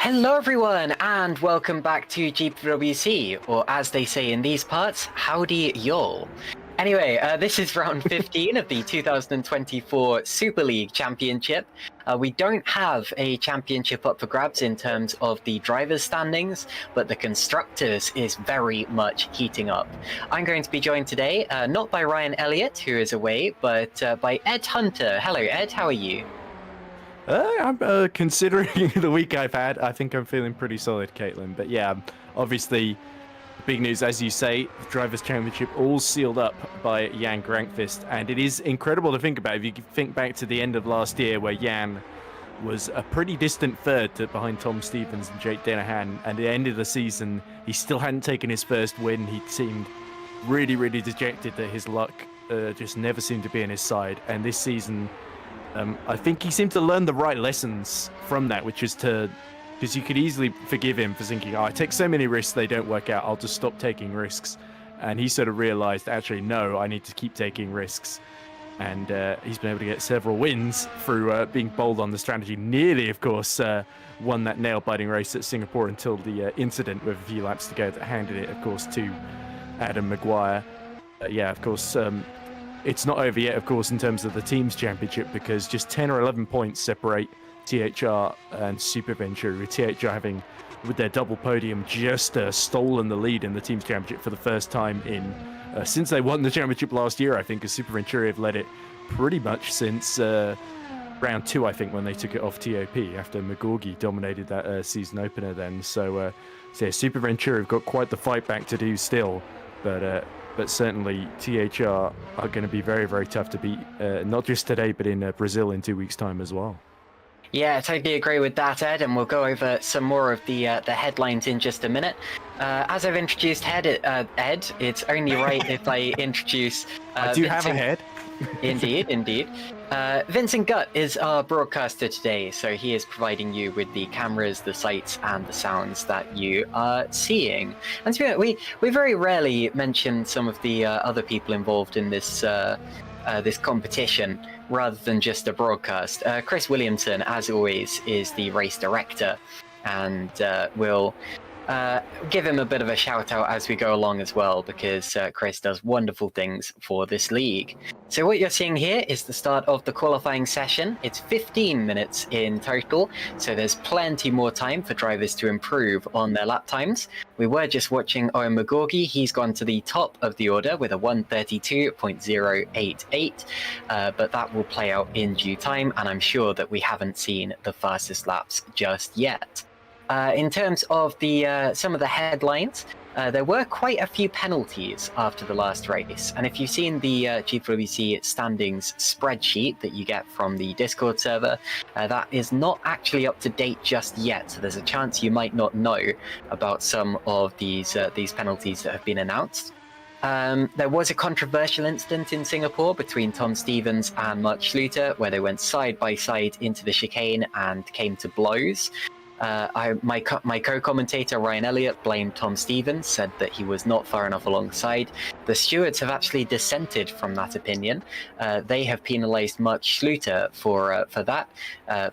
Hello everyone and welcome back to GPVWC, or as they say in these parts, howdy y'all. Anyway, this is round 15 of the 2024 Superleague Championship. We don't have a championship up for grabs in terms of the drivers' standings, but the constructors is very much heating up. I'm going to be joined today, not by Ryan Elliott, who is away, but by Ed Hunter. Hello Ed, how are you? I'm considering the week I've had, I think I'm feeling pretty solid, Caitlin. But yeah, obviously, big news, as you say, the Drivers' Championship all sealed up by Jan Grankvist. And it is incredible to think about. If you think back to the end of last year where Jan was a pretty distant third behind Tom Stevens and Jake Dennehan. And at the end of the season, he still hadn't taken his first win. He seemed really, really dejected that his luck just never seemed to be on his side. And this season, I think he seemed to learn the right lessons from that, which is because you could easily forgive him for thinking, I take so many risks, they don't work out, I'll just stop taking risks. And he sort of realized, actually, no, I need to keep taking risks. And he's been able to get several wins through being bold on the strategy. Nearly, of course, won that nail-biting race at Singapore until the incident with a few laps to go that handed it, of course, to Adam Maguire. Yeah, of course, it's not over yet, of course, in terms of the team's championship, because just 10 or 11 points separate THR and Superventure, with THR having, with their double podium, just stolen the lead in the team's championship for the first time in since they won the championship last year, I think, as Superventure have led it pretty much since round 2, I think, when they took it off TOP after McGorgy dominated that season opener then. So yeah, Superventure have got quite the fight back to do still, but certainly THR are going to be very, very tough to beat, not just today, but in Brazil in 2 weeks' time as well. Yeah, I totally agree with that, Ed, and we'll go over some more of the headlines in just a minute. As I've introduced Ed, it's only right if I introduce... I do have a head. Indeed, indeed. Vincent Gutt is our broadcaster today, so he is providing you with the cameras, the sights, and the sounds that you are seeing. And to be honest, we very rarely mention some of the other people involved in this this competition, rather than just a broadcast. Chris Williamson, as always, is the race director, and we'll give him a bit of a shout out as we go along as well, because Chris does wonderful things for this league. So what you're seeing here is the start of the qualifying session. It's 15 minutes in total, so there's plenty more time for drivers to improve on their lap times. We were just watching Owen McGorgy. He's gone to the top of the order with a 1:32.088, but that will play out in due time, and I'm sure that we haven't seen the fastest laps just yet. In terms of the some of the headlines, there were quite a few penalties after the last race, and if you've seen the GPVWC standings spreadsheet that you get from the Discord server, that is not actually up to date just yet, so there's a chance you might not know about some of these penalties that have been announced. There was a controversial incident in Singapore between Tom Stevens and Mark Schluter, where they went side by side into the chicane and came to blows. My co-commentator Ryan Elliott blamed Tom Stevens, said that he was not far enough alongside. The stewards have actually dissented from that opinion. They have penalised Mark Schluter for that,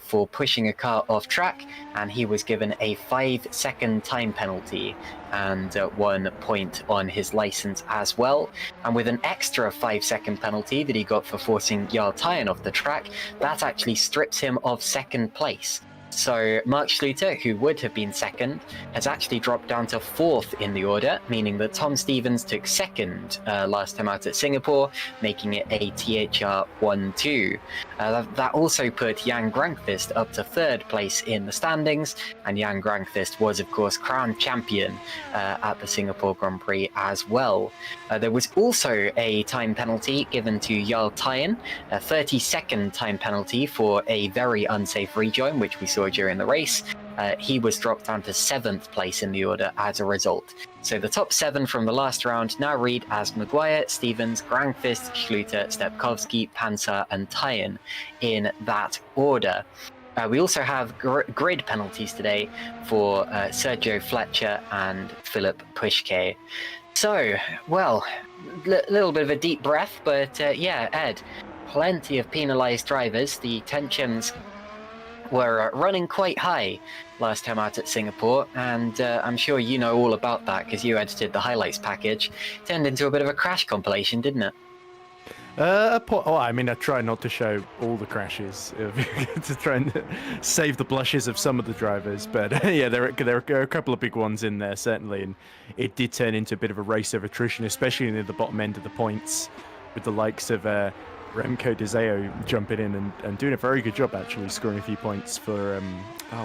for pushing a car off track, and he was given a 5-second time penalty and 1 point on his licence as well. And with an extra 5-second penalty that he got for forcing Jarl Tyen off the track, that actually strips him of second place. So Mark Schluter, who would have been second, has actually dropped down to 4th in the order, meaning that Tom Stevens took second last time out at Singapore, making it a THR 1-2. That also put Jan Grankvist up to 3rd place in the standings, and Jan Grankvist was, of course, crowned champion at the Singapore Grand Prix as well. There was also a time penalty given to Jarl Tyen, a 30-second time penalty for a very unsafe rejoin, which we saw during the race. He was dropped down to 7th place in the order as a result. So the top 7 from the last round now read as Maguire, Stevens, Grankvist, Schluter, Stepkowski, Pansar, and Tyen in that order. We also have grid penalties today for Sergio Fletcher and Philip Pushke. So, well, little bit of a deep breath, but yeah, Ed, plenty of penalised drivers. The tensions were running quite high last time out at Singapore, and I'm sure you know all about that because you edited the highlights package. Turned into a bit of a crash compilation, didn't it? I mean, I try not to show all the crashes to try and save the blushes of some of the drivers, but yeah, there are a couple of big ones in there certainly, and it did turn into a bit of a race of attrition, especially near the bottom end of the points, with the likes of Remco De Zeo jumping in and doing a very good job actually, scoring a few points for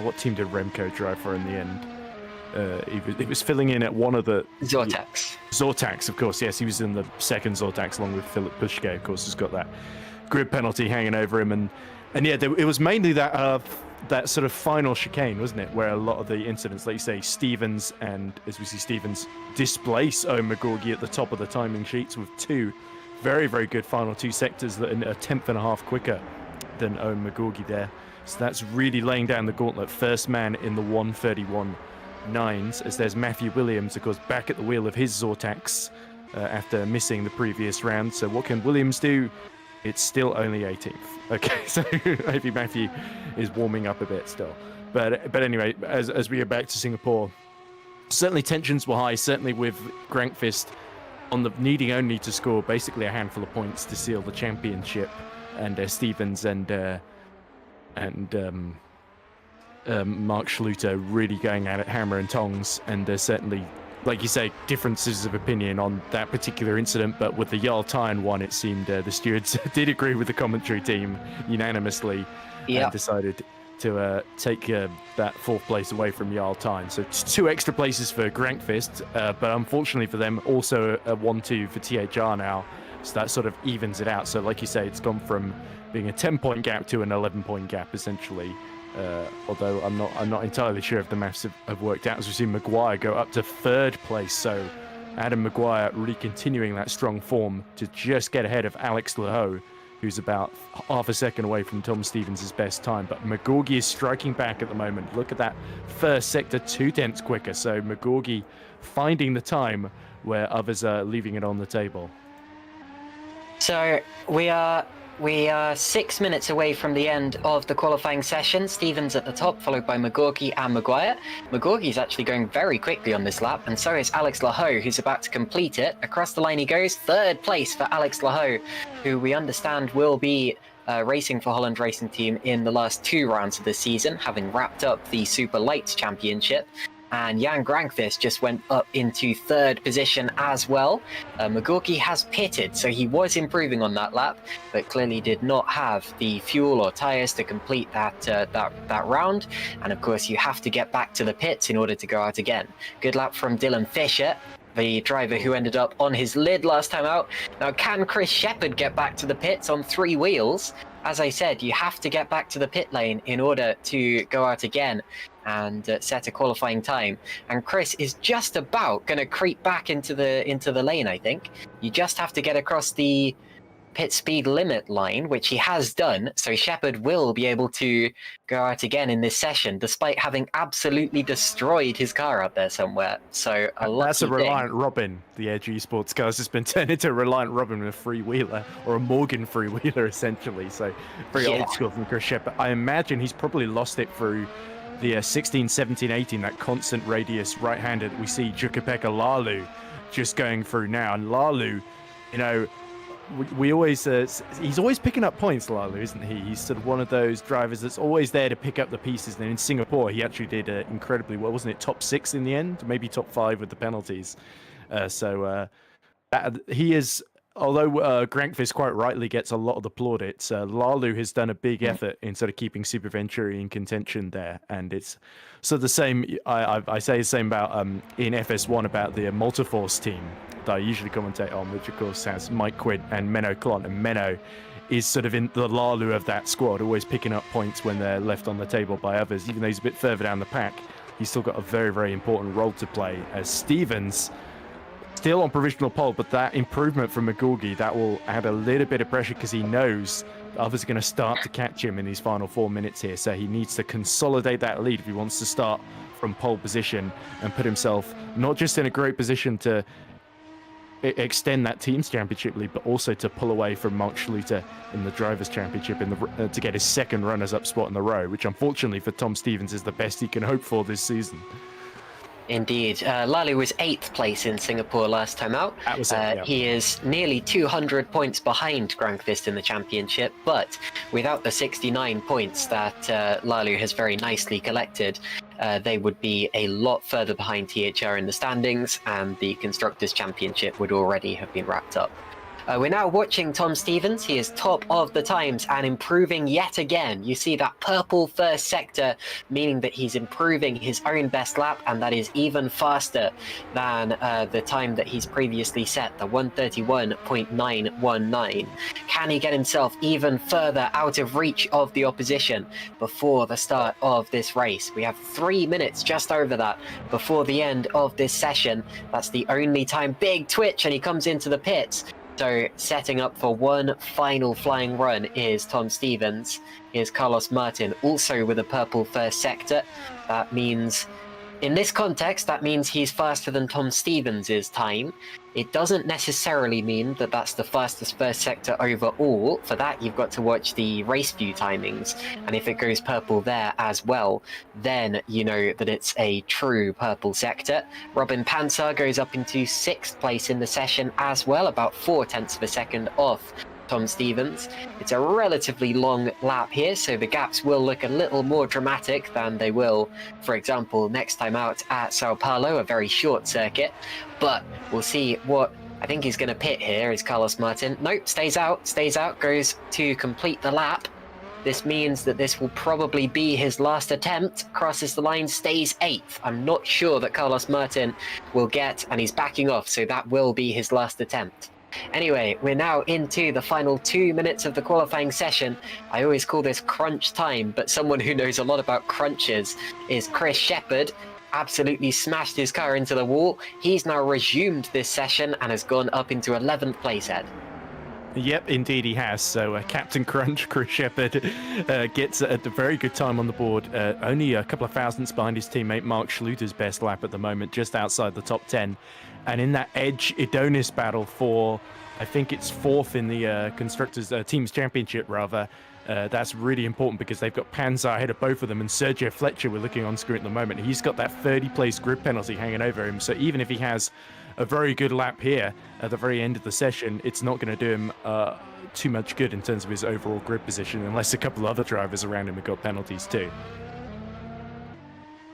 what team did Remco drive for in the end? He was filling in at one of the Zortax, of course. Yes, he was in the second Zortax along with Philip Pushke, of course, who's got that grid penalty hanging over him, and yeah, it was mainly that sort of final chicane, wasn't it, where a lot of the incidents, like you say, Stevens, and as we see Stevens displace Owen McGorgy at the top of the timing sheets with two very, very good final two sectors that are a tenth and a half quicker than Owen McGorgy there. So that's really laying down the gauntlet. First man in the 1:31.9s, as there's Matthew Williams, of course, back at the wheel of his Zortax after missing the previous round. So what can Williams do? It's still only 18th. Okay, so maybe Matthew is warming up a bit still. But anyway, as we go back to Singapore, certainly tensions were high, certainly with Grankvist on the needing only to score basically a handful of points to seal the championship, and Stevens and Mark Schluter really going at it hammer and tongs, and there's certainly, like you say, differences of opinion on that particular incident, but with the Jarl Tyne one, it seemed the stewards did agree with the commentary team unanimously and decided to take that fourth place away from Jarl Tyne. So 2 extra places for Grankvist, but unfortunately for them, also a 1-2 for THR now, so that sort of evens it out. So like you say, it's gone from being a 10-point gap to an 11-point gap, essentially. Although I'm not entirely sure if the maths have worked out, as we see Maguire go up to 3rd place. So Adam Maguire really continuing that strong form to just get ahead of Alex Lahoe, who's about half a second away from Tom Stevens' best time. But McGorgy is striking back at the moment. Look at that first sector, 2/10 quicker. So McGorgy finding the time where others are leaving it on the table. So we are 6 minutes away from the end of the qualifying session. Stevens at the top, followed by McGorgy and Maguire. McGorgy's actually going very quickly on this lap, and so is Alex Lahoe, who's about to complete it. Across the line he goes, 3rd place for Alex Lahoe, who we understand will be racing for Holland Racing Team in the last 2 rounds of the season, having wrapped up the Superleague Championship. And Jan Grankvist just went up into 3rd position as well. McGorgy has pitted, so he was improving on that lap, but clearly did not have the fuel or tyres to complete that round. And of course, you have to get back to the pits in order to go out again. Good lap from Dylan Fisher, the driver who ended up on his lid last time out. Now, can Chris Shepherd get back to the pits on 3 wheels? As I said, you have to get back to the pit lane in order to go out again and set a qualifying time. And Chris is just about going to creep back into the lane, I think. You just have to get across the pit speed limit line, which he has done, so Shepherd will be able to go out again in this session, despite having absolutely destroyed his car out there somewhere. So that's a Reliant Robin. The Edge Esports car's just been turned into a Reliant Robin with a freewheeler, or a Morgan freewheeler, essentially. So very old school from Chris Shepherd. I imagine he's probably lost it through the 16, 17, 18, that constant radius right-handed. We see Jukapeka Lalu just going through now, and Lalu, you know, we always he's always picking up points, Lalu, isn't he? He's sort of one of those drivers that's always there to pick up the pieces. And in Singapore, he actually did incredibly well, wasn't it? Top 6 in the end, maybe top 5 with the penalties. He is, although Grankvist quite rightly gets a lot of the plaudits, Lalu has done a big effort in sort of keeping Super Venturi in contention there. And it's so the same, I say the same about in FS1 about the Multiforce team that I usually commentate on, which of course has Mike Quinn and Menno Klont, and Menno is sort of in the Lalu of that squad, always picking up points when they're left on the table by others. Even though he's a bit further down the pack, he's still got a very, very important role to play. As Stevens still on provisional pole, but that improvement from McGorgy, that will add a little bit of pressure because he knows others are going to start to catch him in these final 4 minutes here. So he needs to consolidate that lead if he wants to start from pole position and put himself not just in a great position to extend that team's championship lead, but also to pull away from Mark Schluter in the drivers' championship to get his second runners-up spot in the row, which unfortunately for Tom Stevens is the best he can hope for this season. Indeed. Lalu was 8th place in Singapore last time out. That was it, yeah. He is nearly 200 points behind Granqvist in the championship, but without the 69 points that Lalu has very nicely collected, they would be a lot further behind THR in the standings, and the Constructors' Championship would already have been wrapped up. We're now watching Tom Stevens. He is top of the times and improving yet again. You see that purple first sector, meaning that he's improving his own best lap, and that is even faster than the time that he's previously set, the 131.919. Can he get himself even further out of reach of the opposition before the start of this race? We have 3 minutes, just over that, before the end of this session. That's the only time. Big twitch, and he comes into the pits. So setting up for one final flying run is Tom Stevens. Here's Carlos Martin, also with a purple first sector. That means, in this context, that means he's faster than Tom Stevens' time. It doesn't necessarily mean that that's the fastest first sector overall. For that, you've got to watch the race view timings. And if it goes purple there as well, then you know that it's a true purple sector. Robin Pansar goes up into 6th place in the session as well, about 0.4 of a second off Tom Stevens. It's a relatively long lap here, so the gaps will look a little more dramatic than they will, for example, next time out at Sao Paulo, a very short circuit. But we'll see what I think he's going to pit here is Carlos Martin. Nope, stays out, goes to complete the lap. This means that this will probably be his last attempt. Crosses the line, stays 8th. I'm not sure that Carlos Martin will get, and he's backing off, so that will be his last attempt. Anyway, we're now into the final 2 minutes of the qualifying session. I always call this crunch time, but someone who knows a lot about crunches is Chris Shepherd. Absolutely smashed his car into the wall. He's now resumed this session and has gone up into 11th place, Ed. Yep, indeed he has. So Captain Crunch, Chris Shepherd, gets a very good time on the board. Only a couple of thousandths behind his teammate Mark Schluter's best lap at the moment, just outside the top 10. And in that Edge Idonis battle for, I think it's 4th in the Constructors Teams Championship, rather, that's really important because they've got Panzer ahead of both of them, and Sergio Fletcher, we're looking on screen at the moment, he's got that 30-place grid penalty hanging over him. So even if he has a very good lap here at the very end of the session, it's not going to do him too much good in terms of his overall grid position, unless a couple of other drivers around him have got penalties too.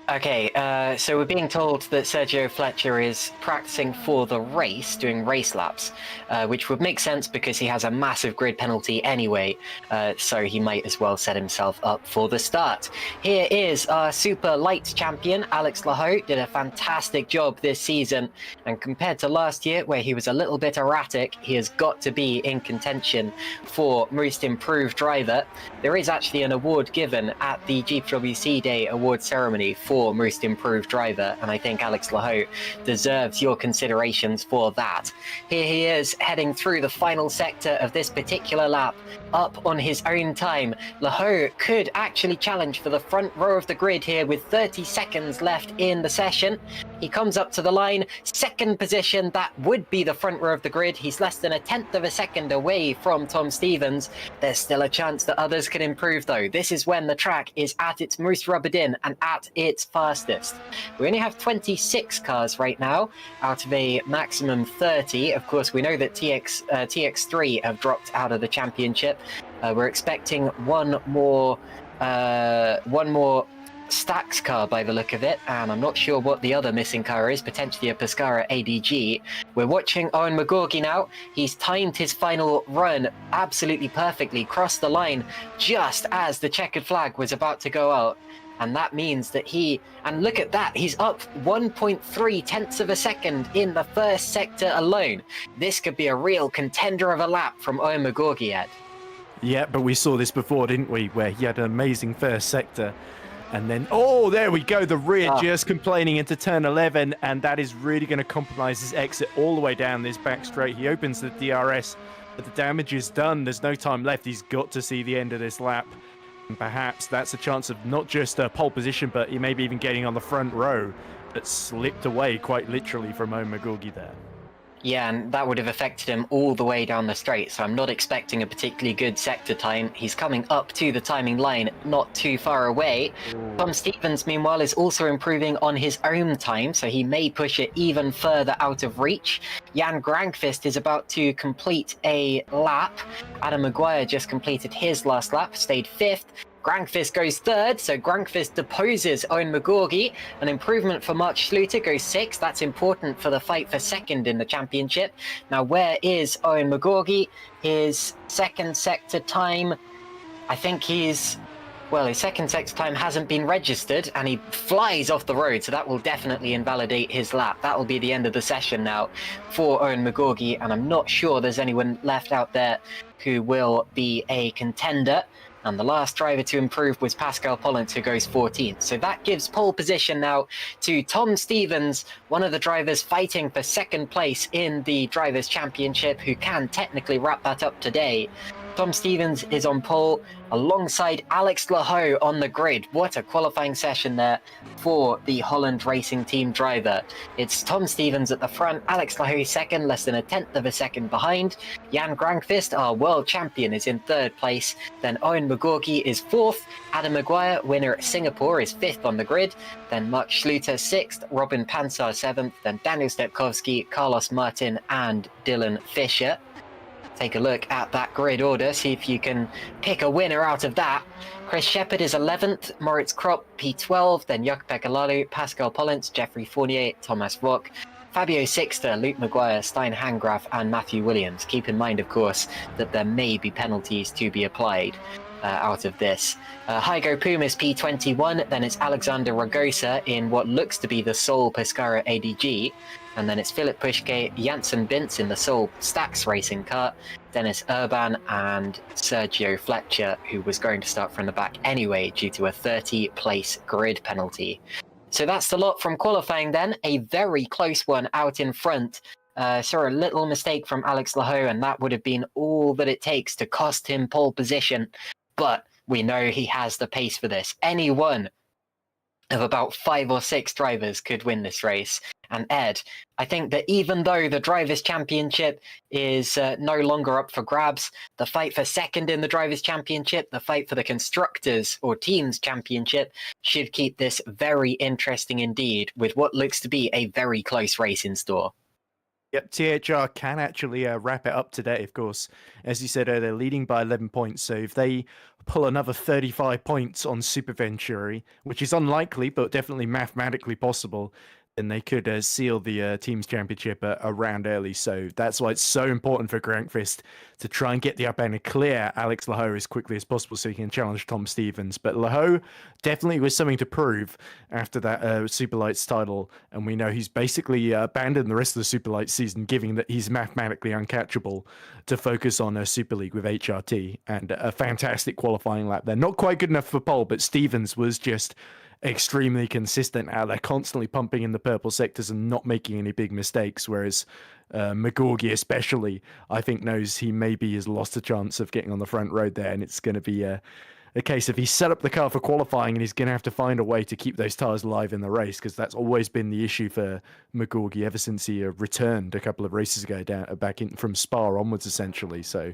Okay, so we're being told that Sergio Fletcher is practicing for the race, doing race laps, which would make sense because he has a massive grid penalty anyway, so he might as well set himself up for the start. Here is our super light champion, Alex Lahoe. Did a fantastic job this season, and compared to last year, where he was a little bit erratic, he has got to be in contention for most improved driver. There is actually an award given at the GPVWC Day award ceremony for most improved driver, and I think Alex Lahoe deserves your considerations for that. Here he is heading through the final sector of this particular lap, up on his own time. Lahoe could actually challenge for the front row of the grid here with 30 seconds left in the session. He comes up to the line, 2nd position, that would be the front row of the grid. He's less than 1/10 of a second away from Tom Stevens. There's still a chance that others can improve though. This is when the track is at its most rubbered in and at its fastest. We only have 26 cars right now out of a maximum 30. Of course, we know that TX3 have dropped out of the championship. We're expecting one more Stax car by the look of it, and I'm not sure what the other missing car is, potentially a Pescara ADG. We're watching Owen McGorgy now. He's timed his final run absolutely perfectly, crossed the line just as the checkered flag was about to go out. And that means that and look at that, he's up 1.3 of a second in the first sector alone. This could be a real contender of a lap from Owen McGorgy, Ed. Yeah, but we saw this before, didn't we? Where he had an amazing first sector. And then, oh, there we go. The rear just complaining into turn 11. And that is really going to compromise his exit all the way down this back straight. He opens the DRS, but the damage is done. There's no time left. He's got to see the end of this lap. And perhaps that's a chance of not just a pole position, but he maybe even getting on the front row that slipped away quite literally from Owen McGorgy there. Yeah, and that would have affected him all the way down the straight, so I'm not expecting a particularly good sector time. He's coming up to the timing line, not too far away. Tom Stevens, meanwhile, is also improving on his own time, so he may push it even further out of reach. Jan Grankvist is about to complete a lap. Adam Maguire just completed his last lap, stayed 5th. Grankvist goes 3rd, so Grankvist deposes Owen McGorgy. An improvement for Mark Schluter, goes 6th. That's important for the fight for 2nd in the championship. Now, where is Owen McGorgy? His second sector time, I think his second sector time hasn't been registered, and he flies off the road, so that will definitely invalidate his lap. That will be the end of the session now for Owen McGorgy, and I'm not sure there's anyone left out there who will be a contender. And the last driver to improve was Pascal Pollent, who goes 14th. So that gives pole position now to Tom Stevens, one of the drivers fighting for 2nd place in the Drivers' Championship, who can technically wrap that up today. Tom Stevens is on pole alongside Alex Lahoe on the grid. What a qualifying session there for the Holland Racing Team driver. It's Tom Stevens at the front, Alex Lahoe 2nd, less than a 10th of a second behind. Jan Grankvist, our world champion, is in 3rd place. Then Owen McGorgy is 4th. Adam Maguire, winner at Singapore, is 5th on the grid. Then Mark Schluter 6th, Robin Pansar 7th, then Daniel Stepkowski, Carlos Martin, and Dylan Fisher. Take a look at that grid order, see if you can pick a winner out of that. Chris Shepherd is 11th, Moritz Kropp P12, then Jukka-Pekka Lalu, Pascal Pollent, Jeffrey Fournier, Thomas Rock, Fabio Sixter, Luke Maguire, Stein Hangraf, and Matthew Williams. Keep in mind, of course, that there may be penalties to be applied out of this. Hygo Pumis P21, then it's Alexander Ragosa in what looks to be the Sol Pescara ADG. And then it's Philip Pushke, Janssen Bintz in the Sol Stax racing car, Dennis Urban, and Sergio Fletcher, who was going to start from the back anyway due to a 30-place grid penalty. So that's the lot from qualifying then. A very close one out in front. Saw a little mistake from Alex Lahoe, and that would have been all that it takes to cost him pole position. But we know he has the pace for this. Any one of about 5 or 6 drivers could win this race. And Ed, I think that even though the Drivers' Championship is no longer up for grabs, the fight for 2nd in the Drivers' Championship, the fight for the Constructors or Teams Championship, should keep this very interesting indeed, with what looks to be a very close race in store. Yep, THR can actually wrap it up today, of course. As you said, they're leading by 11 points, so if they pull another 35 points on Super Venturi, which is unlikely, but definitely mathematically possible, then they could seal the Teams Championship a round early. So that's why it's so important for Grankvist to try and get the up end and clear Alex Lahoe as quickly as possible so he can challenge Tom Stevens. But Lahoe definitely was something to prove after that Superlights title, and we know he's basically abandoned the rest of the Superlights season, given that he's mathematically uncatchable, to focus on a Super League with HRT, and a fantastic qualifying lap there. Not quite good enough for pole, but Stevens was just extremely consistent out there, constantly pumping in the purple sectors and not making any big mistakes, whereas McGorgy especially, I think, knows he maybe has lost a chance of getting on the front road there, and it's going to be a case of he set up the car for qualifying and he's going to have to find a way to keep those tyres alive in the race, because that's always been the issue for McGorgy ever since he returned a couple of races ago back in from Spa onwards, essentially. So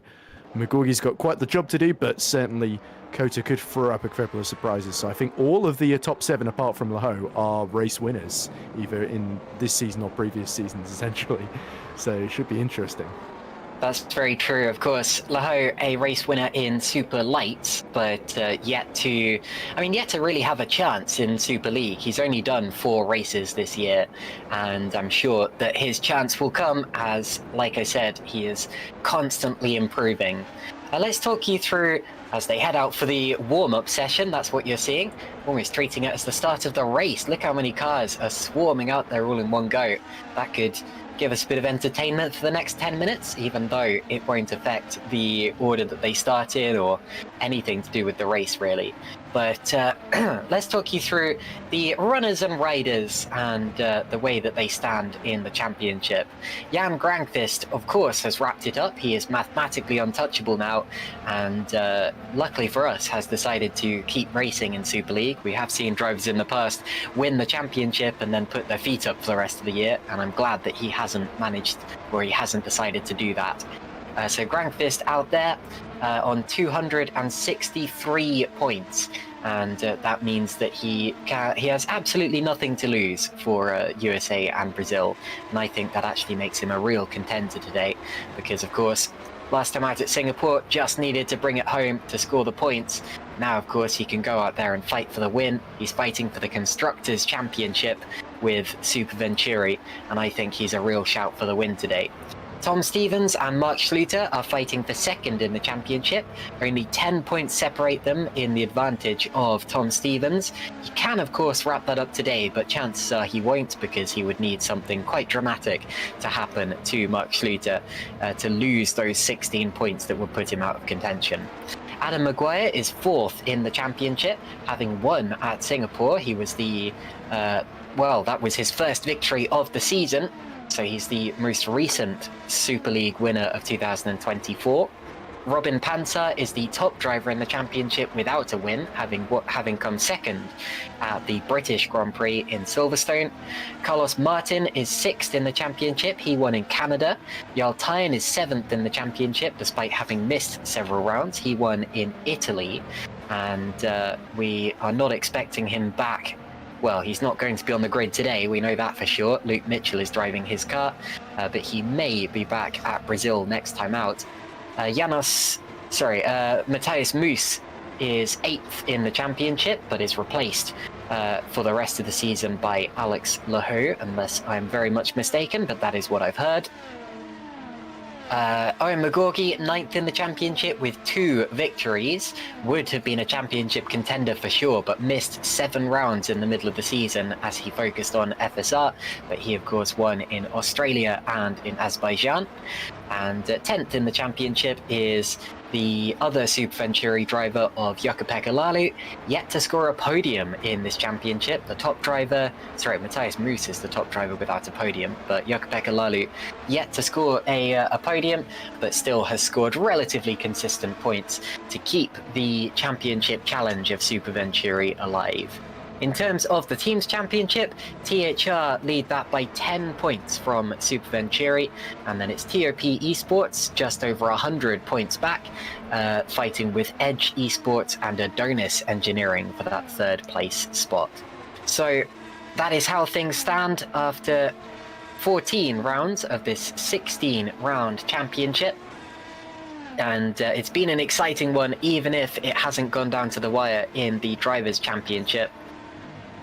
McGorgy's got quite the job to do, but certainly Kota could throw up a couple of surprises. So I think all of the top 7, apart from Lahoe, are race winners, either in this season or previous seasons, essentially. So it should be interesting. That's very true, of course. Lahoe, a race winner in Super Lights, but yet to really have a chance in Super League. He's only done 4 races this year, and I'm sure that his chance will come as, like I said, he is constantly improving. Let's talk you through as they head out for the warm-up session. That's what you're seeing. Almost treating it as the start of the race. Look how many cars are swarming out there all in one go. That could give us a bit of entertainment for the next 10 minutes, even though it won't affect the order that they start in or anything to do with the race, really. But let's talk you through the runners and riders and the way that they stand in the championship. Jan Granqvist, of course, has wrapped it up. He is mathematically untouchable now, and luckily for us, has decided to keep racing in Super League. We have seen drivers in the past win the championship and then put their feet up for the rest of the year, and I'm glad that he hasn't managed, or he hasn't decided to do that. So Granqvist out there on 263 points, and that means that he has absolutely nothing to lose for USA and Brazil, and I think that actually makes him a real contender today, because of course last time out at Singapore just needed to bring it home to score the points. Now of course he can go out there and fight for the win. He's fighting for the Constructors' Championship with Super Venturi, and I think he's a real shout for the win today. Tom Stevens and Mark Schluter are fighting for second in the championship. Only 10 points separate them in the advantage of Tom Stevens. He can, of course, wrap that up today, but chances are he won't, because he would need something quite dramatic to happen to Mark Schluter to lose those 16 points that would put him out of contention. Adam Maguire is fourth in the championship, having won at Singapore. He was that was his first victory of the season. So he's the most recent Super League winner of 2024. Robin Panzer is the top driver in the championship without a win, having come second at the British Grand Prix in Silverstone. Carlos Martin is sixth in the championship. He won in Canada. Jarl Tyen is seventh in the championship, despite having missed several rounds. He won in Italy, and we are not expecting him back. Well, he's not going to be on the grid today, we know that for sure. Luke Mitchell is driving his car, but he may be back at Brazil next time out. Matthias Moos is 8th in the championship, but is replaced for the rest of the season by Alex Lahoux, unless I'm very much mistaken, but that is what I've heard. Owen McGorgy, 9th in the championship with 2 victories, would have been a championship contender for sure, but missed 7 rounds in the middle of the season as he focused on FSR, but he of course won in Australia and in Azerbaijan. And 10th in the championship is the other Super Venturi driver of Jukka-Pekka Laulu, yet to score a podium in this championship. The top driver, Matthias Moos is the top driver without a podium, but Jukka-Pekka Laulu yet to score a podium, but still has scored relatively consistent points to keep the championship challenge of Super Venturi alive. In terms of the Teams Championship, THR lead that by 10 points from Super Venturi, and then it's TOP Esports just over 100 points back, fighting with Edge Esports and Adonis Engineering for that 3rd place spot. So that is how things stand after 14 rounds of this 16-round championship. And it's been an exciting one, even if it hasn't gone down to the wire in the Drivers' Championship.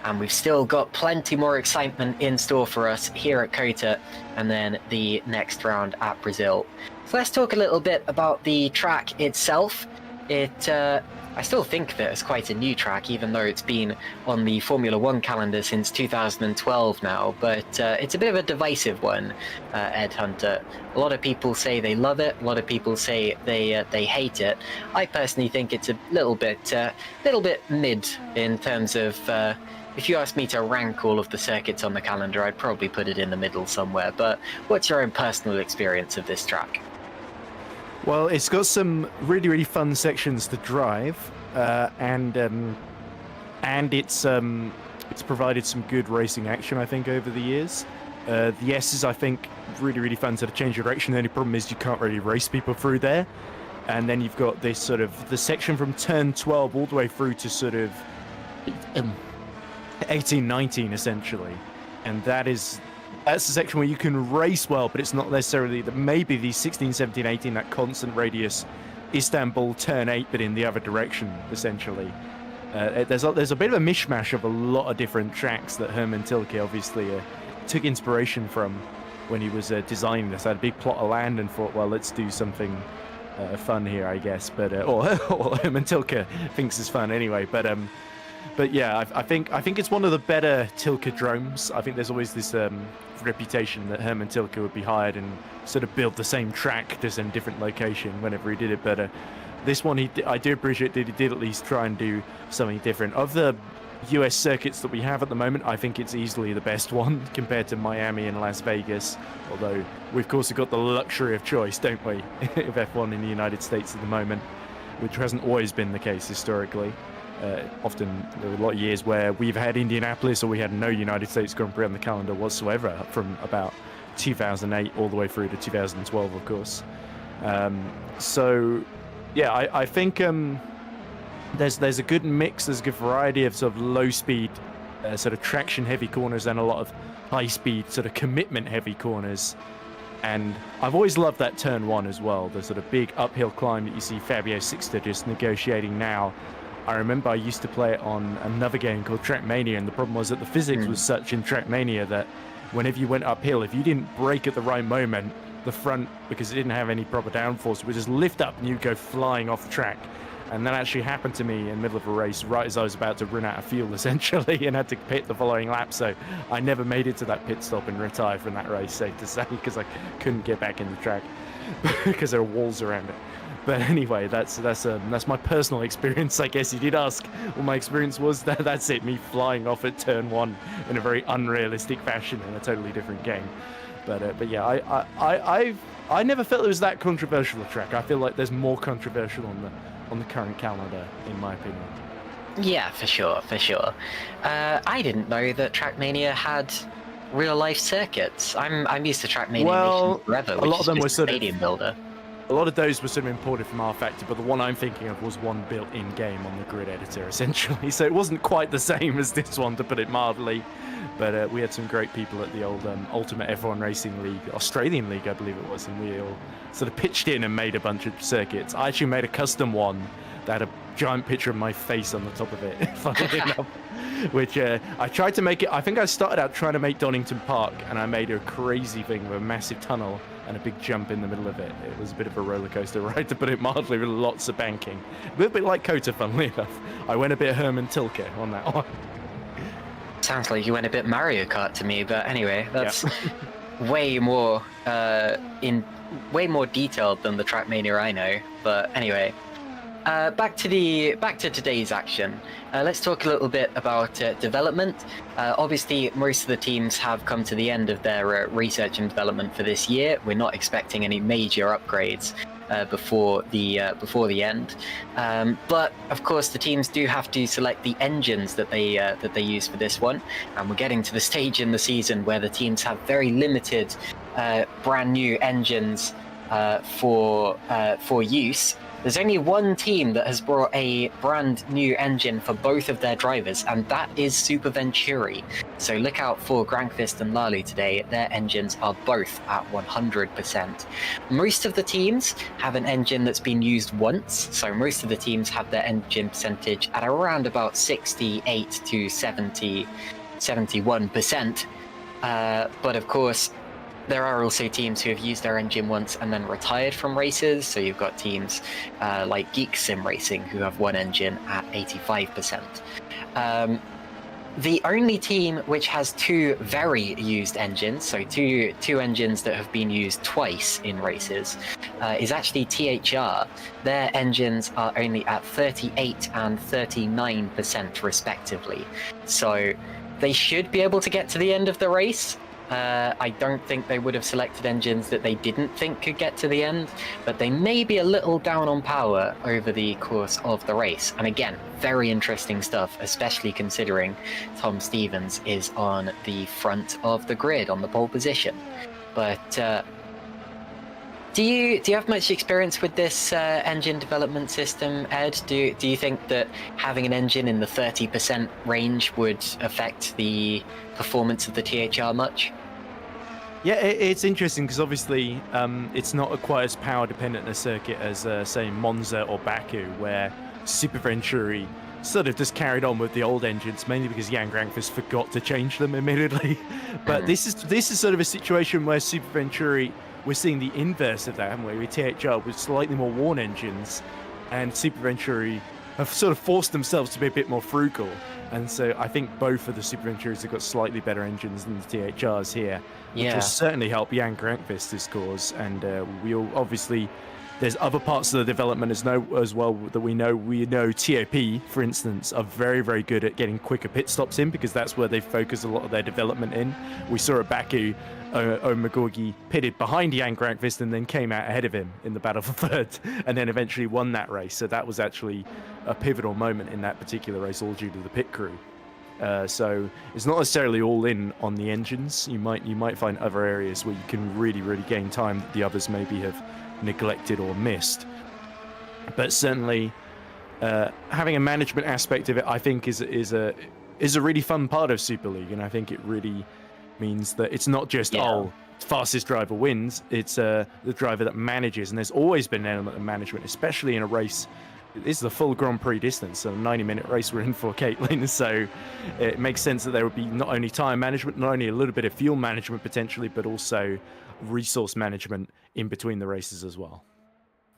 And we've still got plenty more excitement in store for us here at COTA, and then the next round at Brazil. So let's talk a little bit about the track itself. I still think of it as quite a new track, even though it's been on the Formula 1 calendar since 2012 now, but it's a bit of a divisive one, Ed Hunter. A lot of people say they love it, a lot of people say they hate it. I personally think it's a little bit mid in terms of if you asked me to rank all of the circuits on the calendar, I'd probably put it in the middle somewhere. But what's your own personal experience of this track? Well, it's got some really, really fun sections to drive, and it's provided some good racing action, I think, over the years. The S's, I think, really, really fun to change your direction. The only problem is you can't really race people through there. And then you've got this sort of the section from turn 12 all the way through to sort of 18, 19, essentially. And that's the section where you can race well, but it's not necessarily that. Maybe the 16, 17, 18, that constant radius Istanbul turn 8, but in the other direction, essentially. There's a bit of a mishmash of a lot of different tracks that Herman Tilke obviously took inspiration from when he was designing this. Had a big plot of land and thought, well, let's do something fun here, I guess. But or Herman Tilke thinks is fun anyway. But yeah, I think it's one of the better Tilke dromes. I think there's always this reputation that Herman Tilke would be hired and sort of build the same track just in a different location whenever he did it. But this one, I do appreciate that he did at least try and do something different. Of the US circuits that we have at the moment, I think it's easily the best one compared to Miami and Las Vegas. Although we've of course got the luxury of choice, don't we, of F1 in the United States at the moment, which hasn't always been the case historically. Often there were a lot of years where we've had Indianapolis, or we had no United States Grand Prix on the calendar whatsoever from about 2008 all the way through to 2012, of course. So yeah, I think there's a good mix, there's a good variety of sort of low speed, sort of traction heavy corners, and a lot of high speed sort of commitment heavy corners. And I've always loved that turn one as well, the sort of big uphill climb that you see Fabio Sixta just negotiating now. I remember I used to play it on another game called Trackmania, and the problem was that the physics was such in Trackmania that whenever you went uphill, if you didn't brake at the right moment, the front, because it didn't have any proper downforce, would just lift up and you'd go flying off the track. And that actually happened to me in the middle of a race, right as I was about to run out of fuel, essentially, and had to pit the following lap. So I never made it to that pit stop and retired from that race, safe to say, because I couldn't get back in the track because there are walls around it. But anyway, that's my personal experience. I guess you did ask what my experience was. That's it, me flying off at turn one in a very unrealistic fashion in a totally different game. But yeah, I never felt it was that controversial a track. I feel like there's more controversial on the current calendar, in my opinion. Yeah, for sure. I didn't know that Trackmania had real life circuits. I'm used to Trackmania forever, which a lot of them is were just a sort stadium builder. A lot of those were sort of imported from R Factor, but the one I'm thinking of was one built in-game on the grid editor, essentially. So it wasn't quite the same as this one, to put it mildly. But we had some great people at the old Ultimate F1 Racing League, Australian League, I believe it was, and we all sort of pitched in and made a bunch of circuits. I actually made a custom one that had a giant picture of my face on the top of it, funnily enough. Which I tried to make it. I think I started out trying to make Donington Park, and I made a crazy thing with a massive tunnel and a big jump in the middle of it. It was a bit of a roller coaster ride, to put it mildly, with lots of banking. A little bit like Kota, funnily enough. I went a bit Herman Tilke on that one. Sounds like you went a bit Mario Kart to me, but anyway, that's way more detailed than the Trackmania I know. But anyway. Back to today's action. Let's talk a little bit about development. Obviously, most of the teams have come to the end of their research and development for this year. We're not expecting any major upgrades before the end. But of course, the teams do have to select the engines that they use for this one. And we're getting to the stage in the season where the teams have very limited brand new engines for use. There's only one team that has brought a brand new engine for both of their drivers, and that is Super Venturi. So look out for Grankvist and Lally today. Their engines are both at 100%. Most of the teams have an engine that's been used once, so most of the teams have their engine percentage at around about 68 to 71%. But of course, there are also teams who have used their engine once and then retired from races. So you've got teams like Geek Sim Racing who have one engine at 85%. The only team which has two very used engines, so two engines that have been used twice in races, is actually THR. Their engines are only at 38 and 39% respectively. So they should be able to get to the end of the race. I don't think they would have selected engines that they didn't think could get to the end, but they may be a little down on power over the course of the race. And again, very interesting stuff, especially considering Tom Stevens is on the front of the grid on the pole position. But do you have much experience with this engine development system, Ed? Do you think that having an engine in the 30% range would affect the performance of the THR much? Yeah, it's interesting because obviously it's not quite as power dependent a circuit as say Monza or Baku, where Super Venturi sort of just carried on with the old engines, mainly because Jan Grankvist forgot to change them immediately. But this is sort of a situation where Super Venturi, we're seeing the inverse of that, haven't we? With THR with slightly more worn engines, and Super Venturi have sort of forced themselves to be a bit more frugal. And so I think both of the Super Venturis have got slightly better engines than the THRs here, which will certainly help Jan Grankvist, his cause. And we'll obviously There's other parts of the development as well that we know. We know TOP, for instance, are very, very good at getting quicker pit stops in because that's where they focus a lot of their development in. We saw at Baku, Omagorgi pitted behind Jan Grankvist and then came out ahead of him in the battle for third and then eventually won that race. So that was actually a pivotal moment in that particular race, all due to the pit crew. So it's not necessarily all in on the engines. You might find other areas where you can really, really gain time that the others maybe have neglected or missed. But certainly having a management aspect of it, I think is a really fun part of Super League, and I think it really means that it's not just fastest driver wins. It's the driver that manages, and there's always been an element of management, especially in a race. This is a full Grand Prix distance, so a 90-minute race we're in for Caitlin, so it makes sense that there would be not only tyre management, not only a little bit of fuel management potentially, but also resource management in between the races as well.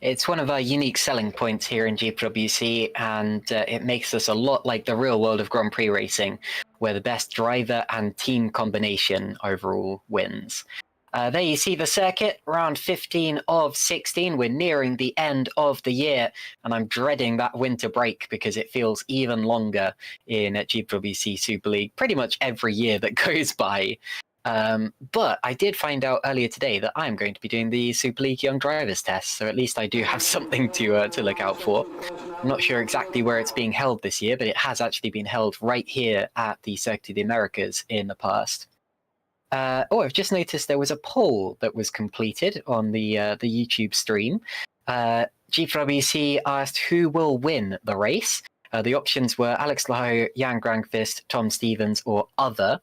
It's one of our unique selling points here in GPWC, and it makes us a lot like the real world of Grand Prix racing, where the best driver and team combination overall wins. There you see the circuit, round 15 of 16. We're nearing the end of the year, and I'm dreading that winter break because it feels even longer in GPWC Super League pretty much every year that goes by. But I did find out earlier today that I'm going to be doing the Super League Young Drivers Test, so at least I do have something to look out for. I'm not sure exactly where it's being held this year, but it has actually been held right here at the Circuit of the Americas in the past. I've just noticed there was a poll that was completed on the YouTube stream. GPWC asked who will win the race. The options were Alex Laho, Jan Grankvist, Tom Stevens, or other.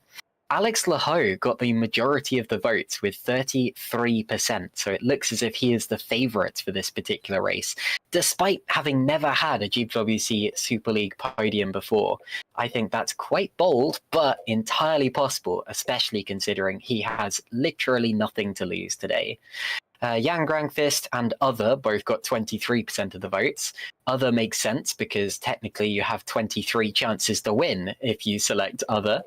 Alex Laho got the majority of the votes with 33%, so it looks as if he is the favourite for this particular race, despite having never had a GPWC Super League podium before. I think that's quite bold, but entirely possible, especially considering he has literally nothing to lose today. Jan Grankvist and Other both got 23% of the votes. Other makes sense because technically you have 23 chances to win if you select Other.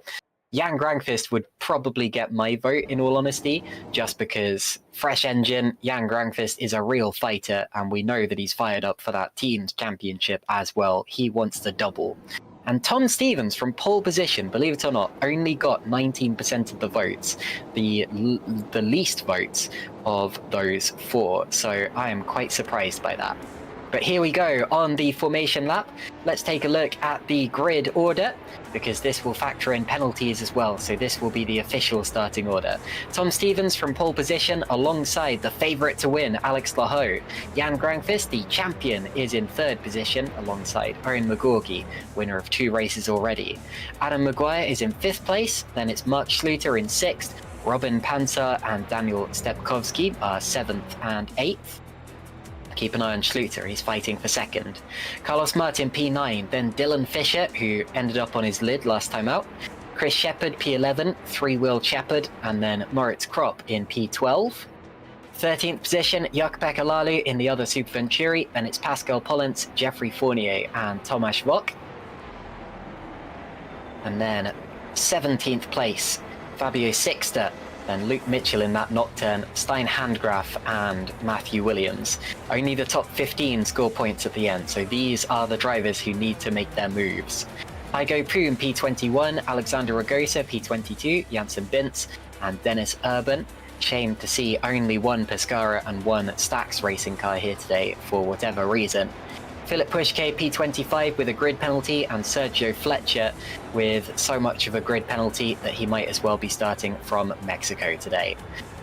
Jan Grankvist would probably get my vote, in all honesty, just because fresh engine, Jan Grankvist is a real fighter, and we know that he's fired up for that team's championship as well. He wants to double. And Tom Stevens from pole position, believe it or not, only got 19% of the votes, the least votes of those four. So I am quite surprised by that. But here we go on the formation lap. Let's take a look at the grid order, because this will factor in penalties as well. So this will be the official starting order. Tom Stevens from pole position alongside the favourite to win, Alex Laho. Jan Grankvist, the champion, is in third position alongside Owen Magorgi, winner of 2 races already. Adam Maguire is in 5th place. Then it's Mark Schluter in 6th. Robin Panzer and Daniel Stepkowski are 7th and 8th. Keep an eye on Schluter, he's fighting for 2nd. Carlos Martin P9, then Dylan Fisher, who ended up on his lid last time out. Chris Shepard P11, 3-wheel Shepard, and then Moritz Kropp in P12. 13th position, Jakub Alalu in the other Super Venturi, then it's Pascal Pollens, Jeffrey Fournier, and Tomasz Wok. And then 17th place, Fabio Sixter, then Luke Mitchell in that nocturne, Stein Handgraf, and Matthew Williams. Only the top 15 score points at the end, so these are the drivers who need to make their moves. Igo Poon P21, Alexander Ragosa P22, Janssen Bintz, and Dennis Urban. Shame to see only one Pescara and one Stax racing car here today for whatever reason. Philip Pushke P25 with a grid penalty, and Sergio Fletcher with so much of a grid penalty that he might as well be starting from Mexico today.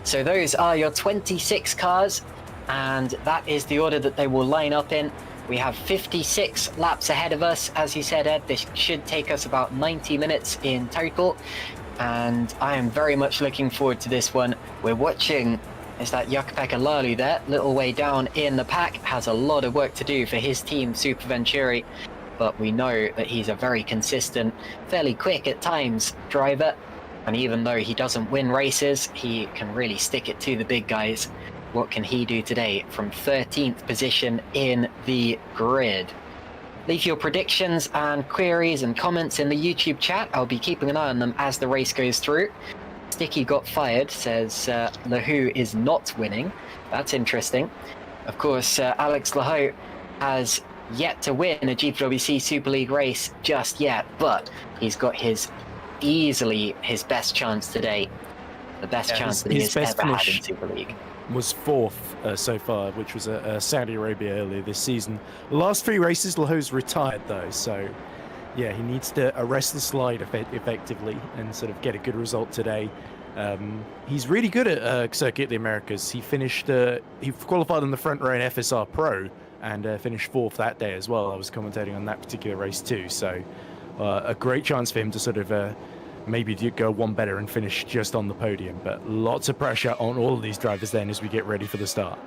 So those are your 26 cars, and that is the order that they will line up in. We have 56 laps ahead of us. As you said, Ed, this should take us about 90 minutes in total, and I am very much looking forward to this one. We're watching... Is that Jakub Alalu there, little way down in the pack, has a lot of work to do for his team, Super Venturi, but we know that he's a very consistent, fairly quick at times driver, and even though he doesn't win races, he can really stick it to the big guys. What can he do today from 13th position in the grid? Leave your predictions and queries and comments in the YouTube chat. I'll be keeping an eye on them as the race goes through. Sticky got fired, says Lahu is not winning. That's interesting. Of course, Alex Lahoe has yet to win a GPWC Super League race just yet, but he's got easily his best chance today. The best chance that he has ever had in Super League. Was fourth so far, which was Saudi Arabia earlier this season. The last 3 races, Lahoe's retired though, so yeah, he needs to arrest the slide effectively and sort of get a good result today. He's really good at Circuit of the Americas. He qualified in the front row in FSR Pro and finished 4th that day as well. I was commentating on that particular race too, so a great chance for him to sort of maybe go one better and finish just on the podium. But lots of pressure on all of these drivers then as we get ready for the start.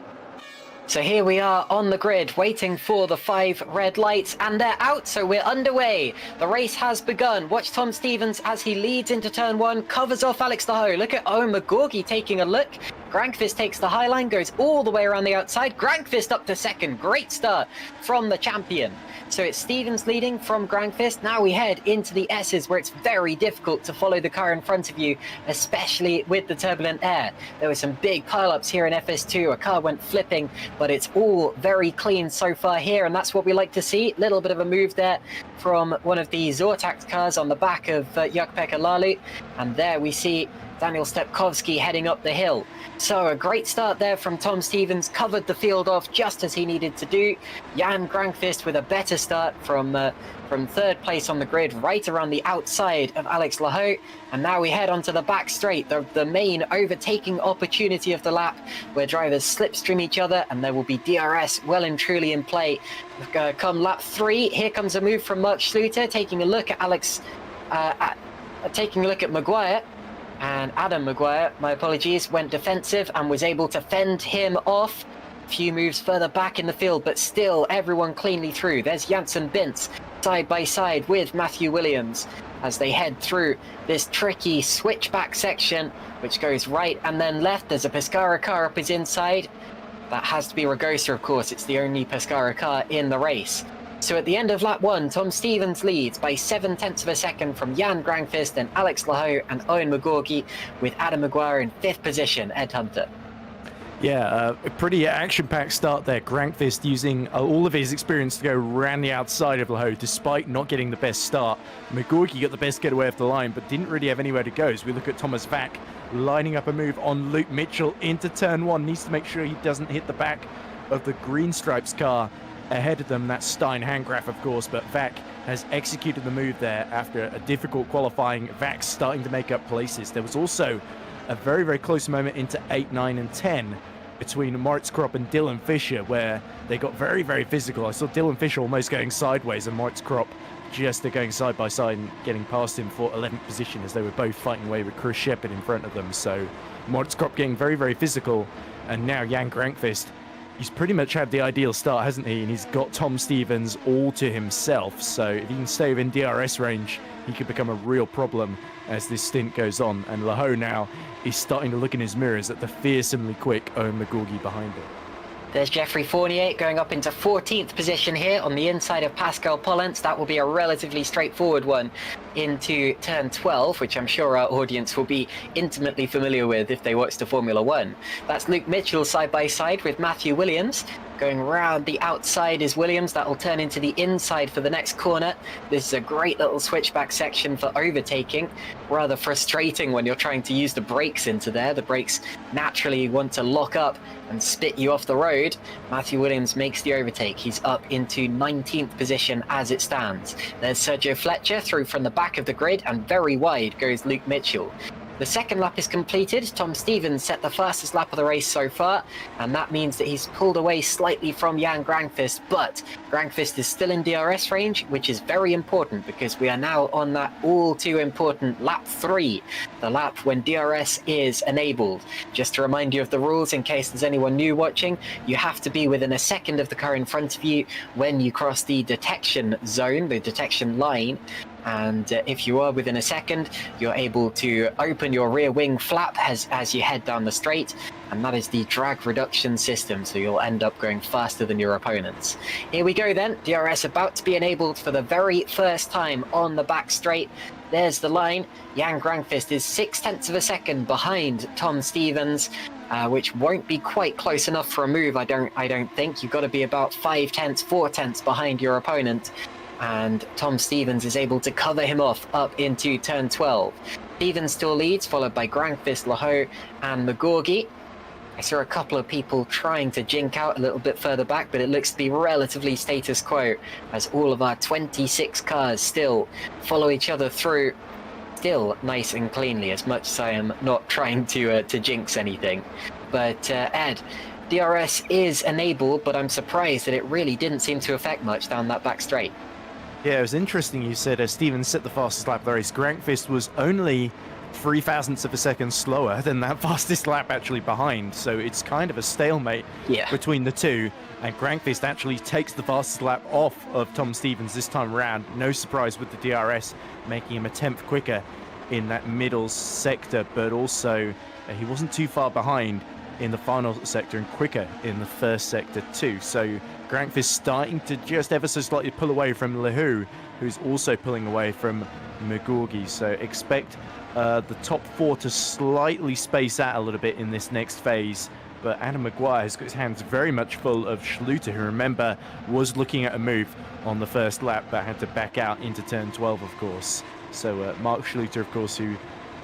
So here we are on the grid, waiting for the 5 red lights, and they're out, so we're underway. The race has begun. Watch Tom Stevens as he leads into turn 1, covers off Alex Lahoe. Look at Owen McGorgy taking a look. Grankvist takes the high line, goes all the way around the outside. Grankvist up to second. Great start from the champion. So it's Stevens leading from Grankvist. Now we head into the S's, where it's very difficult to follow the car in front of you, especially with the turbulent air. There were some big pileups here in FS2. A car went flipping, but it's all very clean so far here, and that's what we like to see. Little bit of a move there from one of the Zortact cars on the back of Jukpekka Lalu, and there we see Daniel Stepkovski heading up the hill. So a great start there from Tom Stevens, covered the field off just as he needed to do. Jan Grankvist with a better start from 3rd place on the grid, right around the outside of Alex Lahoe. And now we head onto the back straight, the main overtaking opportunity of the lap, where drivers slipstream each other, and there will be DRS well and truly in play. Come lap 3, here comes a move from Mark Schluter, taking a look at Maguire. And Adam Maguire, my apologies, went defensive and was able to fend him off. A few moves further back in the field, but still everyone cleanly through. There's Janssen Bintz side by side with Matthew Williams as they head through this tricky switchback section, which goes right and then left. There's a Pescara car up his inside. That has to be Ragosa, of course. It's the only Pescara car in the race. So at the end of lap 1, Tom Stevens leads by 0.7 of a second from Jan Grankvist and Alex Lahoe and Owen McGorgy, with Adam Maguire in 5th position, Ed Hunter. Yeah, a pretty action-packed start there. Grankvist using all of his experience to go around the outside of Lahoe, despite not getting the best start. McGorgy got the best getaway off the line, but didn't really have anywhere to go. As we look at Thomas Vack lining up a move on Luke Mitchell into turn 1. Needs to make sure he doesn't hit the back of the Green Stripes car ahead of them. That's Stein Handgraf, of course, but Vack has executed the move there after a difficult qualifying. Vack's starting to make up places. There was also a very, very close moment into 8, 9, and 10 between Moritz Kropp and Dylan Fisher, where they got very, very physical. I saw Dylan Fisher almost going sideways and Moritz Kropp just going side by side and getting past him for 11th position, as they were both fighting away with Chris Shepard in front of them. So Moritz Kropp getting very, very physical, and now Jan Grankvist, he's pretty much had the ideal start, hasn't he? And he's got Tom Stevens all to himself. So if he can stay within DRS range, he could become a real problem as this stint goes on. And Lahoe now is starting to look in his mirrors at the fearsomely quick Owen McGorgy behind him. There's Jeffrey Fournier going up into 14th position here on the inside of Pascal Pollens. That will be a relatively straightforward one into turn 12, which I'm sure our audience will be intimately familiar with if they watch the Formula One. That's Luke Mitchell side by side with Matthew Williams. Going round the outside is Williams. That will turn into the inside for the next corner. This is a great little switchback section for overtaking. Rather frustrating when you're trying to use the brakes into there. The brakes naturally want to lock up and spit you off the road. Matthew Williams makes the overtake. He's up into 19th position as it stands. There's Sergio Fletcher through from the back of the grid, and very wide goes Luke Mitchell. The second lap is completed. Tom Stevens set the fastest lap of the race so far, and that means that he's pulled away slightly from Jan Grankvist, but Grankvist is still in DRS range, which is very important because we are now on that all too important lap 3, the lap when DRS is enabled. Just to remind you of the rules in case there's anyone new watching, you have to be within a second of the car in front of you when you cross the detection zone, the detection line. And if you are within a second, you're able to open your rear wing flap as you head down the straight, and that is the drag reduction system, so you'll end up going faster than your opponents. Here we go then, DRS about to be enabled for the very first time on the back straight. There's the line. Jan Grankvist is 0.6 of a second behind Tom Stevens, which won't be quite close enough for a move, I don't think. You've got to be about 5 tenths, 4 tenths behind your opponent, and Tom Stevens is able to cover him off up into turn 12. Stevens still leads, followed by Grankvist, Laho, and McGorgy. I saw a couple of people trying to jink out a little bit further back, but it looks to be relatively status quo, as all of our 26 cars still follow each other through, still nice and cleanly, as much as I am not trying to jinx anything. But Ed, DRS is enabled, but I'm surprised that it really didn't seem to affect much down that back straight. Yeah, it was interesting you said Stevens set the fastest lap of the race. Grankvist was only 3 thousandths of a second slower than that fastest lap actually behind, so it's kind of a stalemate between the two, and Grankvist actually takes the fastest lap off of Tom Stevens this time around. No surprise with the DRS, making him a tenth quicker in that middle sector, but also he wasn't too far behind in the final sector and quicker in the first sector too. So Grankvist starting to just ever so slightly pull away from Lehu, who's also pulling away from McGorgy. So expect the top 4 to slightly space out a little bit in this next phase. But Adam Maguire has got his hands very much full of Schluter, who, remember, was looking at a move on the first lap but had to back out into turn 12, of course. So Mark Schluter, of course, who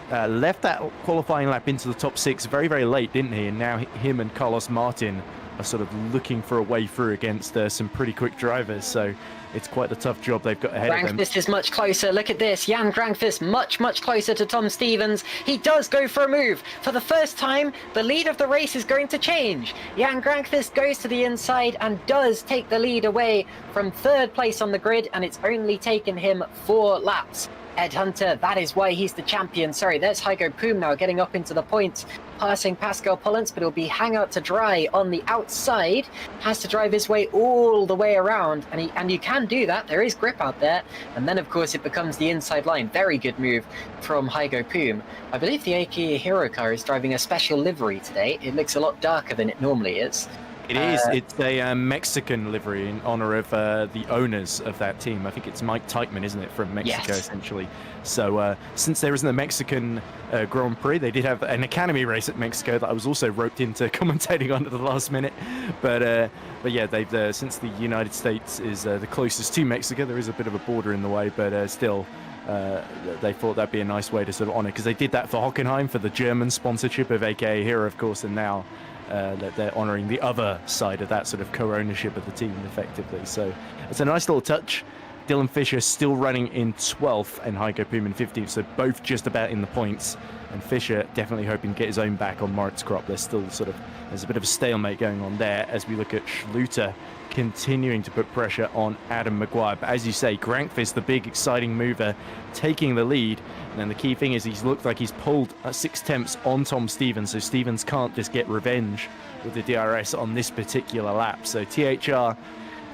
left that qualifying lap into the top 6 very, very late, didn't he? And now him and Carlos Martin are sort of looking for a way through against some pretty quick drivers. So it's quite a tough job they've got ahead of them. Grankvist is much closer. Look at this. Jan Grankvist much, much closer to Tom Stevens. He does go for a move. For the first time, the lead of the race is going to change. Jan Grankvist goes to the inside and does take the lead away from 3rd place on the grid, and it's only taken him 4 laps. Ed Hunter, that is why he's the champion. Sorry, there's Hygo Poom now getting up into the points, passing Pascal Pullens, but he'll be hang out to dry on the outside. Has to drive his way all the way around, and you can do that. There is grip out there, and then of course it becomes the inside line. Very good move from Hygo Poom. I believe the AKA Hero car is driving a special livery today. It looks a lot darker than it normally is. It is. It's a Mexican livery in honor of the owners of that team. I think it's Mike Teichmann, isn't it, from Mexico, essentially. So since there isn't a Mexican Grand Prix, they did have an academy race at Mexico that I was also roped into commentating on at the last minute. But yeah, they've since the United States is the closest to Mexico, there is a bit of a border in the way, but still. They thought that'd be a nice way to sort of honor, because they did that for Hockenheim for the German sponsorship of AKA Hero, of course, and now that they're honoring the other side of that sort of co-ownership of the team effectively. So it's a nice little touch. Dylan Fisher still running in 12th and Heiko Poom in 15th, so both just about in the points. And Fisher definitely hoping to get his own back on Moritz Kropp. There's a bit of a stalemate going on there as we look at Schluter continuing to put pressure on Adam Maguire. But as you say, Grankvist, the big exciting mover, taking the lead. And then the key thing is he's looked like he's pulled 6 tenths on Tom Stevens, so Stevens can't just get revenge with the DRS on this particular lap. So THR,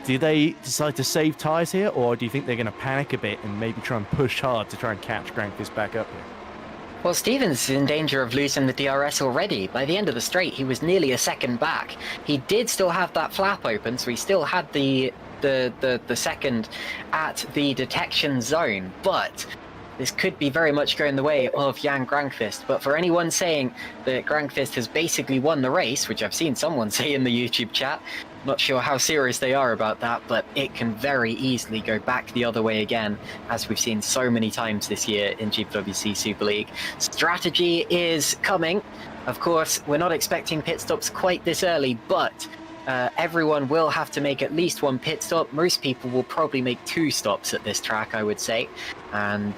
do they decide to save tyres here, or do you think they're going to panic a bit and maybe try and push hard to try and catch Grankvist back up here? Well, Stevens is in danger of losing the DRS already. By the end of the straight, he was nearly a second back. He did still have that flap open, so he still had the second at the detection zone, but this could be very much going the way of Jan Grankvist. But for anyone saying that Grankvist has basically won the race, which I've seen someone say in the YouTube chat, not sure how serious they are about that, but it can very easily go back the other way again, as we've seen so many times this year in GPVWC Super League. Strategy is coming. Of course, we're not expecting pit stops quite this early, but everyone will have to make at least 1 pit stop. Most people will probably make 2 stops at this track, I would say. And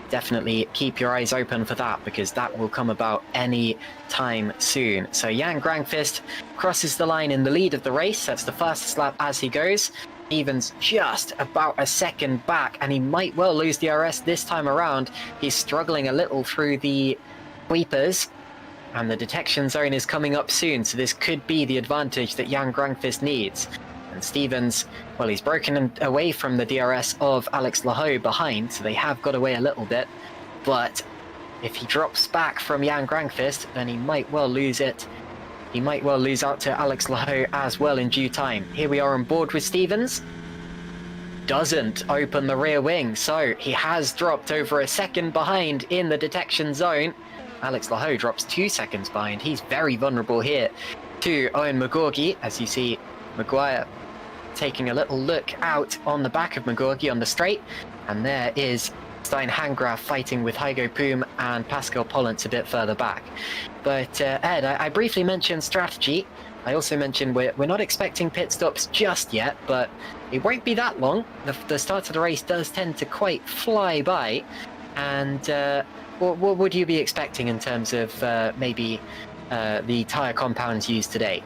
definitely keep your eyes open for that, because that will come about any time soon. So Jan Grankvist crosses the line in the lead of the race. That's the fastest lap as he goes. Stevens just about a second back, and he might well lose the DRS this time around. He's struggling a little through the sweepers, and the detection zone is coming up soon, so this could be the advantage that Jan Grankvist needs. And Stevens, well, he's broken away from the DRS of Alex Laho behind, so they have got away a little bit. But if he drops back from Jan Grankvist, then he might well lose it. He might well lose out to Alex Laho as well in due time. Here we are on board with Stevens. Doesn't open the rear wing, so he has dropped over a second behind in the detection zone. Alex Laho drops 2 seconds behind. He's very vulnerable here to Owen McGorgy, as you see Maguire taking a little look out on the back of McGorgy on the straight. And there is Stein Hangraf fighting with Hygo Poom and Pascal Pollance a bit further back. But Ed, I briefly mentioned strategy. I also mentioned we're not expecting pit stops just yet, but it won't be that long. The start of the race does tend to quite fly by. And what would you be expecting in terms of maybe the tyre compounds used today?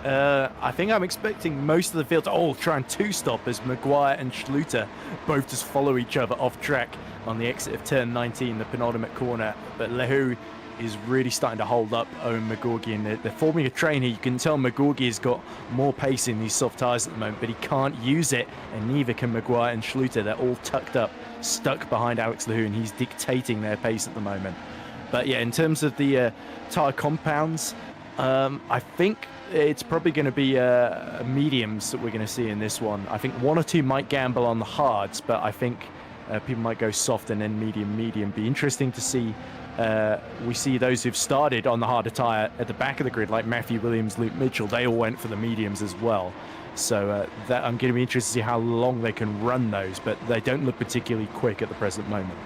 I think I'm expecting most of the field to all try and two-stop as Maguire and Schluter both just follow each other off track on the exit of turn 19, the penultimate corner. But Lehu is really starting to hold up Owen McGorgy, and they're forming a train here. You can tell McGorgy has got more pace in these soft tyres at the moment, but he can't use it, and neither can Maguire and Schluter. They're all tucked up, stuck behind Alex Lehu, and he's dictating their pace at the moment. But yeah, in terms of the tyre compounds, I think it's probably going to be mediums that we're going to see in this one. I think one or two might gamble on the hards, but I think people might go soft and then medium. Be interesting to see. We see those who've started on the harder tyre at the back of the grid, like Matthew Williams, Luke Mitchell. They all went for the mediums as well. So that I'm going to be interested to see how long they can run those, but they don't look particularly quick at the present moment.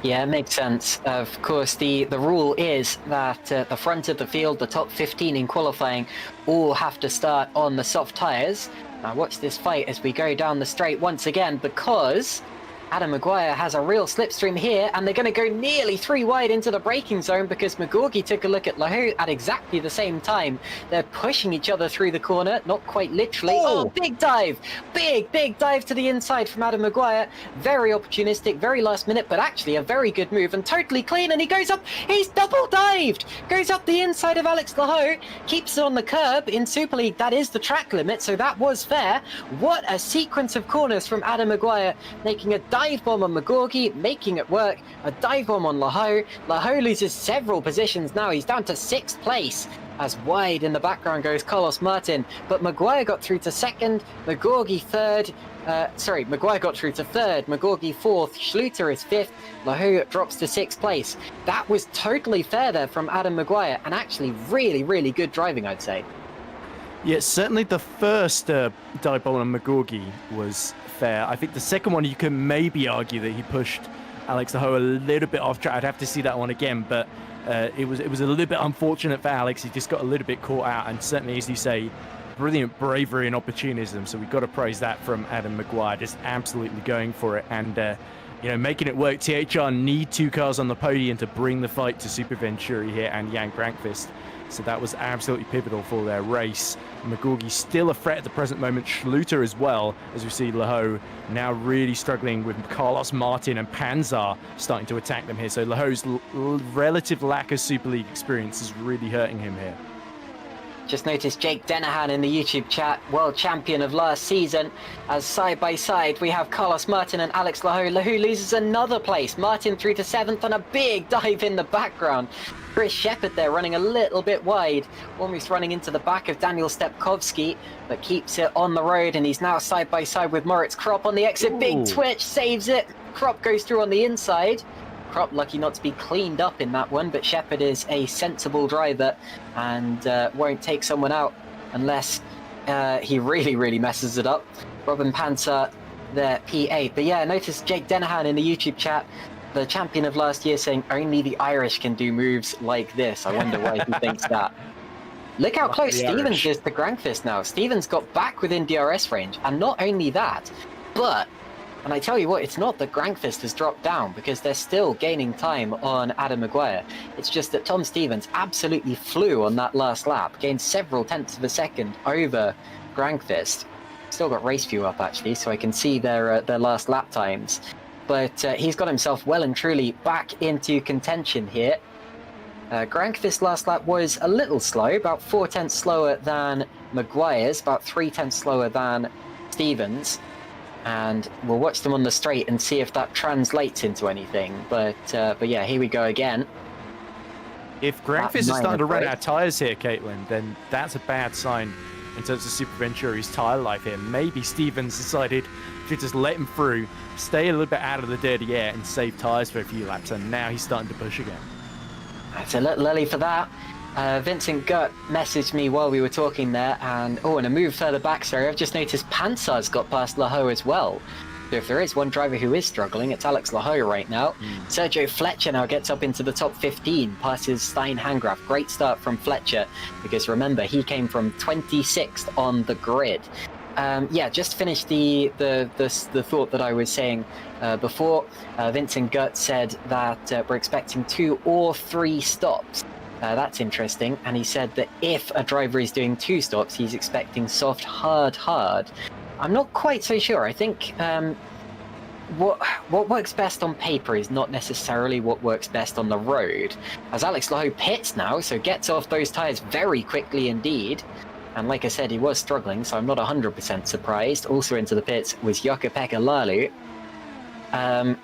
Yeah, it makes sense. Of course, the rule is that the front of the field, the top 15 in qualifying, all have to start on the soft tyres. Now watch this fight as we go down the straight once again, because Adam Maguire has a real slipstream here, and they're going to go nearly 3 wide into the braking zone because McGorgy took a look at Lahu at exactly the same time. They're pushing each other through the corner, not quite literally. Oh, big dive! Big dive to the inside from Adam Maguire. Very opportunistic, very last minute, but actually a very good move and totally clean, and he goes up, he's double dived! Goes up the inside of Alex Lahu, keeps it on the curb. In Super League, that is the track limit, so that was fair. What a sequence of corners from Adam Maguire, making a dive bomb on McGorgy, making it work, a dive bomb on Laho. Laho loses several positions now, he's down to 6th place. As wide in the background goes Carlos Martin, but Maguire got through to 2nd, McGorgy 3rd, Maguire got through to 3rd, McGorgy 4th, Schluter is 5th, Laho drops to 6th place. That was totally fair there from Adam Maguire, and actually really good driving, I'd say. Yeah, certainly the first dive bomb on McGorgy was fair. I think the second one, you can maybe argue that he pushed Alex Laho a little bit off track. I'd have to see that one again, but it was a little bit unfortunate for Alex. He just got a little bit caught out, and certainly, as you say, brilliant bravery and opportunism. So we've got to praise that from Adam Maguire, just absolutely going for it and making it work. THR need 2 cars on the podium to bring the fight to Super Venturi here and Jan Grankvist. So that was absolutely pivotal for their race. McGorgy still a threat at the present moment. Schluter as well, as we see Laho now really struggling with Carlos Martin and Panzar starting to attack them here. So Laho's relative lack of Super League experience is really hurting him here. Just noticed Jake Denahan in the YouTube chat, world champion of last season. As side by side, we have Carlos Martin and Alex Laho. Laho loses another place. Martin through to 7th on a big dive in the background. Chris Shepard there running a little bit wide, almost running into the back of Daniel Stepkovsky, but keeps it on the road, and he's now side by side with Moritz Kropp on the exit. Ooh. Big twitch, saves it. Kropp goes through on the inside. Kropp lucky not to be cleaned up in that one, but Shepard is a sensible driver and won't take someone out unless he really messes it up. Robin Panzer there, P8. But yeah, notice Jake Denahan in the YouTube chat, the champion of last year, saying only the Irish can do moves like this. I wonder why he thinks that. Look how close Stevens is to Grankvist now. Stevens got back within DRS range, and not only that, but, and I tell you what, it's not that Grankvist has dropped down, because they're still gaining time on Adam Maguire. It's just that Tom Stevens absolutely flew on that last lap, gained several tenths of a second over Grankvist. Still got race view up actually, so I can see their last lap times. But he's got himself well and truly back into contention here. Grankvist's last lap was a little slow, about 4 tenths slower than Maguire's, about 3 tenths slower than Stevens. And we'll watch them on the straight and see if that translates into anything. But yeah, here we go again. If Grankvist is starting to run out of tyres here, Caitlin, then that's a bad sign in terms of Super Venturi's tyre life here. Maybe Stevens decided to just let him through, stay a little bit out of the dirty air and save tyres for a few laps, and now he's starting to push again. It's a little early for that. Vincent Gutt messaged me while we were talking there, and a move further back, sorry, I've just noticed Pansar's got past Laho as well. So if there is one driver who is struggling, it's Alex Laho right now. Sergio Fletcher now gets up into the top 15, passes Stein Hangraf. Great start from Fletcher, because remember, he came from 26th on the grid. Just finish the thought that I was saying before. Vincent Gutt said that we're expecting 2 or 3 stops. That's interesting. And he said that if a driver is doing 2 stops, he's expecting soft, hard. I'm not quite so sure. I think what works best on paper is not necessarily what works best on the road. As Alex Laho pits now, so gets off those tyres very quickly indeed. And like I said, he was struggling, so I'm not 100% surprised. Also into the pits was Jukka-Pekka Lalu.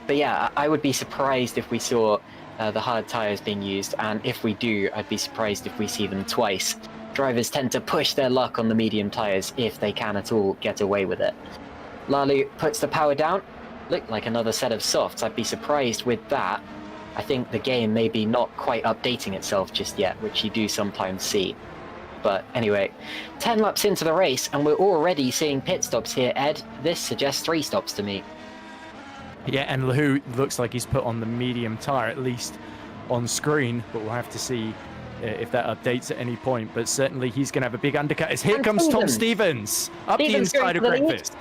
But yeah, I would be surprised if we saw the hard tyres being used, and if we do, I'd be surprised if we see them twice. Drivers tend to push their luck on the medium tyres if they can at all get away with it. Lalu puts the power down. Looked like another set of softs. I'd be surprised with that. I think the game may be not quite updating itself just yet, which you do sometimes see. But anyway, 10 laps into the race, and we're already seeing pit stops here, Ed. This suggests 3 stops to me. Yeah, and Lahu looks like he's put on the medium tyre, at least on screen, but we'll have to see if that updates at any point. But certainly he's going to have a big undercut. As here comes Tom Stevens up the inside of Grankvist.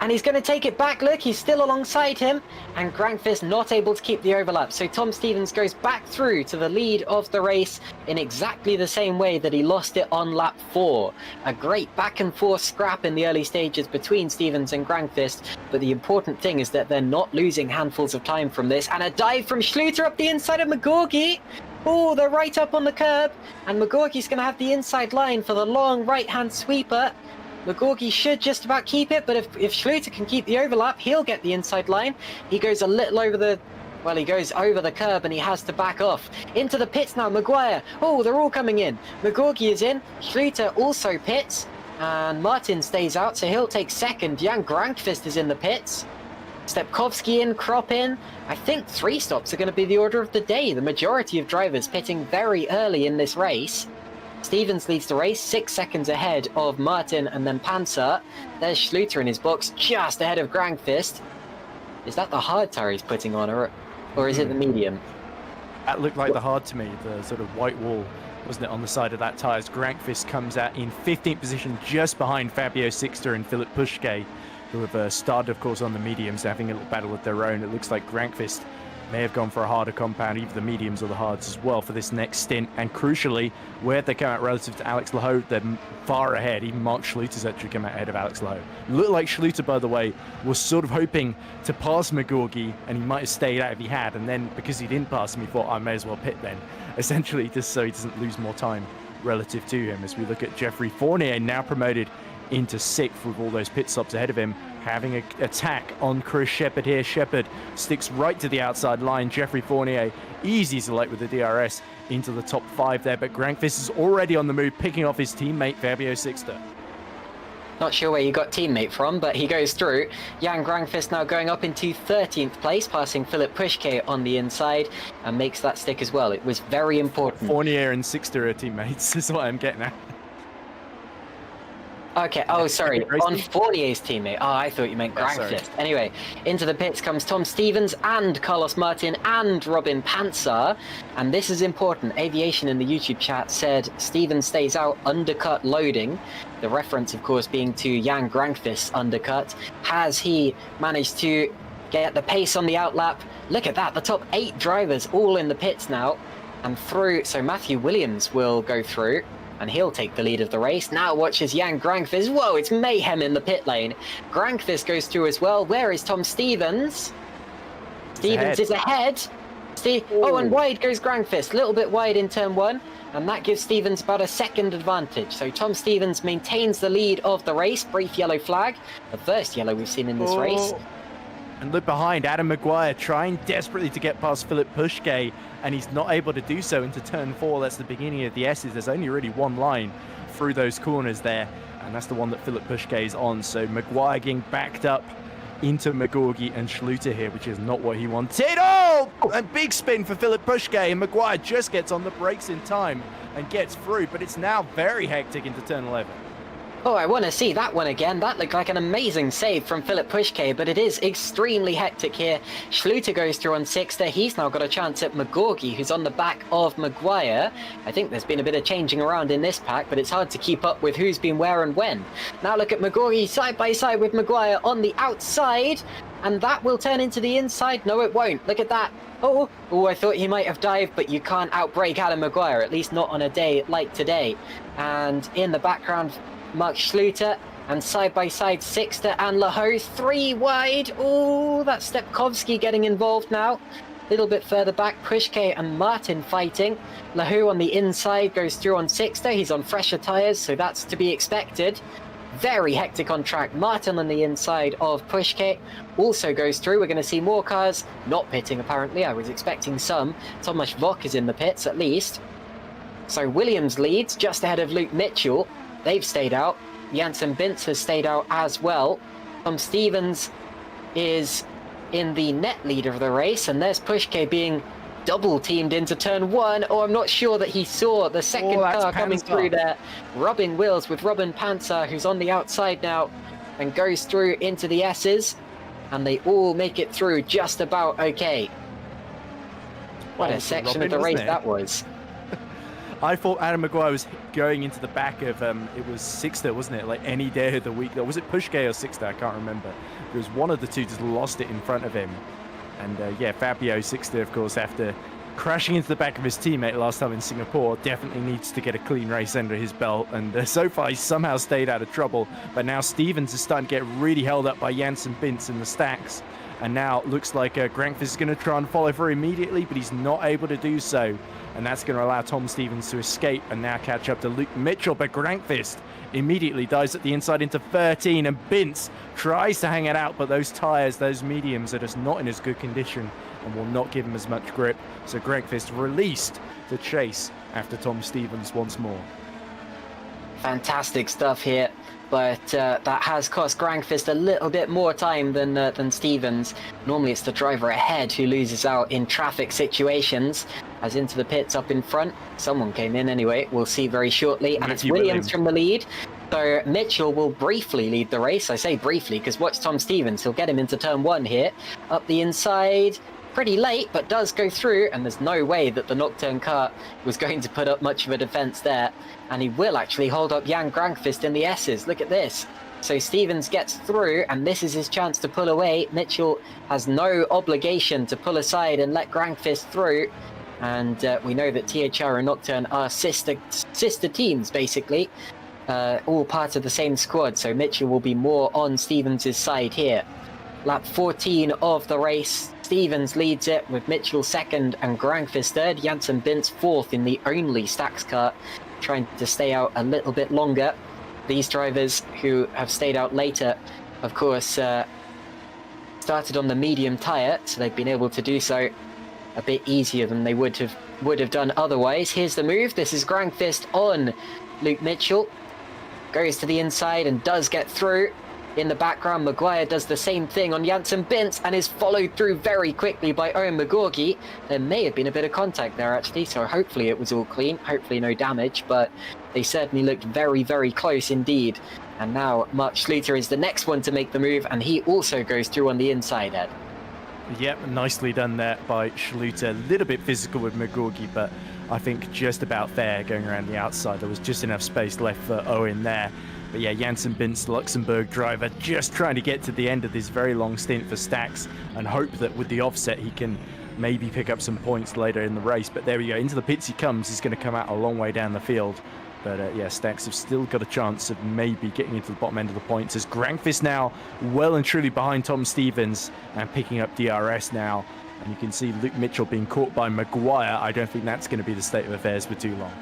And he's going to take it back. Look, he's still alongside him. And Grankvist not able to keep the overlap. So Tom Stevens goes back through to the lead of the race in exactly the same way that he lost it on lap 4. A great back and forth scrap in the early stages between Stevens and Grankvist. But the important thing is that they're not losing handfuls of time from this. And a dive from Schluter up the inside of McGorgy. Oh, they're right up on the curb. And McGorgy's going to have the inside line for the long right-hand sweeper. McGorgy should just about keep it, but if Schluter can keep the overlap, he'll get the inside line. He goes a little over the... Well, he goes over the curb and he has to back off. Into the pits now, Maguire. Oh, they're all coming in. McGorgy is in. Schluter also pits. And Martin stays out, so he'll take second. Jan Grankvist is in the pits. Stepkovsky in, Krop in. I think 3 stops are going to be the order of the day. The majority of drivers pitting very early in this race. Stevens leads the race, 6 seconds ahead of Martin and then Panzer. There's Schluter in his box, just ahead of Grankvist. Is that the hard tyre he's putting on, or is it the medium? That looked like the hard to me, the sort of white wall, wasn't it, on the side of that tyre. As Grankvist comes out in 15th position, just behind Fabio Sixter and Philip Pushke, who have started, of course, on the mediums, having a little battle of their own. It looks like Grankvist may have gone for a harder compound, either the mediums or the hards as well for this next stint. And crucially, where they come out relative to Alex Laho, they're far ahead. Even Mark Schluter's actually come out ahead of Alex Laho. Looked like Schluter, by the way, was sort of hoping to pass McGorgy, and he might have stayed out if he had. And then because he didn't pass him, he thought, I may as well pit then. Essentially, just so he doesn't lose more time relative to him. As we look at Jeffrey Fournier, now promoted into 6th with all those pit stops ahead of him, having an attack on Chris Shepherd here. Shepherd sticks right to the outside line. Jeffrey Fournier, easy as a light with the DRS, into the top 5 there. But Grankvist is already on the move, picking off his teammate Fabio Sixter. Not sure where he got teammate from, but he goes through. Jan Grankvist now going up into 13th place, passing Philip Pushke on the inside, and makes that stick as well. It was very important. Fournier and Sixter are teammates, is what I'm getting at. Okay, oh, sorry, on Fournier's teammate. Oh, I thought you meant Grankvist. Anyway, into the pits comes Tom Stevens and Carlos Martin and Robin Panzer. And this is important. Aviation in the YouTube chat said Stevens stays out, undercut loading. The reference, of course, being to Jan Grankvist's undercut. Has he managed to get the pace on the outlap? Look at that, the top 8 drivers all in the pits now. And through, so Matthew Williams will go through. And he'll take the lead of the race. Now watches Jan Grankvist. Whoa, it's mayhem in the pit lane. Grankvist goes through as well. Where is Tom Stevens? Stevens is ahead. Oh, and wide goes Grankvist. A little bit wide in turn 1. And that gives Stevens about a second advantage. So Tom Stevens maintains the lead of the race. Brief yellow flag. The first yellow we've seen in this race. And look behind, Adam Maguire trying desperately to get past Philip Pushke, and he's not able to do so into turn 4. That's the beginning of the S's. There's only really one line through those corners there, and that's the one that Philip Pushke is on. So Maguire getting backed up into McGorgy and Schluter here, which is not what he wanted. Oh! A big spin for Philip Pushke, and Maguire just gets on the brakes in time and gets through, but it's now very hectic into turn 11. Oh, I want to see that one again. That looked like an amazing save from Philip Pushke, but it is extremely hectic here. Schluter goes through on Sixter. He's now got a chance at McGorgy, who's on the back of Maguire. I think there's been a bit of changing around in this pack, but it's hard to keep up with who's been where and when. Now look at McGorgy side by side with Maguire on the outside, and that will turn into the inside. No, it won't. Look at that. Oh, I thought he might have dived, but you can't outbrake Adam Maguire, at least not on a day like today. And in the background, Mark Schluter, and side by side Sixter and Laho, 3 wide. Oh, that's Stepkovsky getting involved now. A little bit further back, Pushke and Martin fighting. Laho on the inside goes through on Sixter. He's on fresher tyres, so that's to be expected. Very hectic on track. Martin on the inside of Pushke also goes through. We're going to see more cars not pitting, apparently. I was expecting some. Tomasz Vok is in the pits, at least. So Williams leads just ahead of Luke Mitchell. They've stayed out. Janssen Bintz has stayed out as well. Tom Stevens is in the net lead of the race, and there's Pushke being double teamed into turn 1. Oh, I'm not sure that he saw the second car coming through there, rubbing wheels with Robin Panzer, who's on the outside now, and goes through into the S's, and they all make it through just about okay. What a section of the race that was. I thought Adam Maguire was going into the back of, it was Sixter, wasn't it? Like any day of the week. Was it Pushke or Sixter? I can't remember. It was one of the two just lost it in front of him. And yeah, Fabio Sixter, of course, after crashing into the back of his teammate last time in Singapore, definitely needs to get a clean race under his belt. And so far, he's somehow stayed out of trouble. But now Stevens is starting to get really held up by Janssen Bintz in the stacks. And now it looks like Grankvist is going to try and follow through immediately, but he's not able to do so. And that's going to allow Tom Stevens to escape and now catch up to Luke Mitchell. But Grankvist immediately dives at the inside into 13, and Bintz tries to hang it out, but those tyres, those mediums, are just not in as good condition and will not give him as much grip. So Grankvist released to chase after Tom Stevens once more. Fantastic stuff here. But that has cost Grankvist a little bit more time than Stevens. Normally it's the driver ahead who loses out in traffic situations, as into the pits up in front. Someone came in anyway, we'll see very shortly. And it's Williams from the lead. So Mitchell will briefly lead the race. I say briefly because watch Tom Stevens. He'll get him into turn 1 here. Up the inside. Pretty late, but does go through, and there's no way that the Nocturne car was going to put up much of a defense there, and he will actually hold up Jan Grankvist in the S's. Look at this. So Stevens gets through, and this is his chance to pull away. Mitchell has no obligation to pull aside and let Grankvist through, and we know that THR and Nocturne are sister teams, basically, all part of the same squad, so Mitchell will be more on Stevens' side here. Lap 14 of the race. Stevens leads it with Mitchell second and Grankvist third. Janssen Bintz fourth in the only stacks car, trying to stay out a little bit longer. These drivers who have stayed out later, of course, started on the medium tyre, so they've been able to do so a bit easier than they would have done otherwise. Here's the move. This is Grankvist on Luke Mitchell. Goes to the inside and does get through. In the background, Maguire does the same thing on Janssen Bintz and is followed through very quickly by Owen McGorgy. There may have been a bit of contact there, actually, so hopefully it was all clean. Hopefully no damage, but they certainly looked very, very close indeed. And now Mark Schluter is the next one to make the move, and he also goes through on the inside, Ed. Yep, nicely done there by Schluter. A little bit physical with McGorgy, but I think just about there going around the outside. There was just enough space left for Owen there. But yeah, Janssen Bintz, Luxembourg driver, just trying to get to the end of this very long stint for Stacks and hope that with the offset he can maybe pick up some points later in the race. But there we go, into the pits he comes. He's going to come out a long way down the field. But yeah, Stacks have still got a chance of maybe getting into the bottom end of the points, as Grankvist now well and truly behind Tom Stevens and picking up DRS now. And you can see Luke Mitchell being caught by Maguire. I don't think that's going to be the state of affairs for too long.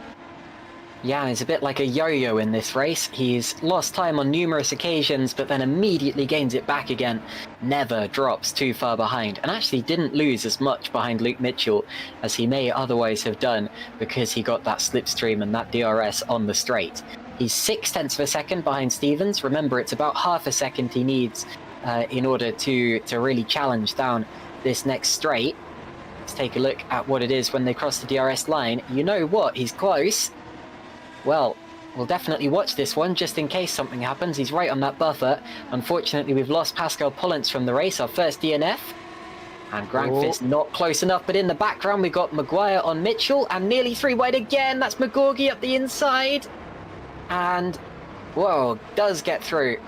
Yeah, he's a bit like a yo-yo in this race. He's lost time on numerous occasions, but then immediately gains it back again. Never drops too far behind, and actually didn't lose as much behind Luke Mitchell as he may otherwise have done, because he got that slipstream and that DRS on the straight. He's 0.6 of a second behind Stevens. Remember, it's about half a second he needs in order to really challenge down this next straight. Let's take a look at what it is when they cross the DRS line. You know what? He's close. Well, we'll definitely watch this one just in case something happens. He's right on that buffer. Unfortunately, we've lost Pascal Pullens from the race, our first DNF. And Grankvist not close enough, but in the background we've got Maguire on Mitchell and nearly 3 wide again. That's McGorgy up the inside. And, whoa, does get through.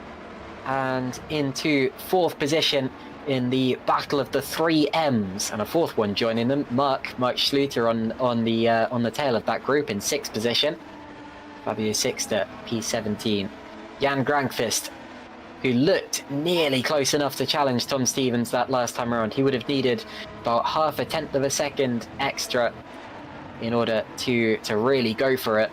And into 4th position in the battle of the 3 M's, and a 4th one joining them, Mark Schluter on the tail of that group in 6th position. Fabio Sixter, P17. Jan Grankvist, who looked nearly close enough to challenge Tom Stevens that last time around. He would have needed about 0.5 of a second extra in order to really go for it.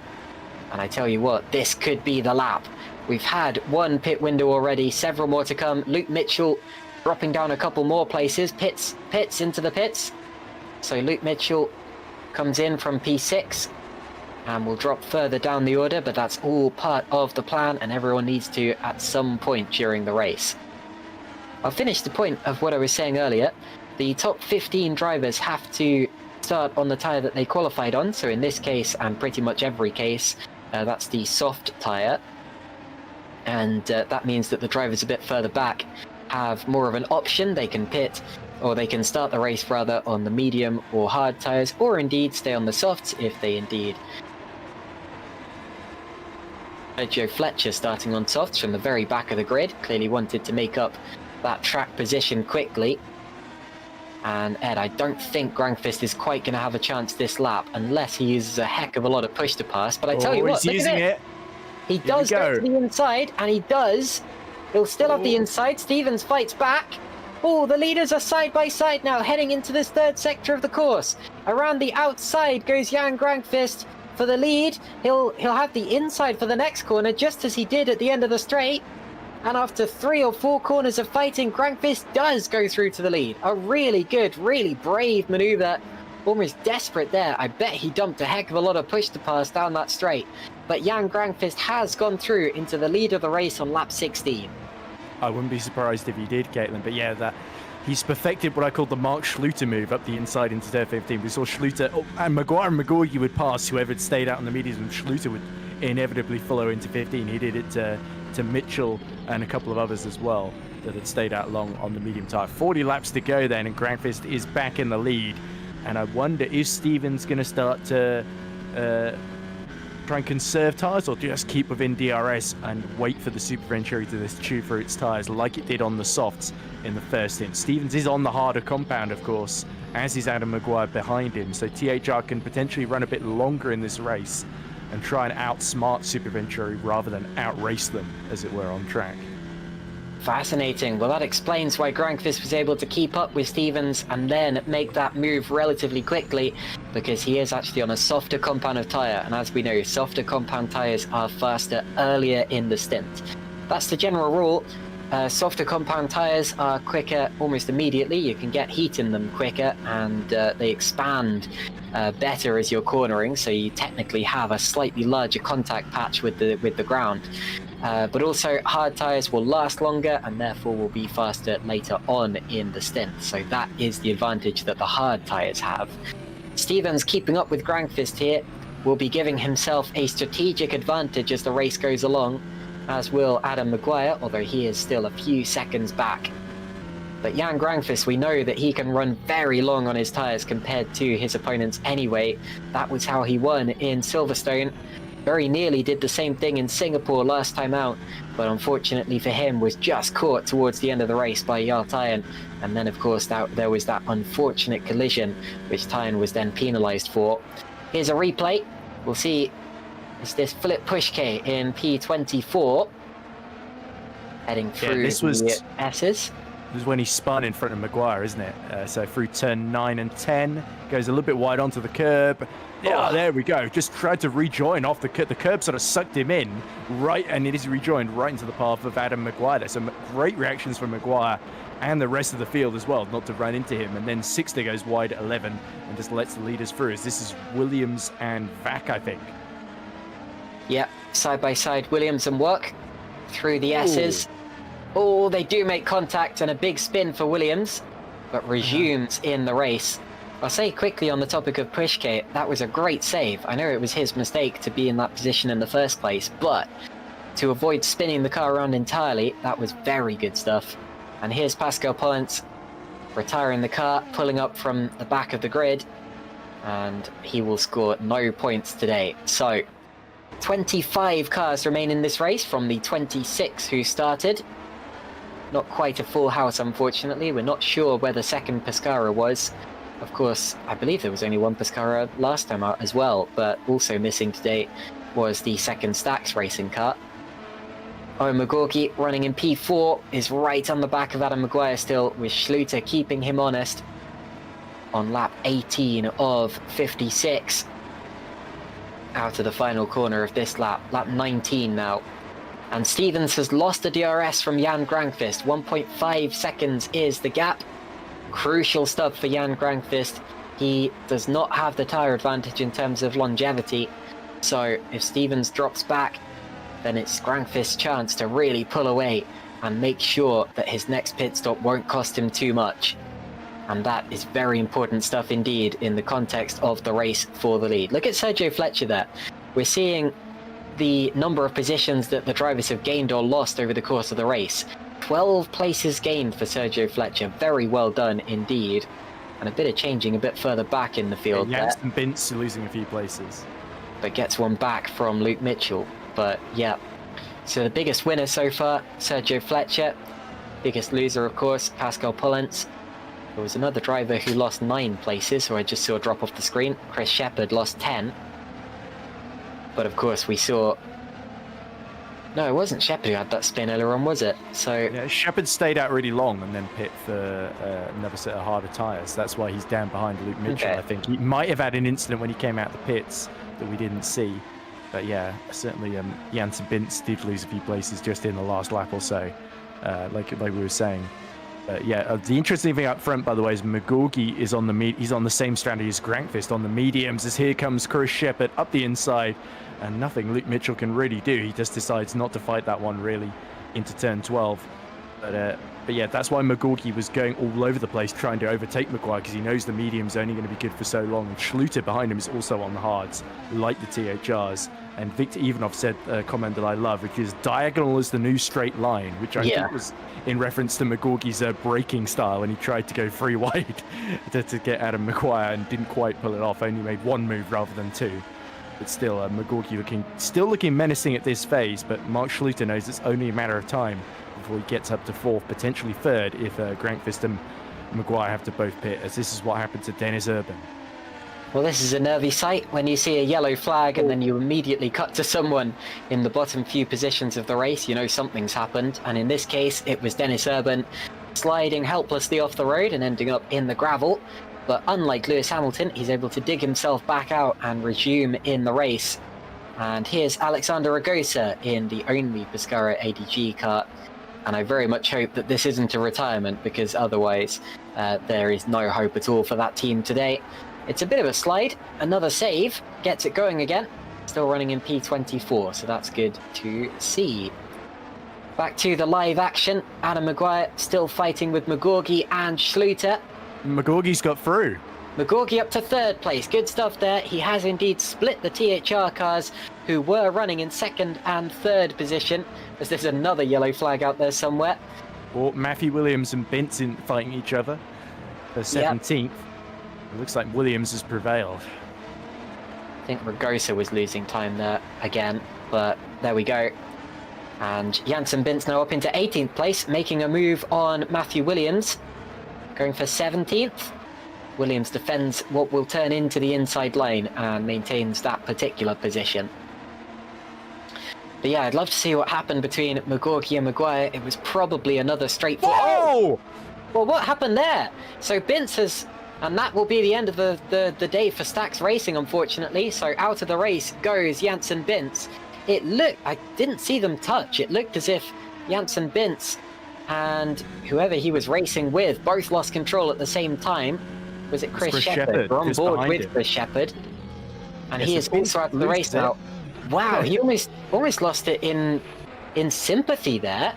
And I tell you what, this could be the lap. We've had 1 pit window already, several more to come. Luke Mitchell dropping down a couple more places. Pits into the pits. So Luke Mitchell comes in from P6 and will drop further down the order, but that's all part of the plan and everyone needs to at some point during the race. I'll finish the point of what I was saying earlier. The top 15 drivers have to start on the tyre that they qualified on. So in this case, and pretty much every case, that's the soft tyre. And that means that the drivers a bit further back have more of an option. They can pit, or they can start the race rather on the medium or hard tyres, or indeed stay on the softs if they indeed. Joe Fletcher starting on softs from the very back of the grid, clearly wanted to make up that track position quickly. And Ed, I don't think Grankvist is quite going to have a chance this lap unless he uses a heck of a lot of push to pass. But I tell you what, he's using it. He does go to the inside, and he does. He'll still have the inside. Stevens fights back. Oh, the leaders are side by side now, heading into this 3rd sector of the course. Around the outside goes Jan Grankvist for the lead. He'll have the inside for the next corner, just as he did at the end of the straight. And after 3 or 4 corners of fighting, Grankvist does go through to the lead. A really good, really brave manoeuvre. Almost desperate there. I bet he dumped a heck of a lot of push to pass down that straight. But Jan Grankvist has gone through into the lead of the race on lap 16. I wouldn't be surprised if he did, Caitlin. But yeah, he's perfected what I call the Mark Schluter move up the inside into turn 15. We saw Schluter, and Maguire and McGorgy would pass whoever had stayed out in the mediums, and Schluter would inevitably follow into 15. He did it to Mitchell and a couple of others as well that had stayed out long on the medium tyre. 40 laps to go then, and Grankvist is back in the lead. And I wonder, is Stevens going to start to try and conserve tyres, or just keep within DRS and wait for the Super Venturi to chew through its tyres like it did on the softs in the first stint? Stevens is on the harder compound, of course, as is Adam Maguire behind him. So THR can potentially run a bit longer in this race and try and outsmart Super Venturi rather than outrace them, as it were, on track. Fascinating. Well, that explains why Grankvist was able to keep up with Stevens and then make that move relatively quickly, because he is actually on a softer compound of tyre, and as we know, softer compound tyres are faster earlier in the stint. That's the general rule. Softer compound tyres are quicker almost immediately. You can get heat in them quicker, and they expand better as you're cornering, so you technically have a slightly larger contact patch with the ground. But also hard tyres will last longer and therefore will be faster later on in the stint. So that is the advantage that the hard tyres have. Stevens keeping up with Grankvist here will be giving himself a strategic advantage as the race goes along, as will Adam Maguire, although he is still a few seconds back. But Jan Grankvist, we know that he can run very long on his tyres compared to his opponents anyway. That was how he won in Silverstone. Very nearly did the same thing in Singapore last time out, but unfortunately for him was just caught towards the end of the race by Jarl Tyen. And then of course there was that unfortunate collision which Tyen was then penalised for. Here's a replay. We'll see, is this Philip Pushke in P24 heading through the S's. This is when he spun in front of Maguire, isn't it? So through turn 9 and 10, goes a little bit wide onto the curb. Yeah, there we go. Just tried to rejoin off the curb. The curb sort of sucked him in, right, and it is rejoined right into the path of Adam Maguire. There's some great reactions from Maguire and the rest of the field as well, not to run into him. And then Sixter goes wide at 11 and just lets the leaders through. This is Williams and Vac, I think. Yeah, side by side, Williams and Work through the S's. Oh, they do make contact and a big spin for Williams, but resumes in the race. I'll say quickly on the topic of Prishke, that was a great save. I know it was his mistake to be in that position in the first place, but to avoid spinning the car around entirely, that was very good stuff. And here's Pascal Pollens retiring the car, pulling up from the back of the grid, and he will score no points today. So 25 cars remain in this race from the 26 who started. Not quite a full house, unfortunately. We're not sure where the second Pescara was. Of course, I believe there was only one Pescara last time out as well, but also missing today was the second Stax racing car. Owen McGorky running in P4 is right on the back of Adam Maguire still, with Schluter keeping him honest on lap 18 of 56. Out of the final corner of this lap 19 now. And Stevens has lost the DRS from Jan Grankvist. 1.5 seconds is the gap. Crucial stuff for Jan Grankvist. He does not have the tyre advantage in terms of longevity. So if Stevens drops back, then it's Grankvist's chance to really pull away and make sure that his next pit stop won't cost him too much. And that is very important stuff indeed in the context of the race for the lead. Look at Sergio Fletcher there. We're seeing the number of positions that the drivers have gained or lost over the course of the race. 12 places gained for Sergio Fletcher. Very well done indeed. And a bit of changing a bit further back in the field there. Janssen Bintz losing a few places. But gets one back from Luke Mitchell. But yeah, so the biggest winner so far, Sergio Fletcher. Biggest loser, of course, Pascal Pollens. There was another driver who lost 9 places, who I just saw drop off the screen. Chris Shepherd lost 10. But of course we saw... No, it wasn't Shepherd who had that spin earlier on, was it? So yeah, Shepherd stayed out really long and then pit for another set of harder tyres. That's why he's down behind Luke Mitchell, okay. I think. He might have had an incident when he came out of the pits that we didn't see. But yeah, certainly Janssen Bintz did lose a few places just in the last lap or so, like we were saying. Yeah, the interesting thing up front, by the way, is McGorgy is on the he's on the same strategy as Grankvist on the mediums. As here comes Chris Shepherd up the inside, and nothing Luke Mitchell can really do. He just decides not to fight that one really into turn 12. But yeah, that's why McGorky was going all over the place trying to overtake Maguire, because he knows the medium's only going to be good for so long. And Schluter behind him is also on the hards, like the THRs. And Victor Ivanov said a comment that I love, which is diagonal is the new straight line, which I think was in reference to McGorky's braking style when he tried to go free wide to get Adam Maguire and didn't quite pull it off, only made one move rather than 2. But still, McGorky still looking menacing at this phase, but Mark Schluter knows it's only a matter of time before he gets up to 4th, potentially 3rd, if Grankvist and Maguire have to both pit, as this is what happened to Dennis Urban. Well, this is a nervy sight when you see a yellow flag and then you immediately cut to someone in the bottom few positions of the race. You know something's happened, and in this case it was Dennis Urban sliding helplessly off the road and ending up in the gravel. But unlike Lewis Hamilton, he's able to dig himself back out and resume in the race. And here's Alexander Ragosa in the only Pescara ADG car. And I very much hope that this isn't a retirement, because otherwise there is no hope at all for that team today. It's a bit of a slide. Another save gets it going again. Still running in P24, so that's good to see. Back to the live action. Adam Maguire still fighting with McGorgy and Schluter. McGorgy's got through. McGorgy up to 3rd place. Good stuff there. He has indeed split the THR cars, who were running in 2nd and 3rd position, as there's another yellow flag out there somewhere. Or Matthew Williams and Vincent fighting each other for 17th. Yep. It looks like Williams has prevailed. I think Ragosa was losing time there again, but there we go. And Janssen Bintz now up into 18th place, making a move on Matthew Williams, going for 17th. Williams defends what will turn into the inside lane and maintains that particular position. But yeah, I'd love to see what happened between McGorky and Maguire. It was probably another straightforward... Whoa! Well, what happened there? So Bintz has... And that will be the end of the day for Stax Racing, unfortunately. So out of the race goes Janssen Bintz. It looked... I didn't see them touch. It looked as if Janssen Bintz and whoever he was racing with both lost control at the same time. Was it Chris Shepherd? We're on board with Chris Shepherd. And he is also out of the race now. Wow, he almost lost it in sympathy there.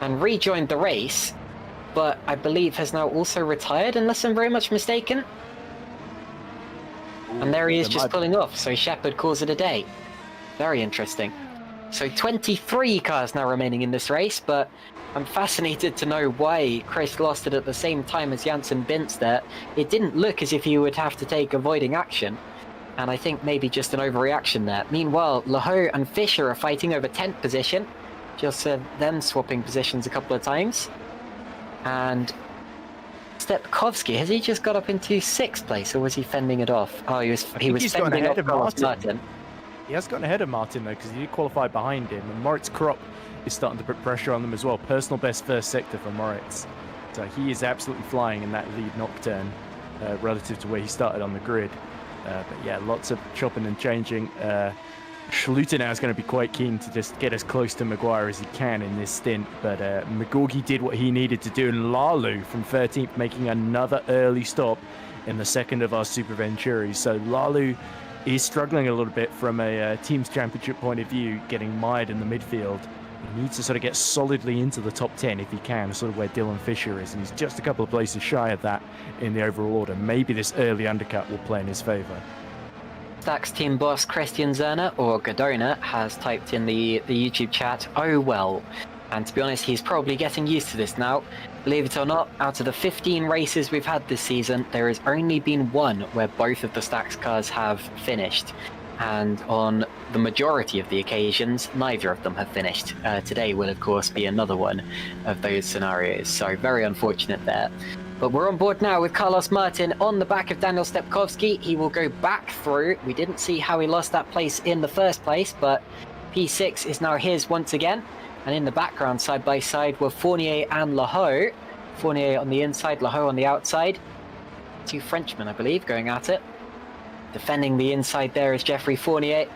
and rejoined the race, but I believe has now also retired, unless I'm very much mistaken. And there he is, just pulling off, so Shepard calls it a day. Very interesting. So 23 cars now remaining in this race, but I'm fascinated to know why Chris lost it at the same time as Janssen Bintz there. It didn't look as if he would have to take avoiding action, and I think maybe just an overreaction there. Meanwhile, Laho and Fisher are fighting over 10th position, just them swapping positions a couple of times. And Stepkovsky, has he just got up into 6th place, or was he fending it off? Oh, he was fending off Carlos Martin. He has gotten ahead of Martin, though, because he did qualify behind him. And Moritz Kropp is starting to put pressure on them as well. Personal best first sector for Moritz. So he is absolutely flying in that lead nocturne relative to where he started on the grid. But yeah, lots of chopping and changing. Schluter now is going to be quite keen to just get as close to Maguire as he can in this stint. But Magorgi did what he needed to do. And Lalu from 13th making another early stop in the second of our Super Venturis. So Lalu is struggling a little bit from a team's championship point of view, getting mired in the midfield. He needs to sort of get solidly into the top 10 if he can, sort of where Dylan Fisher is, and he's just a couple of places shy of that in the overall order. Maybe this early undercut will play in his favour. Stax team boss Christian Zerner, or Godona, has typed in the YouTube chat, "Oh well." And to be honest, he's probably getting used to this now. Believe it or not, out of the 15 races we've had this season, there has only been one where both of the Stax cars have finished. And on the majority of the occasions, neither of them have finished. Today will, of course, be another one of those scenarios. So very unfortunate there. But we're on board now with Carlos Martin on the back of Daniel Stepkovsky. He will go back through. We didn't see how he lost that place in the first place, but P6 is now his once again. And in the background, side by side, were Fournier and Laho. Fournier on the inside, Laho on the outside. Two Frenchmen, I believe, going at it. Defending the inside there is Geoffrey Fournier.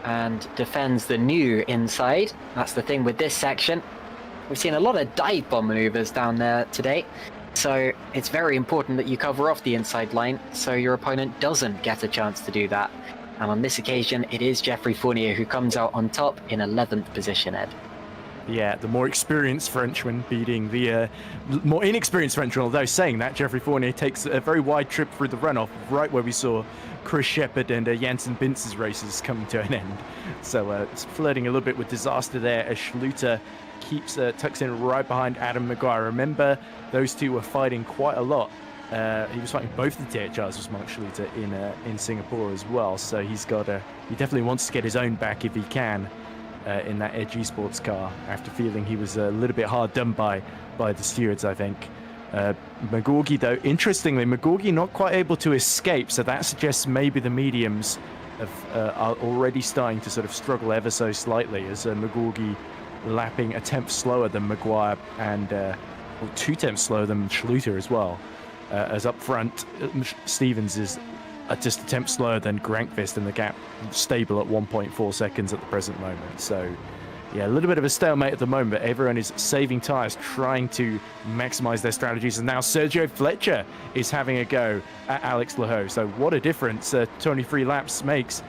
And defends the new inside. That's the thing with this section. We've seen a lot of dive bomb maneuvers down there today. So it's very important that you cover off the inside line so your opponent doesn't get a chance to do that. And on this occasion, it is Geoffrey Fournier who comes out on top in 11th position, Ed. Yeah, the more experienced Frenchman beating the more inexperienced Frenchman. Although saying that, Geoffrey Fournier takes a very wide trip through the runoff, right where we saw Chris Shepard and Janssen Bintz's races coming to an end. So it's flirting a little bit with disaster there as Schluter tucks in right behind Adam Maguire. Remember, those two were fighting quite a lot. He was fighting both the THRs with Mark Schluter in Singapore as well. So he definitely wants to get his own back if he can. In that Edge Esports car, after feeling he was a little bit hard done by the stewards, I think. Magorgi, though, interestingly, Magorgi not quite able to escape, so that suggests maybe the mediums are already starting to sort of struggle ever so slightly, as Magorgi lapping a tenth slower than Maguire and 2 tenths slower than Schluter as well. As up front, Stevens is just a tenth slower than Grankvist, and the gap stable at 1.4 seconds at the present moment. So yeah, a little bit of a stalemate at the moment, but everyone is saving tyres, trying to maximize their strategies. And now Sergio Fletcher is having a go at Alex Laho. So what a difference 23 laps makes.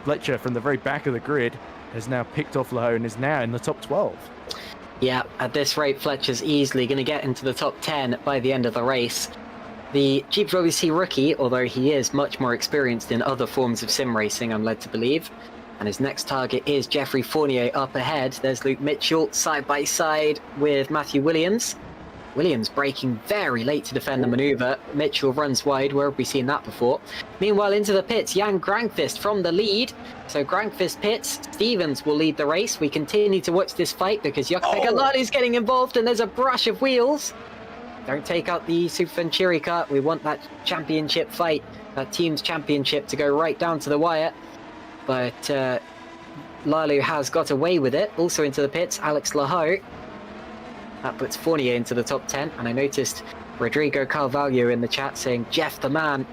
Fletcher from the very back of the grid has now picked off Laho and is now in the top 12. Yeah, at this rate, Fletcher's easily going to get into the top 10 by the end of the race. The GPVWC rookie, although he is much more experienced in other forms of sim racing, I'm led to believe. And his next target is Geoffrey Fournier up ahead. There's Luke Mitchell side by side with Matthew Williams. Williams braking very late to defend the manoeuvre. Mitchell runs wide. Where have we seen that before? Meanwhile, into the pits, Jan Grankvist from the lead. So Grankvist pits. Stevens will lead the race. We continue to watch this fight because Jukka Galali's getting involved and there's a brush of wheels. Don't take out the Super Venturi car. We want that championship fight, that team's championship, to go right down to the wire. But Lalu has got away with it. Also into the pits, Alex Laho. That puts Fournier into the top 10. And I noticed Rodrigo Carvalho in the chat saying, "Jeff the man."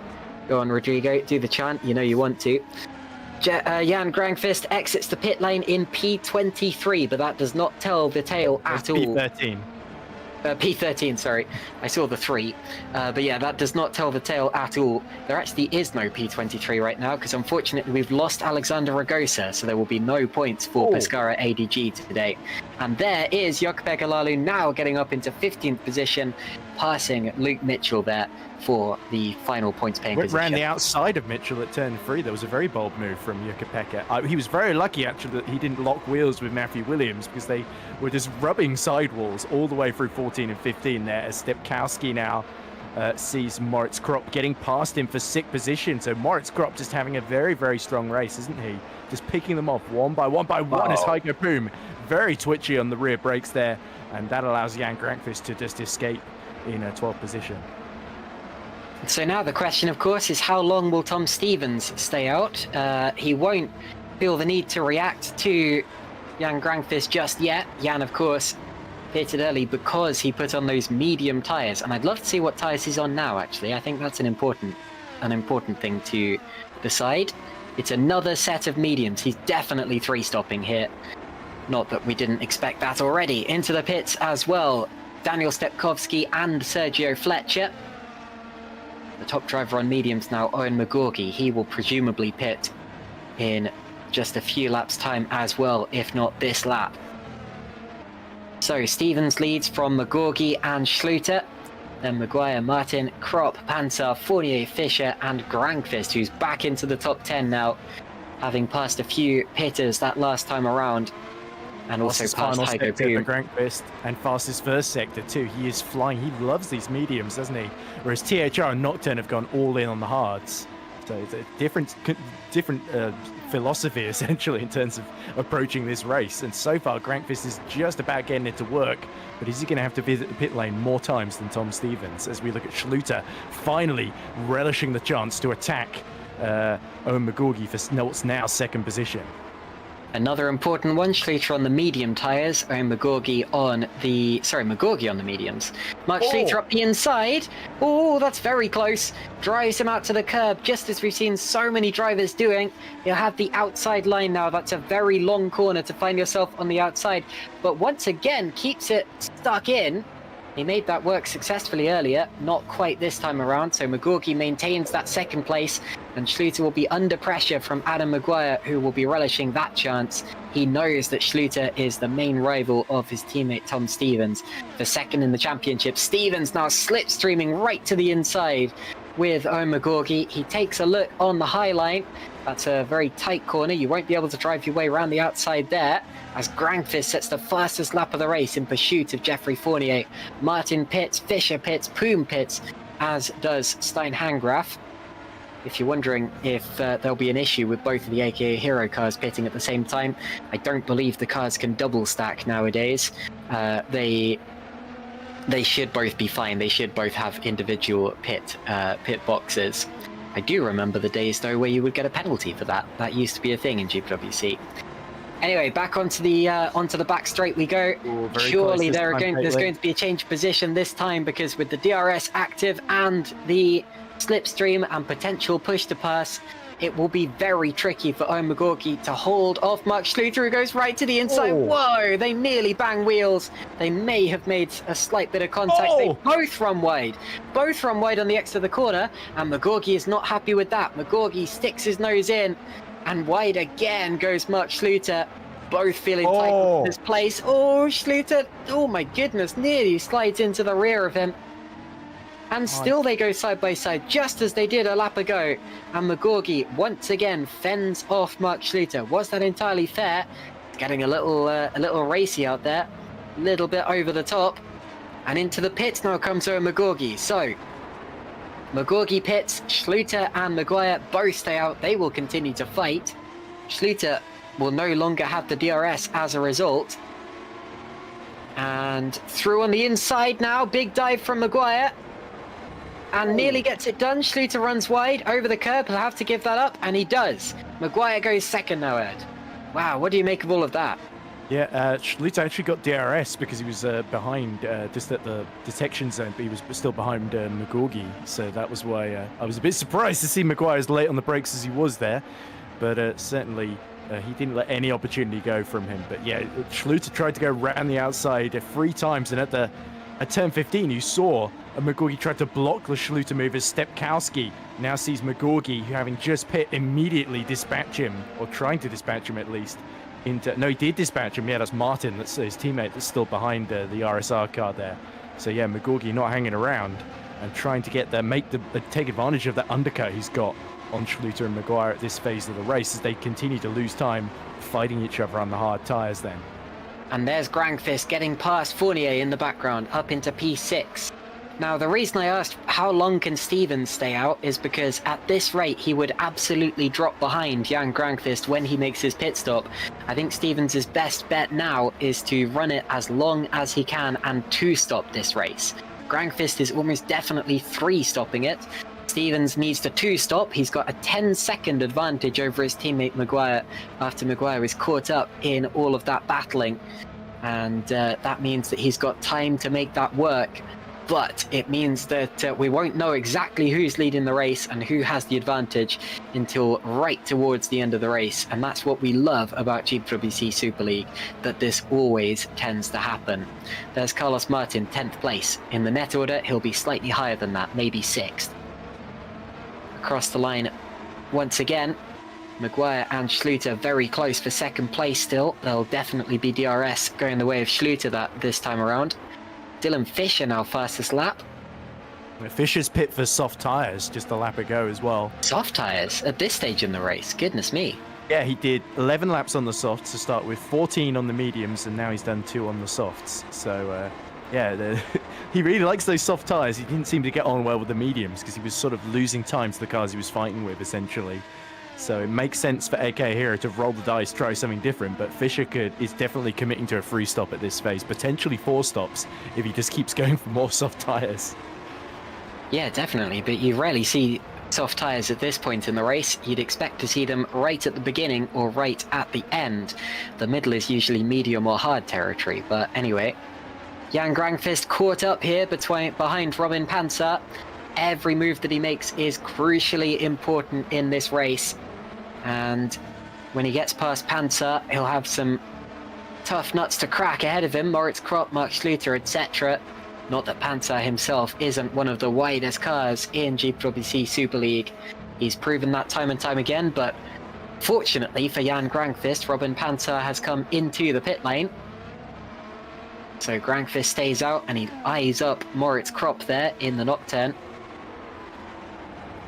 Go on, Rodrigo, do the chant. You know you want to. Jan Grankvist exits the pit lane in P23, but that does not tell the tale at all. P13. P13, sorry. I saw the 3. But yeah, that does not tell the tale at all. There actually is no P23 right now, because unfortunately we've lost Alexander Ragosa, so there will be no points for Pescara ADG today. And there is Jokbek Alalu now getting up into 15th position, passing Luke Mitchell there for the final points-paying position. Ran the outside of Mitchell at turn 3. That was a very bold move from Jukka-Pekka. He was very lucky, actually, that he didn't lock wheels with Matthew Williams, because they were just rubbing sidewalls all the way through 14 and 15 there, as Stepkowski now sees Moritz Kropp getting past him for 6th position. So Moritz Kropp just having a very, very strong race, isn't he? Just picking them off one by one as Heiko Poom very twitchy on the rear brakes there, and that allows Jan Grankvist to just escape in a 12th position. So now the question, of course, is how long will Tom Stevens stay out? He won't feel the need to react to Jan Grankvist just yet. Jan, of course, pitted early because he put on those medium tyres, and I'd love to see what tyres he's on now, actually. I think that's an important thing to decide. It's another set of mediums. He's definitely 3-stopping here. Not that we didn't expect that already. Into the pits as well, Daniel Stepkowski and Sergio Fletcher. The top driver on mediums now, Owen McGorgy. He will presumably pit in just a few laps' time as well, if not this lap. So Stevens leads from McGorgy and Schluter. Then Maguire, Martin, Kropp, Panzer, Fournier, Fischer, and Grankvist, who's back into the top 10 now, having passed a few pitters that last time around. And also past Heiko Poom. Grankvist, and fastest first sector too. He is flying. He loves these mediums, doesn't he? Whereas THR and Nocturne have gone all in on the hards. So it's a different philosophy, essentially, in terms of approaching this race. And so far, Grankvist is just about getting it to work. But is he going to have to visit the pit lane more times than Tom Stevens? As we look at Schluter finally relishing the chance to attack Owen McGorgy for what's now 2nd position. Another important one, Schluter on the medium tyres, and McGorgy on the mediums. Mark Schluter up the inside. Oh, that's very close. Drives him out to the curb, just as we've seen so many drivers doing. You'll have the outside line now. That's a very long corner to find yourself on the outside. But once again, keeps it stuck in. He made that work successfully earlier, not quite this time around, so McGorgy maintains that 2nd place, and Schluter will be under pressure from Adam Maguire, who will be relishing that chance. He knows that Schluter is the main rival of his teammate Tom Stevens for 2nd in the championship. Stevens now slipstreaming right to the inside with Owen McGorgy. He takes a look on the high line. That's a very tight corner. You won't be able to drive your way around the outside there, as Grankvist sets the fastest lap of the race in pursuit of Jeffrey Fournier. Martin pits, Fischer pits, Poom pits, as does Stein Hangraf. If you're wondering if there'll be an issue with both of the AKA Hero cars pitting at the same time, I don't believe the cars can double stack nowadays. They should both be fine. They should both have individual pit boxes. I do remember the days, though, where you would get a penalty for that. That used to be a thing in GPWC. Anyway, back onto the back straight we go. Ooh, surely there's going to be a change of position this time, because with the DRS active and the slipstream and potential push to pass, it will be very tricky for Owen McGorgy to hold off Mark Schluter, who goes right to the inside. Oh. Whoa, they nearly bang wheels. They may have made a slight bit of contact. They both run wide on the exit of the corner, and McGorgy is not happy with that. McGorgy sticks his nose in, and wide again goes Mark Schluter, both feeling tight in this place. Oh, Schluter, oh my goodness, nearly slides into the rear of him. And still they go side by side, just as they did a lap ago. And McGorgy once again fends off Mark Schluter. Was that entirely fair? Getting a little racy out there, a little bit over the top. And into the pits now comes Owen McGorgy. So McGorgy pits, Schluter and Maguire both stay out. They will continue to fight. Schluter will no longer have the DRS as a result. And through on the inside now, big dive from Maguire. And nearly gets it done. Schluter runs wide over the curb. He'll have to give that up, and he does. Maguire goes 2nd now, Ed. Wow, what do you make of all of that? Yeah, Schluter actually got DRS because he was behind, just at the detection zone, but he was still behind McGorgy. So that was why I was a bit surprised to see Maguire as late on the brakes as he was there. But certainly he didn't let any opportunity go from him. But yeah, Schluter tried to go round the outside 3 times, and at turn 15, you saw McGorgy tried to block the Schluter move as Stepkowski now sees McGorgy, who having just pit, immediately dispatch him, or trying to dispatch him at least, No, he did dispatch him. Yeah, that's Martin. That's his teammate that's still behind the RSR car there. So yeah, McGorgy not hanging around and trying to get there, take advantage of that undercut he's got on Schluter and Maguire at this phase of the race as they continue to lose time fighting each other on the hard tyres then. And there's Grangfist getting past Fournier in the background, up into P6. Now, the reason I asked how long can Stevens stay out is because at this rate, he would absolutely drop behind Jan Grangfist when he makes his pit stop. I think Stevens' best bet now is to run it as long as he can and two-stop this race. Grangfist is almost definitely three-stopping it. Stevens needs to two-stop. He's got a 10-second advantage over his teammate Maguire after Maguire is caught up in all of that battling. And that means that he's got time to make that work. But it means that we won't know exactly who's leading the race and who has the advantage until right towards the end of the race. And that's what we love about GPVWC Super League, that this always tends to happen. There's Carlos Martin, 10th place. In the net order, he'll be slightly higher than that, maybe 6th. Across the line once again, Maguire and Schluter very close for 2nd place still. There'll definitely be DRS going the way of Schluter this time around. Dylan Fisher now fastest lap. Fisher's pit for soft tyres just a lap ago as well. Soft tyres at this stage in the race, goodness me. Yeah, he did 11 laps on the softs to start with, 14 on the mediums, and now he's done 2 on the softs. So, he really likes those soft tyres. He didn't seem to get on well with the mediums because he was sort of losing time to the cars he was fighting with, essentially. So it makes sense for AK Hero to roll the dice, try something different, but Fisher is definitely committing to a 3 stop at this phase, potentially 4 stops if he just keeps going for more soft tyres. Yeah, definitely, but you rarely see soft tyres at this point in the race. You'd expect to see them right at the beginning or right at the end. The middle is usually medium or hard territory, but anyway. Jan Grangfist caught up here behind Robin Panzer. Every move that he makes is crucially important in this race. And when he gets past Panzer, he'll have some tough nuts to crack ahead of him. Moritz Kropp, Mark Schluter, etc. Not that Panzer himself isn't one of the widest cars in GPVWC Super League. He's proven that time and time again, but fortunately for Jan Grangfist, Robin Panzer has come into the pit lane. So Grangfist stays out and he eyes up Moritz Kropp there in the Nocturne.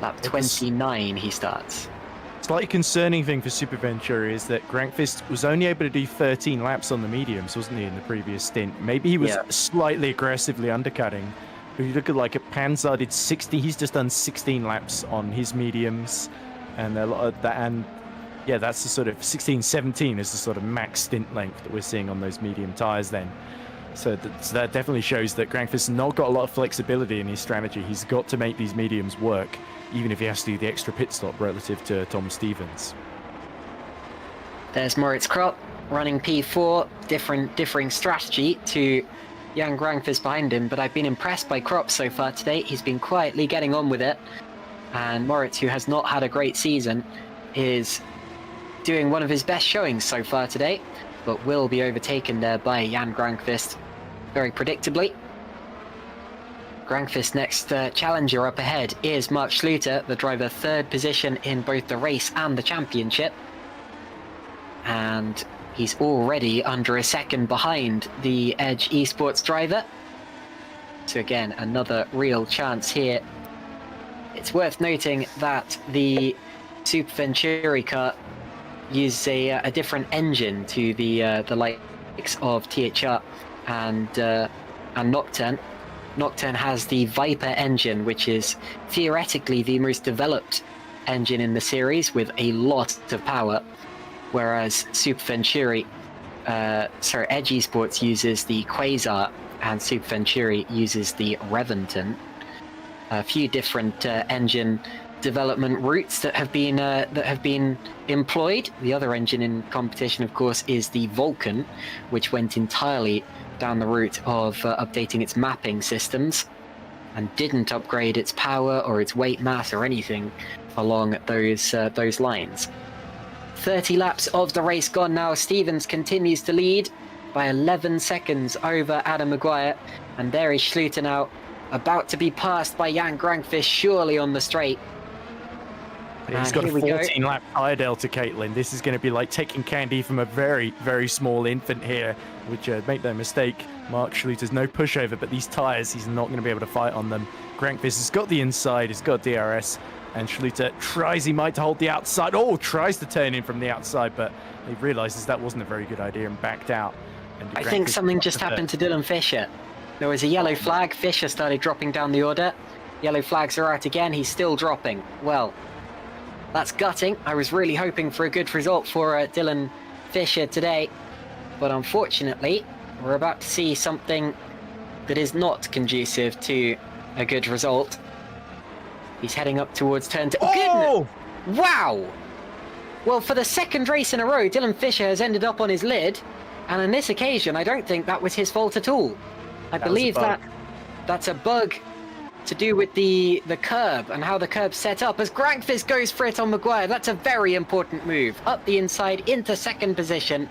Lap 29 he starts. Slightly concerning thing for Super Venturi is that Grangfist was only able to do 13 laps on the mediums, wasn't he, in the previous stint? Maybe he was slightly aggressively undercutting. But you look at Panzer did 60, he's just done 16 laps on his mediums. And a lot of that, and yeah, that's the sort of 16, 17 is the sort of max stint length that we're seeing on those medium tyres then. So that definitely shows that Grangfist has not got a lot of flexibility in his strategy. He's got to make these mediums work, even if he has to do the extra pit stop relative to Tom Stevens. There's Moritz Kropp running P4, differing strategy to Jan Grangfist behind him, but I've been impressed by Kropp so far today. He's been quietly getting on with it, and Moritz, who has not had a great season, is doing one of his best showings so far today, but will be overtaken there by Jan Grangfist very predictably. Grangfist's next challenger up ahead is Mark Schluter, the driver 3rd position in both the race and the championship. And he's already under a second behind the Edge Esports driver. So again, another real chance here. It's worth noting that the Super Venturi car uses a different engine to the likes of THR and Nocturne. Nocturne has the Viper engine, which is theoretically the most developed engine in the series with a lot of power, whereas Super Venturi, Edge Esports uses the Quasar and Super Venturi uses the Reventon. A few different engine development routes that have been employed. The other engine in competition, of course, is the Vulcan, which went entirely down the route of updating its mapping systems and didn't upgrade its power or its weight mass or anything along those lines. 30 laps of the race gone now. Stevens continues to lead by 11 seconds over Adam Maguire, and there is Schluter now, about to be passed by Jan Grangfist, surely on the straight. He's got a 14-lap tyre delta, Caitlin. This is going to be like taking candy from a very, very small infant here, which, make no mistake, Mark Schluter's no pushover, but these tyres, he's not going to be able to fight on them. Grankvist has got the inside, he's got DRS, and Schluter tries, he might hold the outside. Oh, tries to turn in from the outside, but he realizes that wasn't a very good idea and backed out. And I think something just happened to Dylan Fisher. There was a yellow flag, Fisher started dropping down the order. Yellow flags are out again, he's still dropping. Well, that's gutting. I was really hoping for a good result for Dylan Fisher today, but unfortunately, we're about to see something that is not conducive to a good result. He's heading up towards turn two. Oh! Goodness! Wow! Well, for the second race in a row, Dylan Fisher has ended up on his lid, and on this occasion, I don't think that was his fault at all. I believe that's a bug to do with the curb and how the curb's set up, as Grankvist goes for it on Maguire. That's a very important move. Up the inside into second position.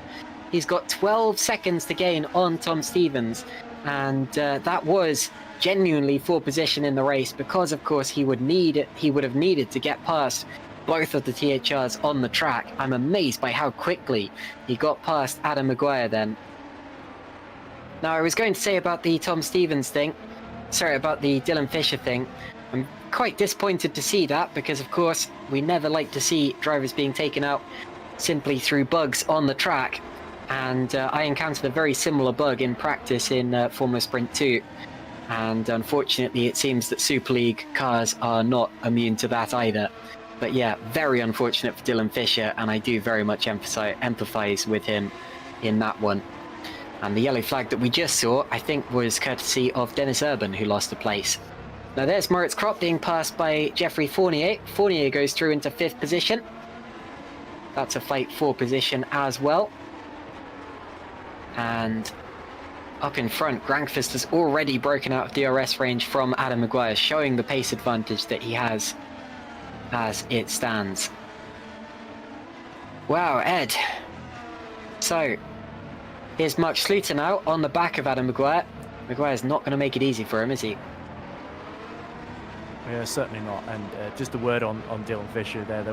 He's got 12 seconds to gain on Tom Stevens, and that was genuinely for position in the race, because of course he would have needed to get past both of the THRs on the track. I'm amazed by how quickly he got past Adam Maguire then. Now, I was going to say about the Tom Stevens thing, about the Dylan Fisher thing, I'm quite disappointed to see that, because of course we never like to see drivers being taken out simply through bugs on the track, and I encountered a very similar bug in practice in Formula Sprint 2, and unfortunately it seems that Super League cars are not immune to that either. But yeah, very unfortunate for Dylan Fisher, and I do very much empathize with him in that one. And the yellow flag that we just saw, I think, was courtesy of Dennis Urban, who lost a place. Now there's Moritz Kropp being passed by Jeffrey Fournier. Fournier goes through into 5th position. That's a fight for position as well. And up in front, Grankvist has already broken out of DRS range from Adam Maguire, showing the pace advantage that he has as it stands. Wow, Ed. So, here's Mark Schluter now on the back of Adam Maguire. Maguire's not going to make it easy for him, is he? Yeah, certainly not. And just a word on Dylan Fisher there.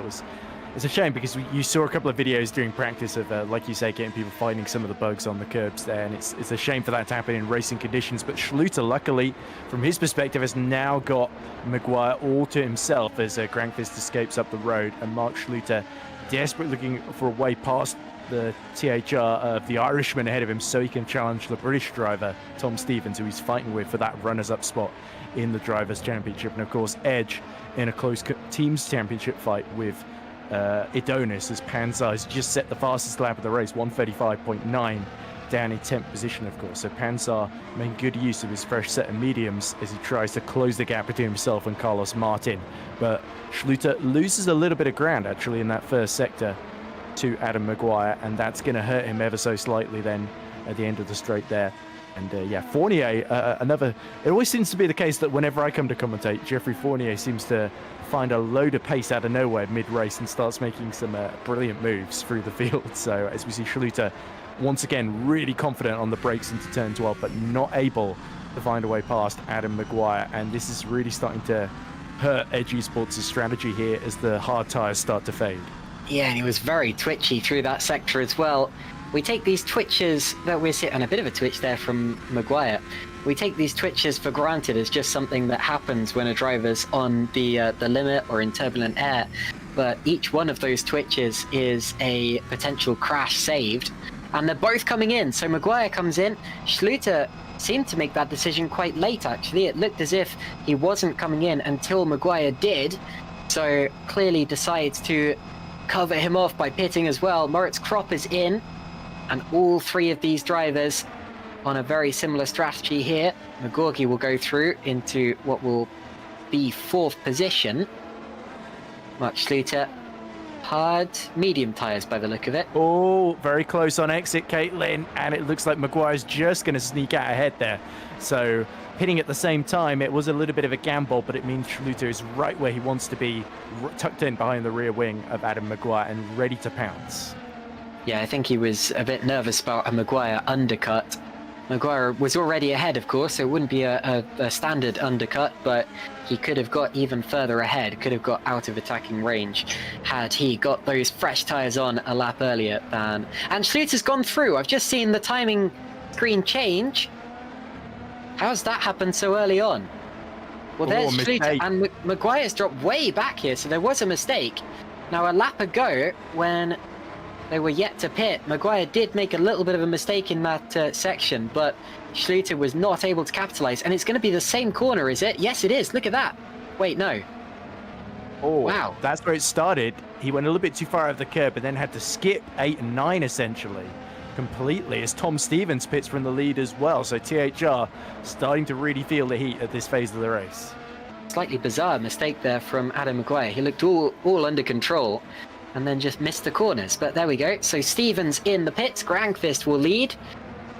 It's a shame, because you saw a couple of videos during practice of, like you say, getting people finding some of the bugs on the curbs there, and it's a shame for that to happen in racing conditions. But Schluter, luckily, from his perspective, has now got Maguire all to himself as Grankvist escapes up the road, and Mark Schluter desperately looking for a way past the THR of the Irishman ahead of him, so he can challenge the British driver Tom Stevens, who he's fighting with for that runners-up spot in the Drivers' Championship. And of course, Edge in a close teams championship fight with Idonis, as Panzar's just set the fastest lap of the race, 135.9, down in 10th position, of course. So Panzar made good use of his fresh set of mediums as he tries to close the gap between himself and Carlos Martin. But Schluter loses a little bit of ground, actually, in that first sector to Adam Maguire, and that's going to hurt him ever so slightly then at the end of the straight there. And yeah, Fournier, it always seems to be the case that whenever I come to commentate, Jeffrey Fournier seems to find a load of pace out of nowhere mid-race and starts making some brilliant moves through the field. So as we see Schluter once again really confident on the brakes into turn 12, but not able to find a way past Adam Maguire. And this is really starting to hurt Edgy Sports' strategy here as the hard tyres start to fade. Yeah, and he was very twitchy through that sector as well. We take these twitches that we're seeing, and a bit of a twitch there from Maguire. We take these twitches for granted as just something that happens when a driver's on the limit or in turbulent air. But each one of those twitches is a potential crash saved, and they're both coming in. So Maguire comes in. Schluter seemed to make that decision quite late, actually. It looked as if he wasn't coming in until Maguire did. So clearly decides to cover him off by pitting as well. Moritz Kropp is in, and all three of these drivers on a very similar strategy here. Magorgi will go through into what will be 4th position. Mark Schluter, hard medium tyres by the look of it. Oh, very close on exit, Caitlin, and it looks like Maguire's just going to sneak out ahead there. So hitting at the same time, it was a little bit of a gamble, but it means Schluter is right where he wants to be, tucked in behind the rear wing of Adam Maguire and ready to pounce. Yeah, I think he was a bit nervous about a Maguire undercut, Maguire was already ahead, of course, so it wouldn't be a standard undercut, but he could have got even further ahead, could have got out of attacking range had he got those fresh tyres on a lap earlier than... And Schluter's gone through. I've just seen the timing screen change. How's that happened so early on? Well, there's Schluter, and Maguire's dropped way back here, so there was a mistake. Now, a lap ago, when they were yet to pit, Maguire did make a little bit of a mistake in that section, but Schluter was not able to capitalize. And it's going to be the same corner, is it? Yes, it is. Look at that. Wait, no. Oh, wow. That's where it started. He went a little bit too far over the curb, but then had to skip 8 and 9, essentially, completely, as Tom Stevens pits from the lead as well. So THR starting to really feel the heat at this phase of the race. Slightly bizarre mistake there from Adam Maguire. He looked all under control and then just missed the corners. But there we go. So Stevens in the pits. Grangfist will lead.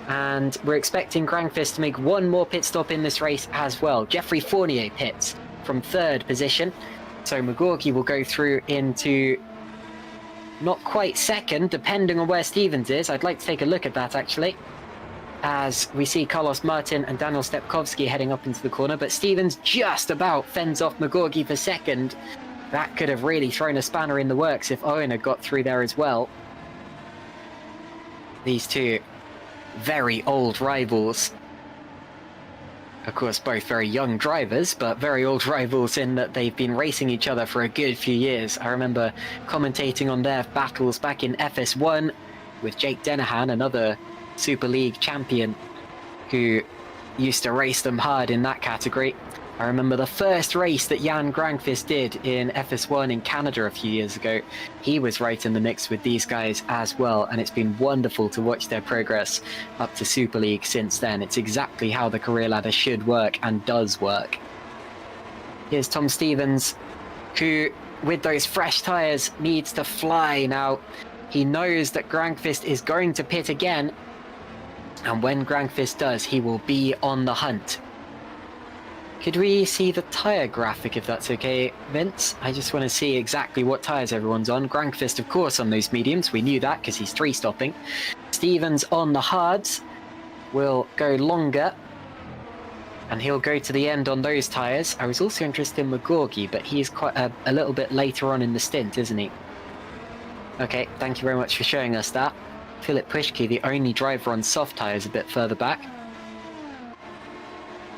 And we're expecting Grangfist to make one more pit stop in this race as well. Jeffrey Fournier pits from 3rd position. So Magorgi will go through into not quite 2nd, depending on where Stevens is. I'd like to take a look at that, actually, as we see Carlos Martin and Daniel Stepkovsky heading up into the corner. But Stevens just about fends off Magorgi for 2nd. That could have really thrown a spanner in the works if Owen had got through there as well. These two very old rivals. Of course, both very young drivers, but very old rivals in that they've been racing each other for a good few years. I remember commentating on their battles back in FS1 with Jake Dennehan, another Super League champion who used to race them hard in that category. I remember the first race that Jan Grangfist did in FS1 in Canada a few years ago. He was right in the mix with these guys as well, and it's been wonderful to watch their progress up to Super League since then. It's exactly how the career ladder should work and does work. Here's Tom Stevens, who, with those fresh tyres, needs to fly now. He knows that Grangfist is going to pit again, and when Grangfist does, he will be on the hunt. Could we see the tyre graphic, if that's okay, Vince? I just want to see exactly what tyres everyone's on. Grangfist, of course, on those mediums. We knew that because he's 3-stopping. Stevens on the hards will go longer, and he'll go to the end on those tyres. I was also interested in Magorgi, but he's quite a little bit later on in the stint, isn't he? Okay, thank you very much for showing us that. Philip Pushki, the only driver on soft tyres, a bit further back.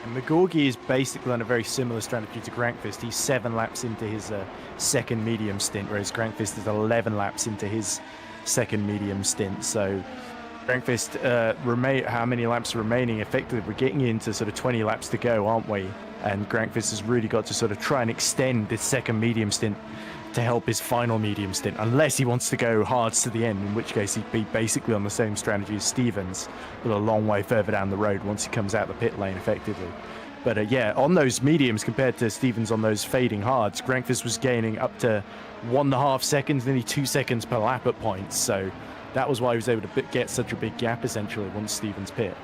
And Magorgi is basically on a very similar strategy to Grangfist. He's 7 laps into his second medium stint, whereas Grangfist is 11 laps into his second medium stint. So Grangfist, how many laps remaining? Effectively, we're getting into sort of 20 laps to go, aren't we? And Grangfist has really got to sort of try and extend this second medium stint to help his final medium stint, unless he wants to go hards to the end, in which case he'd be basically on the same strategy as Stevens, but a long way further down the road once he comes out the pit lane effectively. But yeah, on those mediums compared to Stevens on those fading hards, Grangfist was gaining up to 1.5 seconds, nearly 2 seconds per lap at points. So that was why he was able to get such a big gap essentially once Stevens pit.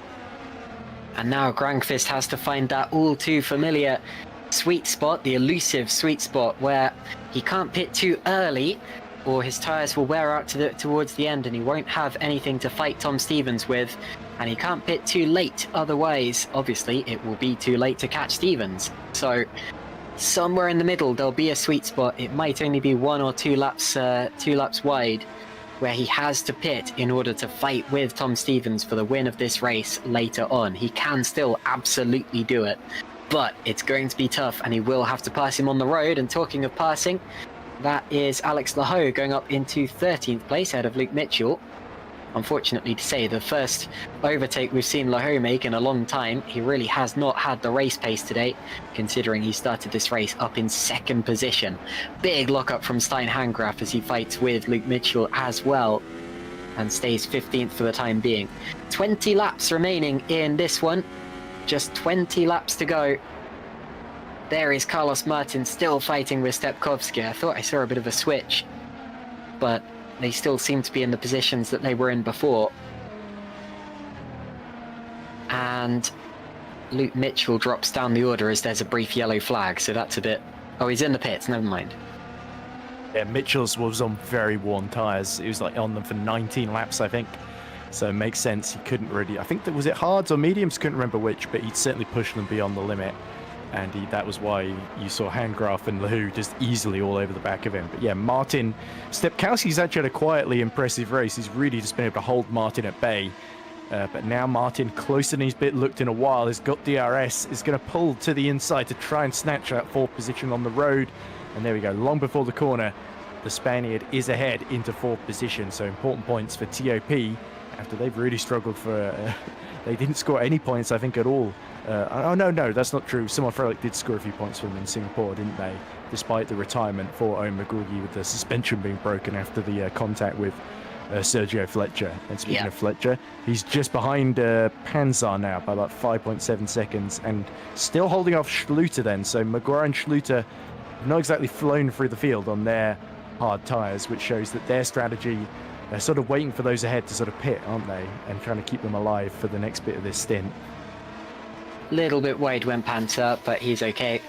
And now Grangfist has to find that all too familiar sweet spot, the elusive sweet spot, where he can't pit too early or his tyres will wear out towards the end and he won't have anything to fight Tom Stevens with, and he can't pit too late, otherwise obviously it will be too late to catch Stevens. So somewhere in the middle there'll be a sweet spot. It might only be 1 or 2 laps wide, where he has to pit in order to fight with Tom Stevens for the win of this race later on. He can still absolutely do it, but it's going to be tough and he will have to pass him on the road. And talking of passing, that is Alex Lahoe going up into 13th place ahead of Luke Mitchell. Unfortunately to say, the first overtake we've seen Lahoe make in a long time. He really has not had the race pace today, considering he started this race up in 2nd position. Big lockup from Stein Hangraf as he fights with Luke Mitchell as well, and stays 15th for the time being. 20 laps remaining in this one. Just 20 laps to go. There is Carlos Martin still fighting with Stepkovsky. I thought I saw a bit of a switch, but they still seem to be in the positions that they were in before. And Luke Mitchell drops down the order as there's a brief yellow flag, so that's a bit... Oh, he's in the pits, never mind. Yeah, Mitchell's was on very worn tyres. He was like on them for 19 laps, I think. So it makes sense. He couldn't really, I think that was it hards or mediums, couldn't remember which, but he'd certainly pushed them beyond the limit. And that was why you saw Handgraf and Lahu just easily all over the back of him. But yeah, Martin, Stepkowski's actually had a quietly impressive race. He's really just been able to hold Martin at bay. But now Martin, closer than he's been looked in a while, has got DRS, is going to pull to the inside to try and snatch that fourth position on the road. And there we go, long before the corner, the Spaniard is ahead into fourth position. So important points for TOP after they've really struggled for... they didn't score any points, I think, at all. Oh, no, that's not true. Simon Frelick did score a few points for them in Singapore, didn't they? Despite the retirement for Owen McGorgy with the suspension being broken after the contact with Sergio Fletcher. And speaking of Fletcher, he's just behind Panzar now by about 5.7 seconds and still holding off Schluter then. So Maguire and Schluter have not exactly flown through the field on their hard tyres, which shows that their strategy, they're sort of waiting for those ahead to sort of pit, aren't they? And trying to keep them alive for the next bit of this stint. Little bit wide when Panzer, but he's okay.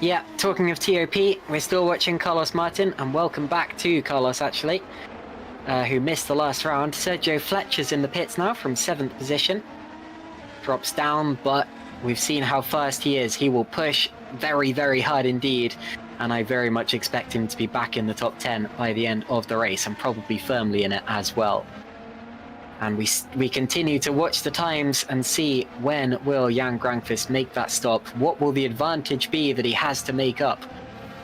Yeah, talking of TOP, we're still watching Carlos Martin, and welcome back to Carlos, actually, who missed the last round. Sergio Fletcher's in the pits now from 7th position. Drops down, but we've seen how fast he is. He will push very, very hard indeed, and I very much expect him to be back in the top 10 by the end of the race, and probably firmly in it as well. And we continue to watch the times and see when will Jan Granqvist make that stop. What will the advantage be that he has to make up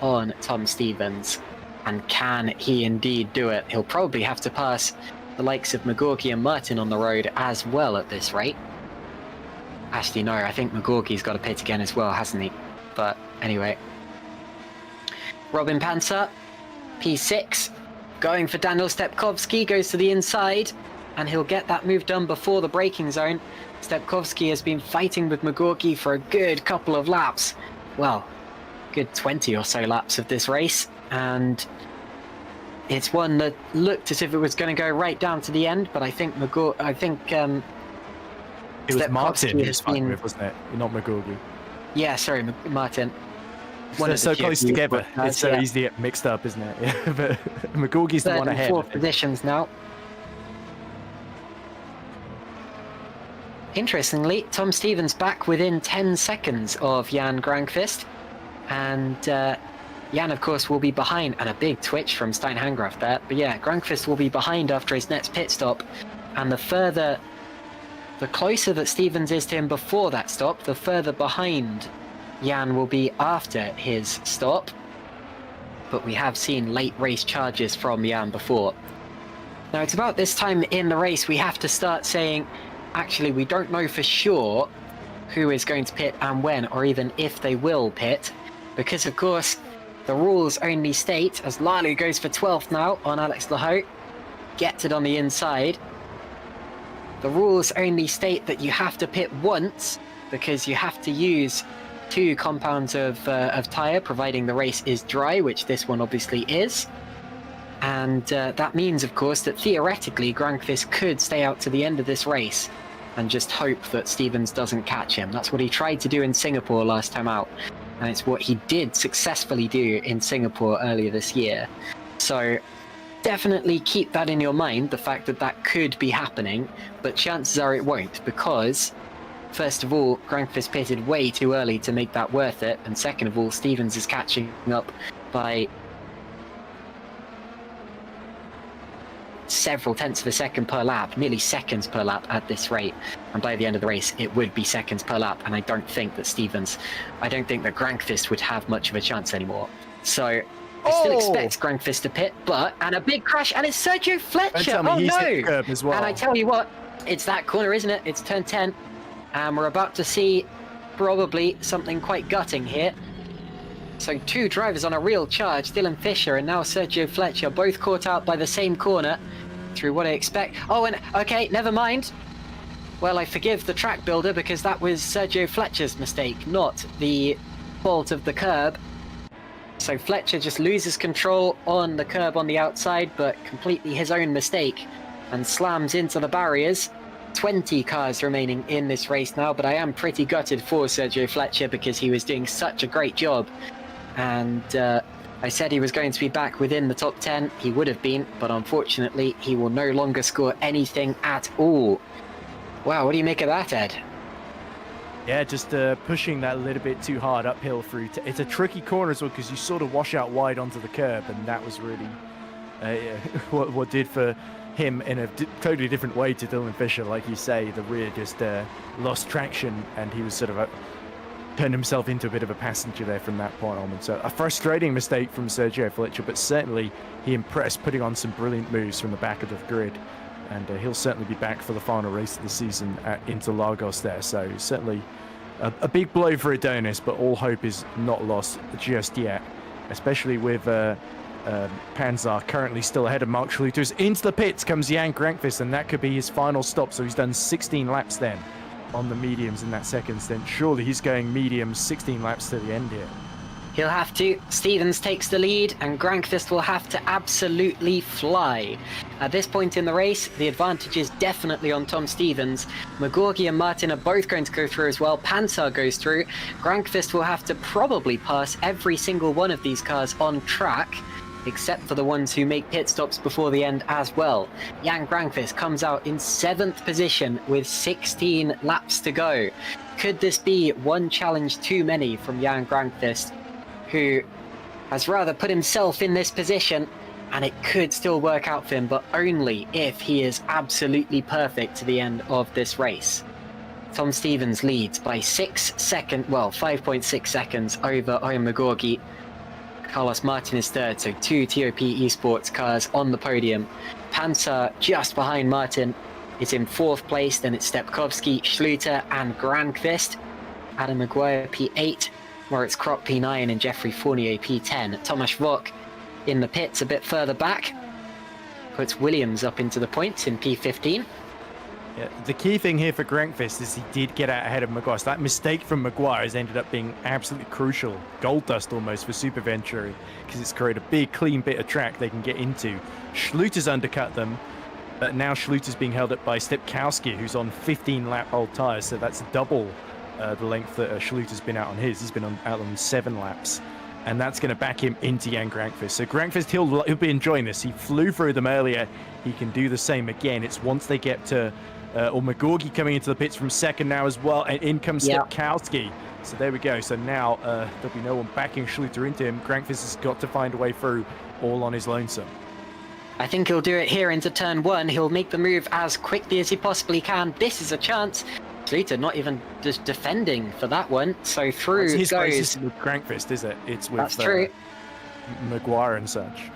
on Tom Stevens? And can he indeed do it? He'll probably have to pass the likes of McGorgy and Martin on the road as well at this rate. Actually, no, I think McGorgy's got a pit again as well, hasn't he? But anyway. Robin Panzer, P6, going for Daniel Stepkowski, goes to the inside. And he'll get that move done before the braking zone. Stepkowski has been fighting with McGorgy for a good couple of laps. Well, good 20 or so laps of this race. And it's one that looked as if it was going to go right down to the end, but I think it was Martin he was fighting with, wasn't it? Not McGorgy. Yeah, sorry, Martin. They're so close together. It's so easy to get mixed up, isn't it? Yeah, but McGorgy's the one ahead. 4th positions now. Interestingly, Tom Stevens back within 10 seconds of Jan Granqvist. And Jan, of course, will be behind. And a big twitch from Stein Handgraf there. But yeah, Granqvist will be behind after his next pit stop. And the closer that Stevens is to him before that stop, the further behind Jan will be after his stop. But we have seen late race charges from Jan before. Now, it's about this time in the race we have to start saying, actually, we don't know for sure who is going to pit and when, or even if they will pit, because of course the rules only state, as Lalu goes for 12th now on Alex Lahoe, gets it on the inside. The rules only state that you have to pit once, because you have to use 2 compounds of tyre, providing the race is dry, which this one obviously is. And that means, of course, that theoretically Granqvist could stay out to the end of this race and just hope that Stevens doesn't catch him. That's what he tried to do in Singapore last time out. And it's what he did successfully do in Singapore earlier this year. So definitely keep that in your mind, the fact that that could be happening, but chances are it won't, because first of all, Granqvist pitted way too early to make that worth it, and second of all, Stevens is catching up by several tenths of a second per lap, nearly seconds per lap at this rate. And by the end of the race, it would be seconds per lap. And I don't think that Granqvist would have much of a chance anymore. So I still expect Granqvist to pit, and a big crash, and it's Sergio Fletcher. Oh no! As well. And I tell you what, it's that corner, isn't it? It's turn 10. And we're about to see probably something quite gutting here. So 2 drivers on a real charge, Dylan Fisher and now Sergio Fletcher, both caught out by the same corner through what I expect. Oh, and okay, never mind. Well, I forgive the track builder because that was Sergio Fletcher's mistake, not the fault of the curb. So Fletcher just loses control on the curb on the outside, but completely his own mistake, and slams into the barriers. 20 cars remaining in this race now, but I am pretty gutted for Sergio Fletcher because he was doing such a great job. And I said he was going to be back within the top 10. He would have been, but unfortunately, he will no longer score anything at all. Wow, what do you make of that, Ed? Yeah, just pushing that a little bit too hard uphill through. It's a tricky corner as well because you sort of wash out wide onto the curb, and that was really what did for him in a totally different way to Dylan Fisher. Like you say, the rear just lost traction, and he was sort of turned himself into a bit of a passenger there from that point onward. So a frustrating mistake from Sergio Fletcher, but certainly he impressed, putting on some brilliant moves from the back of the grid. And he'll certainly be back for the final race of the season at Interlagos there. So certainly a big blow for Adonis, but all hope is not lost just yet, especially with Panzar currently still ahead of Mark Schluter's. Into the pits comes Jan Grankvist, and that could be his final stop. So he's done 16 laps then on the mediums in that second stint. Surely he's going mediums 16 laps to the end here. He'll have to. Stevens takes the lead, and Grankvist will have to absolutely fly. At this point in the race, the advantage is definitely on Tom Stevens. McGorgy and Martin are both going to go through as well. Panzar goes through. Grankvist will have to probably pass every single one of these cars on track, except for the ones who make pit stops before the end as well. Jan Grankvist comes out in 7th position with 16 laps to go. Could this be one challenge too many from Jan Grankvist, who has rather put himself in this position, and it could still work out for him, but only if he is absolutely perfect to the end of this race. Tom Stevens leads by 5.6 seconds over Owen McGorgy. Carlos Martin is third, so 2 TOP Esports cars on the podium. Panzer just behind Martin is in 4th place, then it's Stepkowski, Schluter and Grankvist. Adam Maguire P8, Moritz Kropp P9 and Jeffrey Fournier P10. Thomas Vock in the pits a bit further back puts Williams up into the points in P15. Yeah, the key thing here for Grankvist is he did get out ahead of Maguire. So that mistake from Maguire has ended up being absolutely crucial, gold dust almost for Super Venturi, because it's created a big clean bit of track they can get into. Schluter's undercut them, but now Schluter's being held up by Stepkowski, who's on 15 lap old tyres, so that's double the length that Schluter's been out on his. He's been out on 7 laps, and that's going to back him into Jan Grankvist. So Grankvist, he'll be enjoying this. He flew through them earlier. He can do the same again. It's once they get to McGorgy coming into the pits from second now as well, and in comes Stepkowski. So there we go. So now there'll be no one backing Schluter into him. Grankvist has got to find a way through all on his lonesome. I think he'll do it here into turn 1. He'll make the move as quickly as he possibly can. This is a chance. Schluter not even just defending for that one, so through his goes. With Grankvist, is it? It's with That's true. Maguire and such.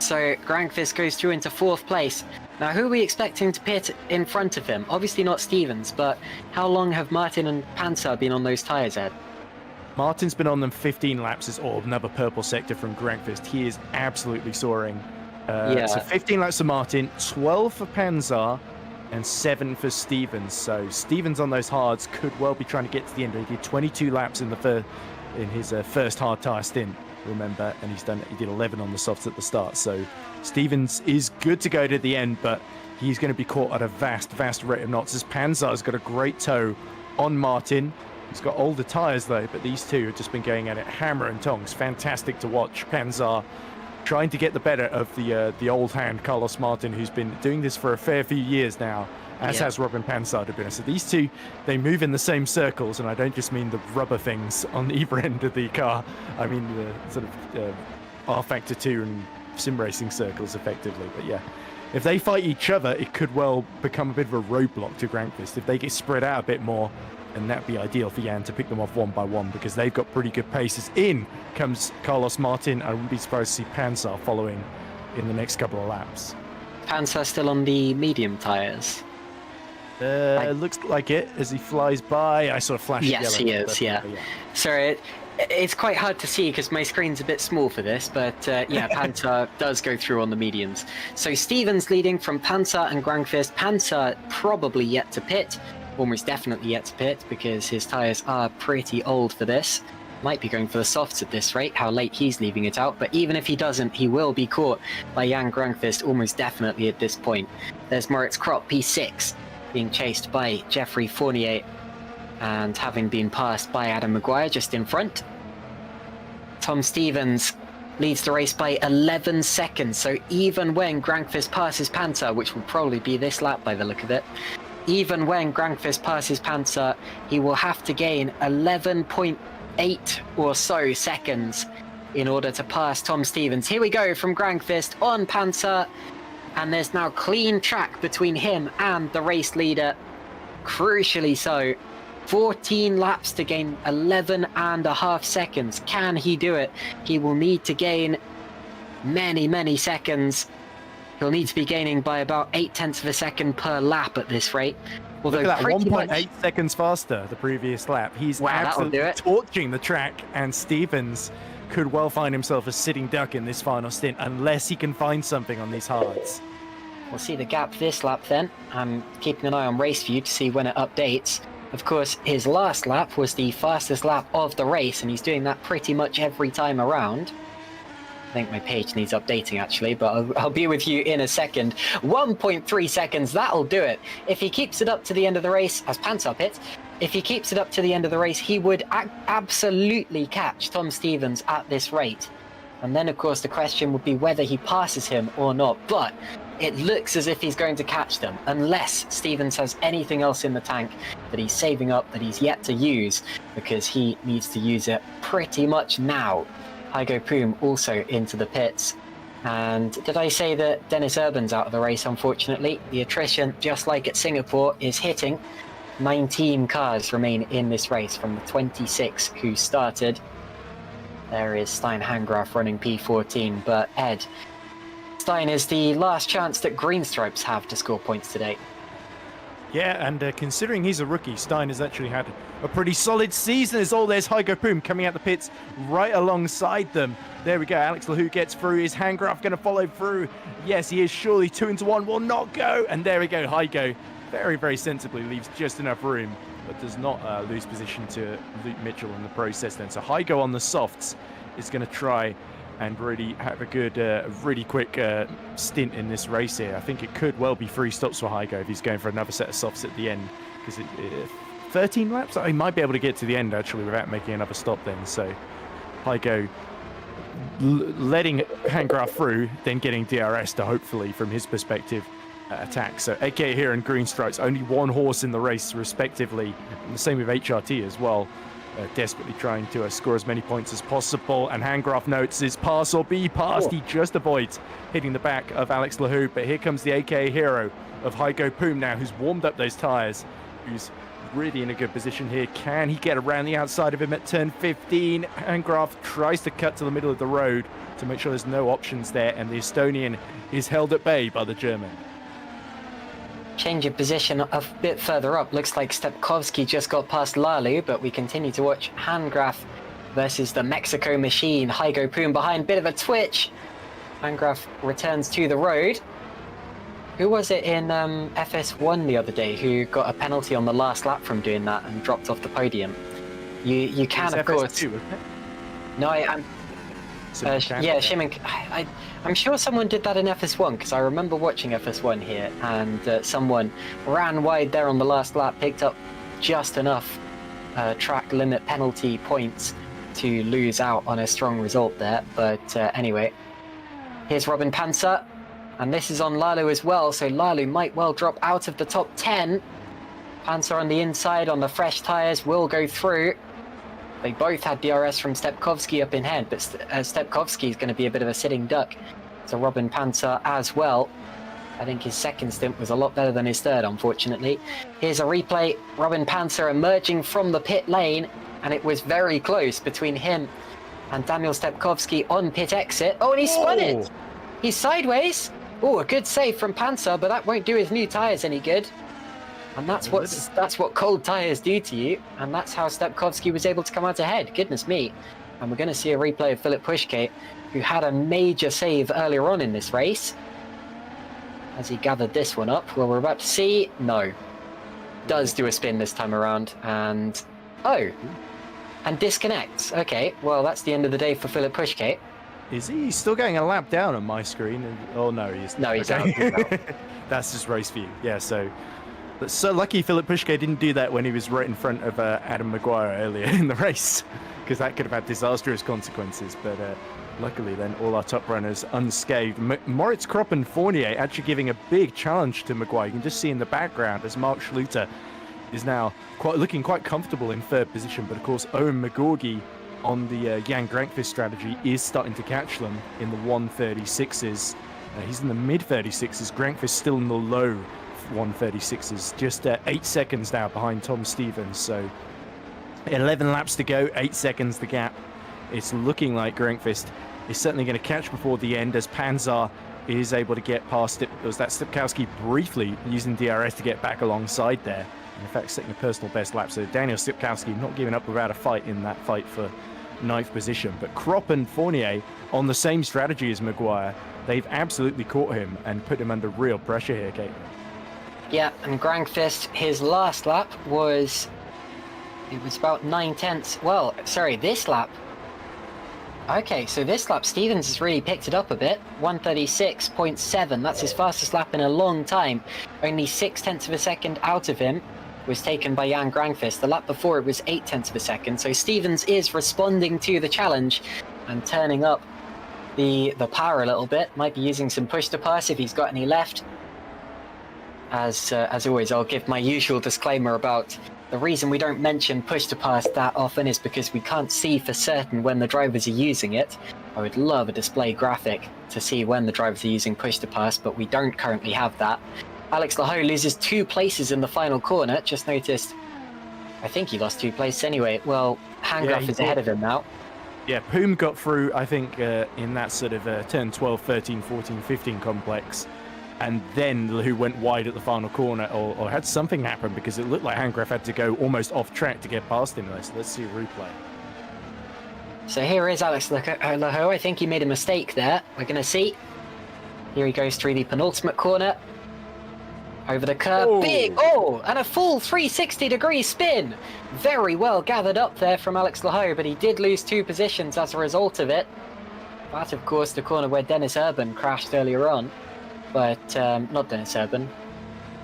So Grankvist goes through into 4th place. Now, who are we expecting to pit in front of him? Obviously not Stevens, but how long have Martin and Panzer been on those tyres, Ed? Martin's been on them 15 laps, or another purple sector from Grankvist. He is absolutely soaring. So 15 laps for Martin, 12 for Panzer, and 7 for Stevens. So Stevens on those hards could well be trying to get to the end. He did 22 laps in his first hard tyre stint, remember, and he did 11 on the softs at the start. So Stevens is good to go to the end, but he's going to be caught at a vast rate of knots, as Panzar's got a great tow on Martin. He's got older tyres though, but these two have just been going at it hammer and tongs. Fantastic to watch. Panzer trying to get the better of the old hand Carlos Martin, who's been doing this for a fair few years now, as has Robin Panzer, to be honest. So these two, they move in the same circles, and I don't just mean the rubber things on either end of the car. I mean the sort of R-Factor 2 and sim racing circles, effectively. But yeah, if they fight each other, it could well become a bit of a roadblock to Grankvist. If they get spread out a bit more, and that'd be ideal for Jan to pick them off one by one, because they've got pretty good paces. In comes Carlos Martin. I wouldn't be surprised to see Panzer following in the next couple of laps. Panzer still on the medium tyres. Looks like it as he flies by. I saw a flash. Yes, he is. Yeah. Sorry, it's quite hard to see because my screen's a bit small for this, but Panzer does go through on the mediums. So Stevens leading from Panzer and Grankvist. Panzer probably yet to pit. Almost definitely yet to pit because his tyres are pretty old for this. Might be going for the softs at this rate, how late he's leaving it out. But even if he doesn't, he will be caught by Jan Grankvist almost definitely at this point. There's Moritz Kropp, P6, being chased by Jeffrey Fournier and having been passed by Adam Maguire just in front. Tom Stevens leads the race by 11 seconds. So even when Grankvist passes Panther, which will probably be this lap by the look of it, even when Grankvist passes Panther, he will have to gain 11.8 or so seconds in order to pass Tom Stevens. Here we go from Grankvist on Panther, and there's now clean track between him and the race leader. Crucially so. 14 laps to gain 11.5 seconds. Can he do it? He will need to gain many seconds. He'll need to be gaining by about 0.8 of a second per lap at this rate. Although look at that, 1.8 much... seconds faster the previous lap. He's absolutely torching the track, and Stevens could well find himself a sitting duck in this final stint unless he can find something on these hards. We'll see the gap this lap then. I'm keeping an eye on race view to see when it updates. Of course, his last lap was the fastest lap of the race, and he's doing that pretty much every time around. I think my page needs updating actually, but I'll be with you in a second. 1.3 seconds, that'll do it. If he keeps it up to the end of the race, as Panther pits, if he keeps it up to the end of the race, he would absolutely catch Tom Stevens at this rate. And then, of course, the question would be whether he passes him or not. But it looks as if he's going to catch them, unless Stevens has anything else in the tank that he's saving up that he's yet to use, because he needs to use it pretty much now. Hygo Poom also into the pits. And did I say that Dennis Urban's out of the race, unfortunately? The attrition, just like at Singapore, is hitting. 19 cars remain in this race from the 26 who started. There is Stein Hangraf running P14, but Ed, Stein is the last chance that Green Stripes have to score points today. Yeah, and considering he's a rookie, Stein has actually had a pretty solid season. As all there's Hygo Poom coming out the pits right alongside them. There we go. Alex Lahou gets through. Is Hangraf going to follow through? Yes, he is. Surely 2 into 1 will not go. And there we go. Hygo very sensibly leaves just enough room, but does not lose position to Luke Mitchell in the process then. So Hygo on the softs is going to try and really have a good, really quick stint in this race here. I think it could well be 3 stops for Hygo if he's going for another set of softs at the end, because 13 laps? He might be able to get to the end actually without making another stop then. So Hygo letting Hangraf through, then getting DRS to hopefully, from his perspective, attack. So AK here and Green Stripes, only 1 horse in the race respectively, and the same with HRT as well. Desperately trying to score as many points as possible, and Hangraf notes his pass or be passed. He just avoids hitting the back of Alex Lahou, but here comes the AKA hero of Hygo Poom now, who's warmed up those tyres, who's really in a good position here. Can he get around the outside of him at turn 15? Hangraf tries to cut to the middle of the road to make sure there's no options there, and the Estonian is held at bay by the German. Change of position a bit further up. Looks like Stepkovsky just got past Lalu, but we continue to watch Hangraf versus the Mexico machine. Hygo Poom behind, bit of a twitch. Hangraf returns to the road. Who was it in FS1 the other day who got a penalty on the last lap from doing that and dropped off the podium? You can, of course. FS2, wasn't it? No, I'm. Yeah, Shimon. I'm sure someone did that in FS1 because I remember watching FS1 here, and someone ran wide there on the last lap, picked up just enough track limit penalty points to lose out on a strong result there. But anyway, here's Robin Panther, and this is on Lalu as well, so Lalu might well drop out of the top 10. Panther on the inside on the fresh tyres will go through. They both had DRS from Stepkovsky up in head, but Stepkovsky is going to be a bit of a sitting duck to Robin Panther as well. I think his second stint was a lot better than his third, unfortunately. Here's a replay. Robin Panther emerging from the pit lane, and it was very close between him and Daniel Stepkovsky on pit exit. Oh, and he spun it! He's sideways! Oh, a good save from Panther, but that won't do his new tyres any good. And that's what cold tyres do to you, and that's how Stepkovsky was able to come out ahead. Goodness me. And we're going to see a replay of Philip Pushkate, who had a major save earlier on in this race. As he gathered this one up, well, we're about to see, no. Does do a spin this time around, and, oh, and disconnects. Okay, well, that's the end of the day for Philip Pushkate. Is he still getting a lap down on my screen? Oh, no, he's not. No, he's out. He's out. That's just race view. Yeah, so lucky Philip Pushkate didn't do that when he was right in front of Adam Maguire earlier in the race, because that could have had disastrous consequences. But luckily then, all our top runners unscathed. Moritz Kropp and Fournier actually giving a big challenge to Maguire. You can just see in the background as Mark Schluter is now looking quite comfortable in third position. But of course, Owen McGorgy on the Jan Grankvist strategy is starting to catch them in the 136s. He's in the mid 36s. Grankvist still in the low 136s, just 8 seconds now behind Tom Stevens. So 11 laps to go, 8 seconds the gap. It's looking like Grankvist is certainly going to catch before the end as Panzar is able to get past it. It was that Stipkowski briefly using DRS to get back alongside there. In fact, setting a personal best lap. So Daniel Stipkowski not giving up without a fight in that fight for 9th position. But Kropp and Fournier on the same strategy as Maguire. They've absolutely caught him and put him under real pressure here, Caitlin. Yeah, and Grankvist, his last lap was... It was about 9/10. Well, sorry, this lap. Okay, so this lap, Stevens has really picked it up a bit. 136.7. That's his fastest lap in a long time. Only 0.6 of a second out of him was taken by Jan Grankvist. The lap before it was 0.8 of a second. So Stevens is responding to the challenge and turning up the power a little bit. Might be using some push to pass if he's got any left. As always, I'll give my usual disclaimer about the reason we don't mention push to pass that often is because we can't see for certain when the drivers are using it. I would love a display graphic to see when the drivers are using push to pass, but we don't currently have that. Alex Lahoe loses 2 places in the final corner. Just noticed, I think he lost 2 places anyway. Well, Hangraf is ahead of him now. Yeah, Poom got through, I think, in that sort of 10, 12, 13, 14, 15 complex. And then who went wide at the final corner, or had something happen because it looked like Hangraf had to go almost off track to get past him. Let's see a replay. So here is Alex Lahoe. I think he made a mistake there. We're going to see. Here he goes through the penultimate corner. Over the curb. Oh. Big! Oh! And a full 360-degree spin! Very well gathered up there from Alex Lahoe, but he did lose 2 positions as a result of it. That, of course, the corner where Dennis Urban crashed earlier on. But, not Dennis Urban.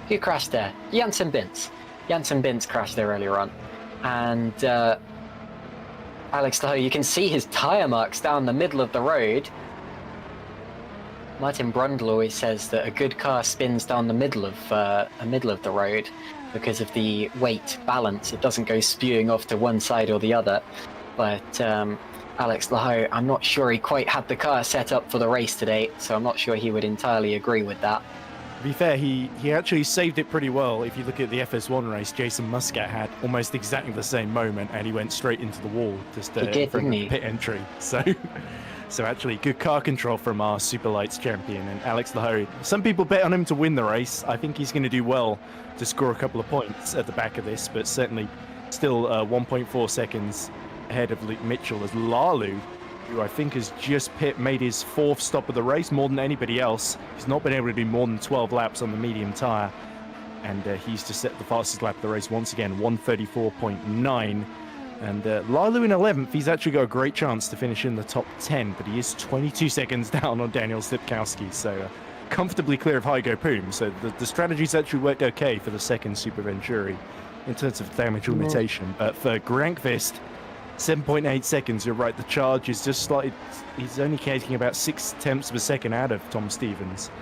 Who crashed there? Janssen Bintz. Janssen Bintz crashed there earlier on. And, Alex Lahoe, you can see his tyre marks down the middle of the road. Martin Brundle always says that a good car spins down the middle of the road because of the weight balance. It doesn't go spewing off to one side or the other. But Alex Lahoe, I'm not sure he quite had the car set up for the race today, so I'm not sure he would entirely agree with that. To be fair, he actually saved it pretty well. If you look at the FS1 race, Jason Muscat had almost exactly the same moment, and he went straight into the wall just for the pit entry. So actually, good car control from our Superlights champion and Alex Lahoe. Some people bet on him to win the race. I think he's going to do well to score a couple of points at the back of this, but certainly still 1.4 seconds ahead of Luke Mitchell as Lalu, who I think has just made his 4th stop of the race, more than anybody else. He's not been able to do more than 12 laps on the medium tyre, and he's just set the fastest lap of the race once again, 134.9. And Lalu in 11th, he's actually got a great chance to finish in the top 10, but he is 22 seconds down on Daniel Stipkowski, so comfortably clear of Hygo Poom. So the strategy's actually worked okay for the second Super Venturi in terms of damage limitation. But for Grankvist, 7.8 seconds, you're right, the charge is just slightly, he's only taking about 0.6 of a second out of Tom Stevens.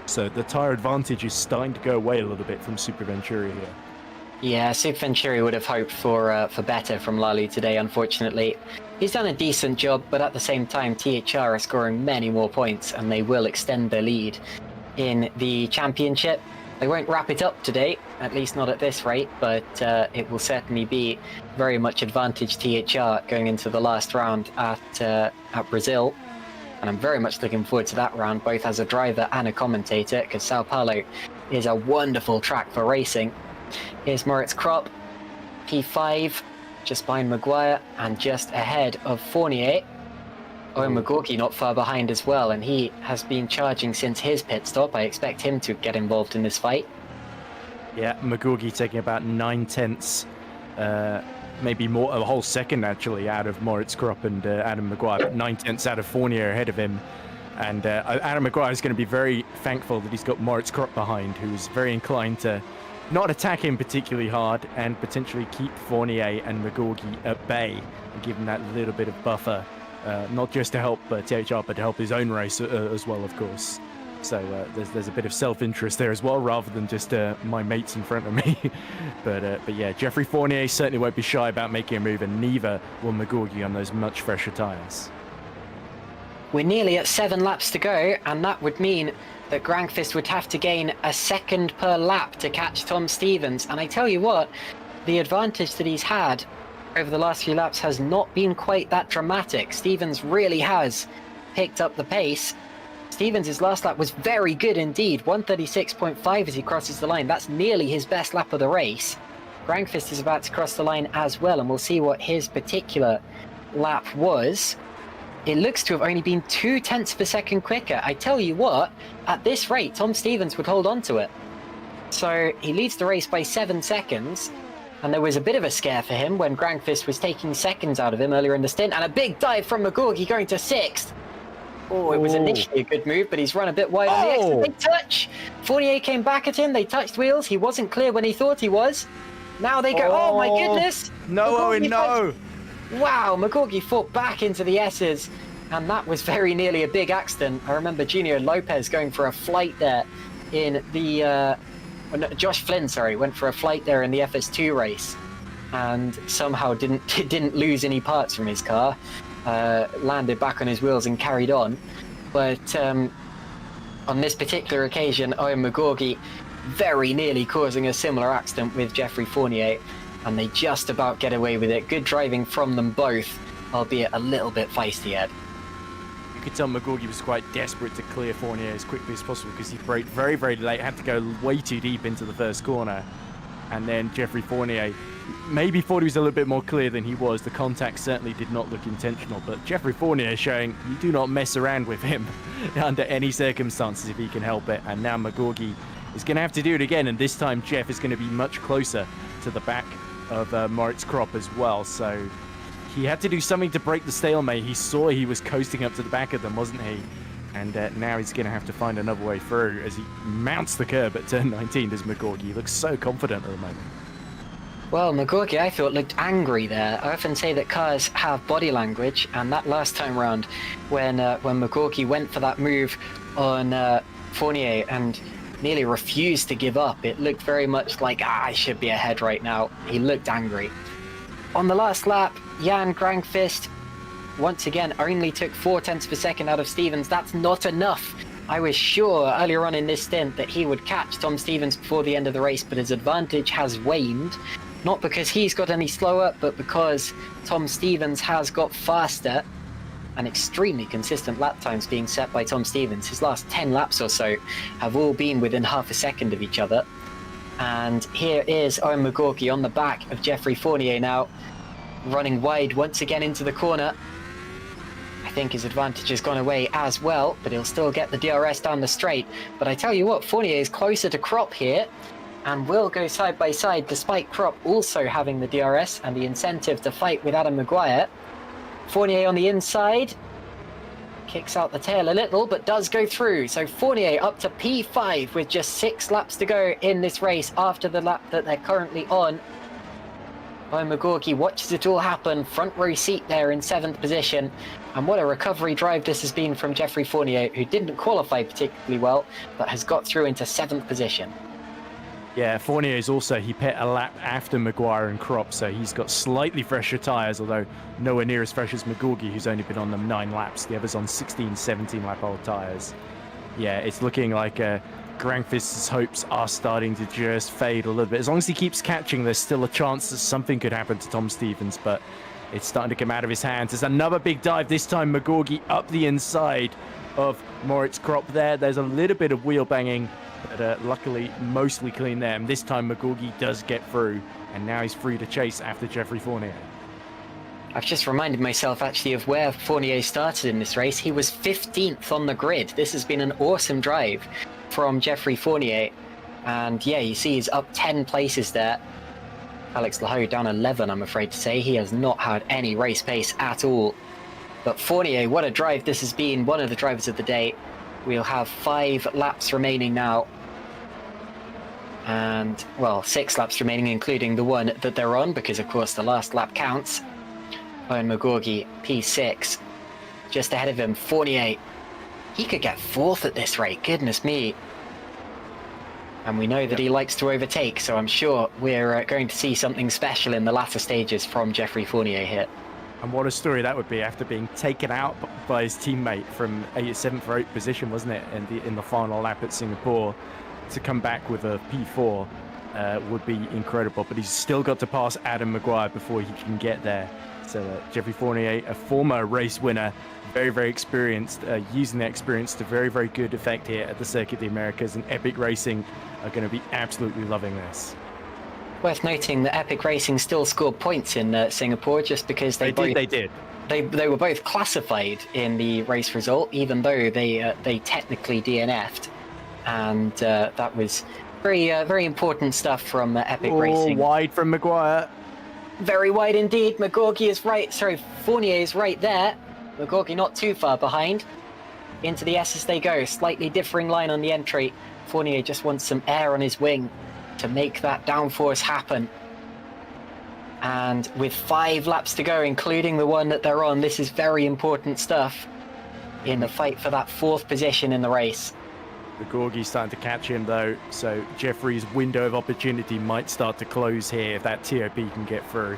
So the tyre advantage is starting to go away a little bit from Super Venturi here. Yeah, Super Venturi would have hoped for better from Lalu today, unfortunately. He's done a decent job, but at the same time, THR are scoring many more points, and they will extend their lead in the championship. They won't wrap it up today, at least not at this rate, but it will certainly be very much advantage THR going into the last round at Brazil. And I'm very much looking forward to that round, both as a driver and a commentator, because Sao Paulo is a wonderful track for racing. Here's Moritz Kropp, P5, just behind Maguire, and just ahead of Fournier. Owen McGorgy not far behind as well, and he has been charging since his pit stop. I expect him to get involved in this fight. Yeah, McGorgy taking about 9/10, maybe more, a whole second actually, out of Moritz Kropp and Adam Maguire, but 9/10 out of Fournier ahead of him. And Adam Maguire is going to be very thankful that he's got Moritz Kropp behind, who's very inclined to not attack him particularly hard and potentially keep Fournier and McGorgy at bay and give him that little bit of buffer not just to help THR, but to help his own race as well, of course. So there's a bit of self-interest there as well, rather than just my mates in front of me. but yeah, Geoffrey Fournier certainly won't be shy about making a move, and neither will McGorgy on those much fresher tyres. We're nearly at 7 laps to go, and that would mean that Grankvist would have to gain a second per lap to catch Tom Stevens. And I tell you what, the advantage that he's had over the last few laps has not been quite that dramatic. Stevens really has picked up the pace. Stevens' last lap was very good indeed, 136.5 as he crosses the line. That's nearly his best lap of the race. Grankvist is about to cross the line as well, and we'll see what his particular lap was. It looks to have only been 0.2 of a second quicker. I tell you what, at this rate, Tom Stevens would hold on to it. So he leads the race by 7 seconds, and there was a bit of a scare for him when Grankvist was taking seconds out of him earlier in the stint, and a big dive from McGorgy going to 6th. Oh, it was initially a good move, but he's run a bit wide on the exit. They touch. Fournier came back at him. They touched wheels. He wasn't clear when he thought he was. Now they go, oh my goodness. No, Owen, no. Wow, McGorgy fought back into the S's, and that was very nearly a big accident. I remember Junior Lopez going for a flight there in the... Josh Flynn, went for a flight there in the FS2 race, and somehow didn't lose any parts from his car. Landed back on his wheels and carried on. But on this particular occasion, Owen McGorgy very nearly causing a similar accident with Geoffrey Fournier, and they just about get away with it. Good driving from them both, albeit a little bit feisty, Ed. You could tell McGorgy was quite desperate to clear Fournier as quickly as possible because he braked very, very late, had to go way too deep into the first corner. And then Geoffrey Fournier maybe thought he was a little bit more clear than he was. The contact certainly did not look intentional, but Geoffrey Fournier showing you do not mess around with him under any circumstances if he can help it. And now McGorgy is going to have to do it again, and this time Jeff is going to be much closer to the back of Moritz Kropp as well. So he had to do something to break the stalemate. He saw he was coasting up to the back of them, wasn't he? And now he's going to have to find another way through as he mounts the curb at turn 19, does McGorgy. He looks so confident at the moment. Well, McGorgy, I thought, looked angry there. I often say that cars have body language, and that last time round when McGorgy went for that move on Fournier and nearly refused to give up, it looked very much like, I should be ahead right now. He looked angry. On the last lap, Jan Grankvist once again only took 0.4 of a second out of Stevens. That's not enough. I was sure earlier on in this stint that he would catch Tom Stevens before the end of the race, but his advantage has waned. Not because he's got any slower, but because Tom Stevens has got faster, and extremely consistent lap times being set by Tom Stevens. His last 10 laps or so have all been within half a second of each other. And here is Owen McGorgy on the back of Geoffrey Fournier now, running wide once again into the corner. I think his advantage has gone away as well, but he'll still get the DRS down the straight. But I tell you what, Fournier is closer to Kropp here, and will go side by side, despite Kropp also having the DRS and the incentive to fight with Adam Maguire. Fournier on the inside, kicks out the tail a little, but does go through. So Fournier up to P5 with just 6 laps to go in this race after the lap that they're currently on. Owen McGorgy watches it all happen, front row seat there in 7th position. And what a recovery drive this has been from Geoffrey Fournier, who didn't qualify particularly well, but has got through into 7th position. Yeah, Fournier is also, he pit a lap after Maguire and Kropp, so he's got slightly fresher tyres, although nowhere near as fresh as McGorgy, who's only been on them 9 laps. The others on 16, 17 lap old tyres. Yeah, it's looking like Grankvist's hopes are starting to just fade a little bit. As long as he keeps catching, there's still a chance that something could happen to Tom Stevens, but it's starting to come out of his hands. There's another big dive, this time McGorgy up the inside of Moritz Kropp there. There's a little bit of wheel banging, but luckily mostly clean there. And this time McGorgy does get through, and now he's free to chase after Geoffrey Fournier. I've just reminded myself actually of where Fournier started in this race. He was 15th on the grid. This has been an awesome drive from Geoffrey Fournier. And yeah, you see he's up 10 places there. Alex Lahoud down 11, I'm afraid to say. He has not had any race pace at all. But Fournier, what a drive this has been. One of the drivers of the day. We'll have 5 laps remaining now. And, well, 6 laps remaining, including the one that they're on, because, of course, the last lap counts. Owen McGorgy, P6. just ahead of him. Fournier, he could get 4th at this rate, goodness me. And we know that he likes to overtake, so I'm sure we're going to see something special in the latter stages from Geoffrey Fournier here. And what a story that would be after being taken out by his teammate from 7th or 8th position, wasn't it, in the final lap at Singapore. To come back with a P4 would be incredible, but he's still got to pass Adam Maguire before he can get there. So Geoffrey Fournier, a former race winner, very, very experienced, using that experience to very, very good effect here at the Circuit of the Americas, and Epic Racing are going to be absolutely loving this. Worth noting that Epic Racing still scored points in Singapore just because they did. They were both classified in the race result, even though they technically DNF'd, and that was very important stuff from Epic Racing. Wide from Maguire. Very wide indeed. McGorgy is right. Sorry, Fournier is right there. McGorgy not too far behind. Into the S as they go. Slightly differing line on the entry. Fournier just wants some air on his wing to make that downforce happen. And with 5 laps to go, including the one that they're on, this is very important stuff in the fight for that 4th position in the race. The Gorgie's starting to catch him though, so Geoffrey's window of opportunity might start to close here if that TOP can get through.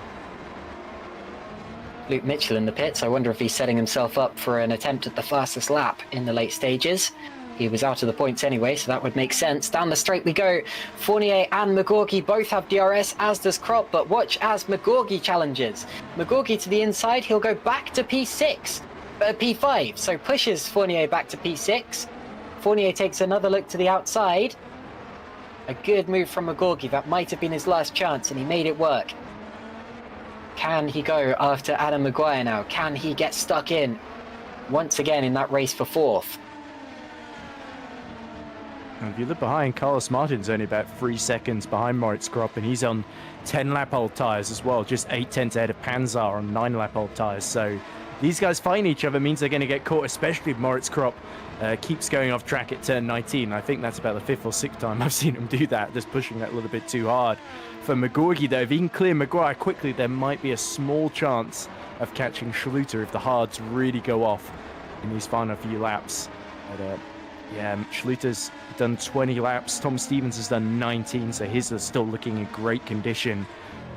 Luke Mitchell in the pits. I wonder if he's setting himself up for an attempt at the fastest lap in the late stages. He was out of the points anyway, so that would make sense. Down the straight we go. Fournier and McGorgy both have DRS, as does Krop, but watch as McGorgy challenges. McGorgy to the inside, he'll go back to P5, so pushes Fournier back to P6. Fournier takes another look to the outside. A good move from McGorgy. That might have been his last chance, and he made it work. Can he go after Adam Maguire now? Can he get stuck in once again in that race for 4th? And if you look behind, Carlos Martin's only about 3 seconds behind Moritz Krop, and he's on 10-lap-old tyres as well, just 8 tenths ahead of Panzar on 9-lap-old tyres. So these guys fighting each other means they're going to get caught, especially if Moritz Krop keeps going off track at turn 19. I think that's about the 5th or 6th time I've seen him do that, just pushing that a little bit too hard. For McGorgy, though, if he can clear Maguire quickly, there might be a small chance of catching Schluter if the hards really go off in these final few laps. But yeah, Schluter's done 20 laps. Tom Stevens has done 19, so his are still looking in great condition.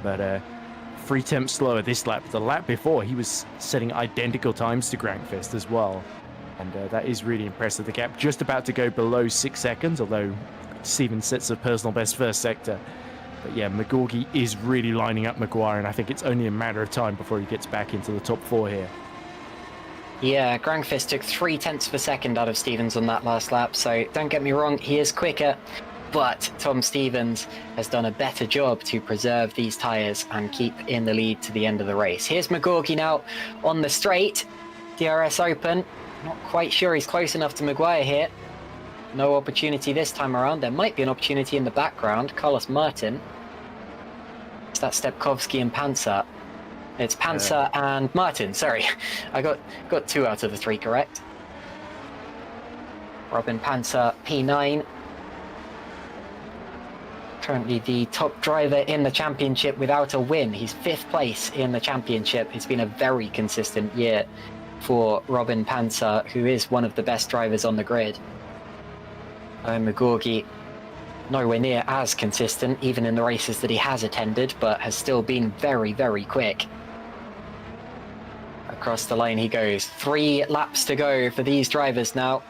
But 3 tenths slower this lap. The lap before, he was setting identical times to Grankvist as well. And that is really impressive. The gap just about to go below 6 seconds, although Stevens sets a personal best first sector. But yeah, McGorgy is really lining up Maguire, and I think it's only a matter of time before he gets back into the top 4 here. Yeah, Grankvist took 3 tenths per second out of Stevens on that last lap, so don't get me wrong, he is quicker, but Tom Stevens has done a better job to preserve these tyres and keep in the lead to the end of the race. Here's McGorgy now on the straight, DRS open, not quite sure he's close enough to Maguire here. No opportunity this time around. There might be an opportunity in the background. Carlos Martin. It's that Stepkovsky and Panzer. It's Panzer and Martin, sorry. I got 2 out of the 3 correct. Robin Panzer, P9. Currently the top driver in the championship without a win. He's 5th place in the championship. It's been a very consistent year for Robin Panzer, who is one of the best drivers on the grid. McGorgy, nowhere near as consistent, even in the races that he has attended, but has still been very, very quick. Across the line he goes. 3 laps to go for these drivers now.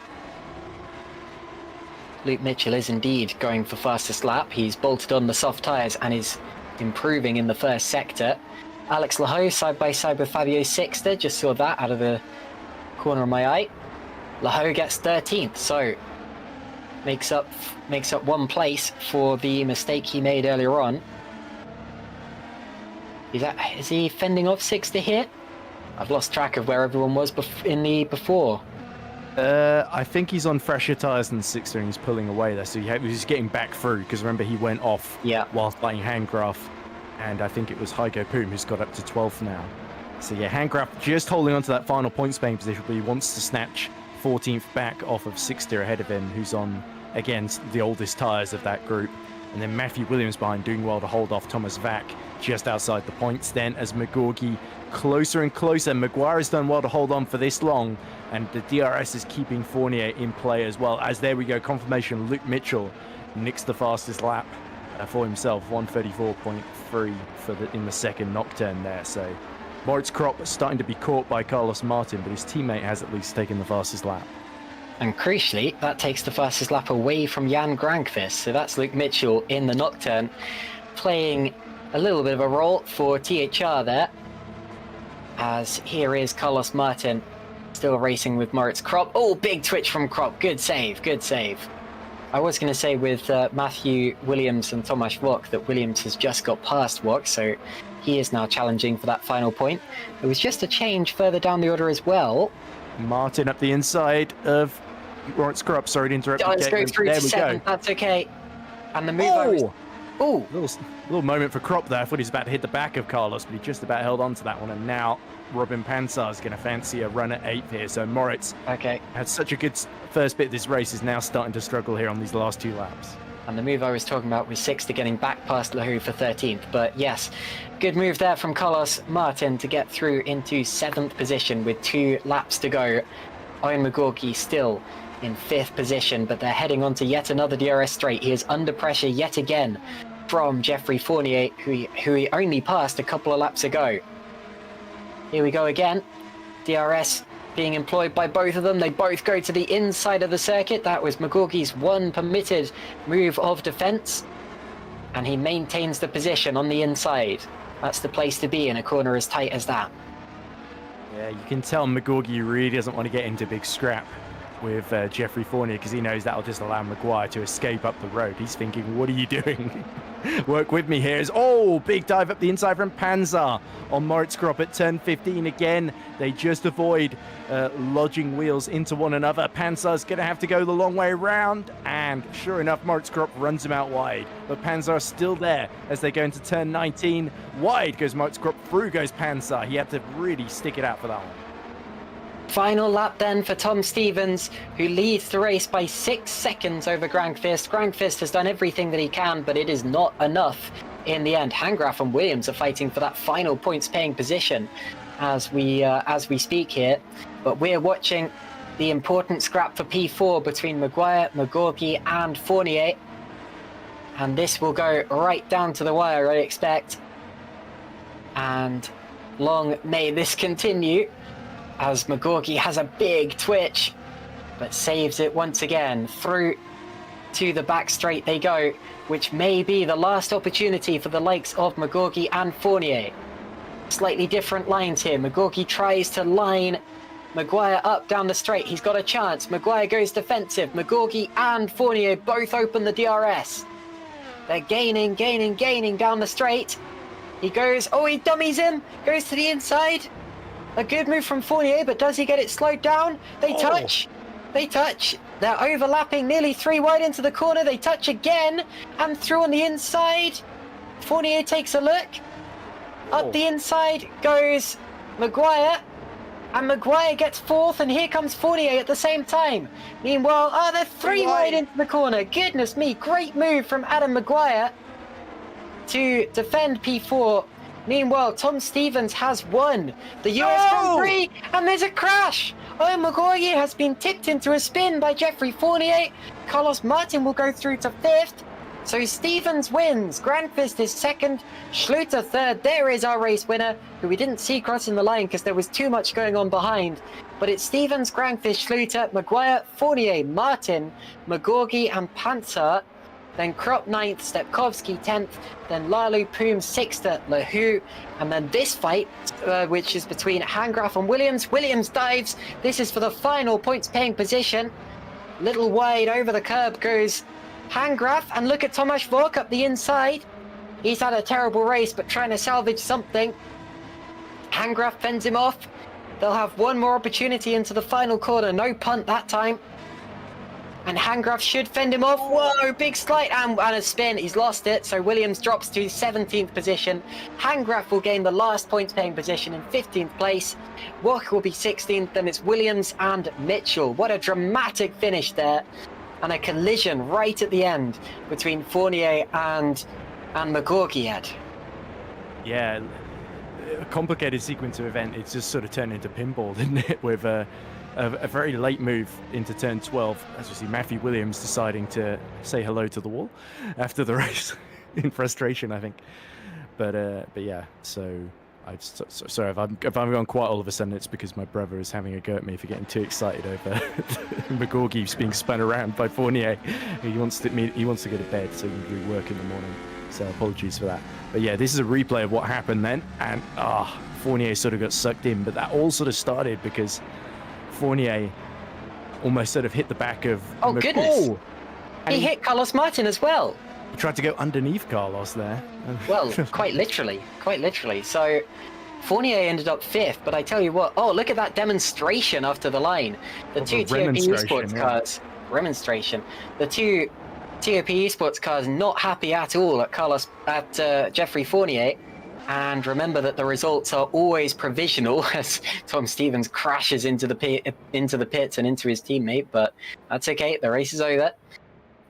Luke Mitchell is indeed going for fastest lap. He's bolted on the soft tyres and is improving in the first sector. Alex Laho side by side with Fabio Sixter. Just saw that out of the corner of my eye. Laho gets 13th, so makes up 1 place for the mistake he made earlier on. Is he fending off Sixter here? I've lost track of where everyone was before. I think he's on fresher tyres than Sixter, and he's pulling away there, so he's getting back through, because remember he went off whilst playing Handgraf, and I think it was Heiko Poom who's got up to 12th now. So yeah, Handgraf just holding on to that final points paying position, but he wants to snatch 14th back off of Sixter ahead of him, who's on, again, the oldest tyres of that group. And then Matthew Williams behind doing well to hold off Thomas Vack just outside the points. Then as McGorgy closer and closer, Maguire has done well to hold on for this long. And the DRS is keeping Fournier in play as well. As there we go, confirmation, Luke Mitchell nicks the fastest lap for himself, 134.3 in the second nocturne there. So Moritz Kropp starting to be caught by Carlos Martin, but his teammate has at least taken the fastest lap. And crucially, that takes the fastest lap away from Jan Grankvist. So that's Luke Mitchell in the nocturne, playing a little bit of a role for THR there. As here is Carlos Martin, still racing with Moritz Kropp. Oh, big twitch from Kropp. Good save, good save. I was going to say with Matthew Williams and Tomasz Wok that Williams has just got past Wok, so he is now challenging for that final point. There was just a change further down the order as well. Martin up the inside of Moritz Kropp. Sorry to interrupt. Let's go through to second. That's okay. And the move Oh! Little moment for Kropp there. I thought he was about to hit the back of Carlos, but he just about held on to that one. And now Robin Pansar is going to fancy a run at 8th here. So Moritz had such a good first bit of this race, is now starting to struggle here on these last 2 laps. And the move I was talking about was 6th, getting back past Lahu for 13th. But yes, good move there from Carlos Martin to get through into 7th position with 2 laps to go. Owen McGorgy still in 5th position, but they're heading on to yet another DRS straight. He is under pressure yet again from Geoffrey Fournier, who he only passed a couple of laps ago. Here we go again. DRS being employed by both of them. They both go to the inside of the circuit. That was McGorgy's one permitted move of defense, and he maintains the position on the inside. That's the place to be in a corner as tight as that. Yeah, you can tell McGorgy really doesn't want to get into big scrap with Geoffrey Fournier, because he knows that'll just allow Maguire to escape up the road. He's thinking, what are you doing? Work with me here. Big dive up the inside from Panzer on Moritz Kropp at turn 15 again. They just avoid lodging wheels into one another. Panzer's going to have to go the long way around, and sure enough, Moritz Kropp runs him out wide. But Panzer still there as they go into turn 19. Wide goes Moritz Kropp, through goes Panzer. He had to really stick it out for that one. Final lap then for Tom Stevens, who leads the race by 6 seconds over Grankvist. Grankvist has done everything that he can, but it is not enough in the end. Hangraf and Williams are fighting for that final points-paying position as we speak here. But we're watching the important scrap for P4 between Maguire, McGorgy and Fournier. And this will go right down to the wire, I expect. And long may this continue, as McGorgy has a big twitch, but saves it once again. Through to the back straight they go, which may be the last opportunity for the likes of McGorgy and Fournier. Slightly different lines here. McGorgy tries to line Maguire up down the straight. He's got a chance. Maguire goes defensive. McGorgy and Fournier both open the DRS. They're gaining down the straight. He goes, he dummies him, goes to the inside. A good move from Fournier, but does he get it slowed down? They touch. They're overlapping nearly 3 wide into the corner. They touch again and through on the inside. Fournier takes a look. Up the inside goes Maguire, and Maguire gets 4th, and here comes Fournier at the same time. Meanwhile, they're 3 wide into the corner. Goodness me, great move from Adam Maguire to defend P4. Meanwhile, Tom Stevens has won the US Grand Prix, and there's a crash. McGorgy has been tipped into a spin by Geoffrey Fournier. Carlos Martin will go through to 5th. So Stevens wins. Grankvist is 2nd. Schluter 3rd. There is our race winner, who we didn't see crossing the line because there was too much going on behind. But it's Stevens, Grankvist, Schluter, Maguire, Fournier, Martin, McGorgy, and Panzer. Then Kropp 9th, Stepkowski 10th, then Lalu Poom 6th at Lahu, and then this fight, which is between Hangraf and Williams. Williams dives. This is for the final points-paying position. Little wide over the curb goes Hangraf, and look at Tomasz Wok up the inside. He's had a terrible race, but trying to salvage something. Hangraf fends him off. They'll have one more opportunity into the final corner. No punt that time. And Hangraf should fend him off. Whoa, big slide and a spin. He's lost it, so Williams drops to 17th position. Hangraf will gain the last points-paying position in 15th place. Wok will be 16th, then it's Williams and Mitchell. What a dramatic finish there. and a collision right at the end between Fournier and McGorgy, Ed. Yeah, a complicated sequence of event. It's just sort of turned into pinball, didn't it? With a very late move into turn 12. As you see, Matthew Williams deciding to say hello to the wall after the race in frustration, I think. But yeah, so sorry if I'm gone quiet all of a sudden. It's because my brother is having a go at me for getting too excited over McGorgy being spun around by Fournier. He wants to go to bed so he can do work in the morning. So apologies for that. But yeah, this is a replay of what happened then, and Fournier sort of got sucked in. But that all sort of started because Fournier almost sort of hit the back of McCall. Goodness! And he hit Carlos Martin as well. He tried to go underneath Carlos there. Well, quite literally. So Fournier ended up 5th, but I tell you what, look at that demonstration after the line. The two TOP Esports cars, remonstration. The two TOP Esports cars not happy at all at Jeffrey Fournier. And remember that the results are always provisional as Tom Stevens crashes into the pits and into his teammate, but that's okay, the race is over.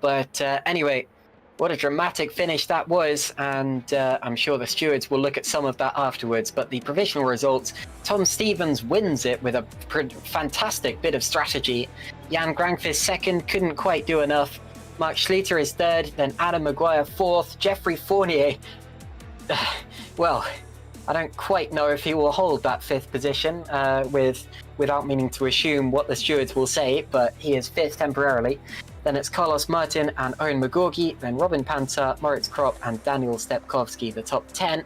But anyway, what a dramatic finish that was, and I'm sure the stewards will look at some of that afterwards. But the provisional results, Tom Stevens wins it with a fantastic bit of strategy. Jan Grankvist 2nd, couldn't quite do enough. Mark Schlitter is 3rd, then Adam Maguire 4th. Jeffrey Fournier, well, I don't quite know if he will hold that 5th position without meaning to assume what the stewards will say, but he is 5th temporarily. Then it's Carlos Martin and Owen McGorgy, then Robin Panther, Moritz Kropp, and Daniel Stepkowski, the top 10.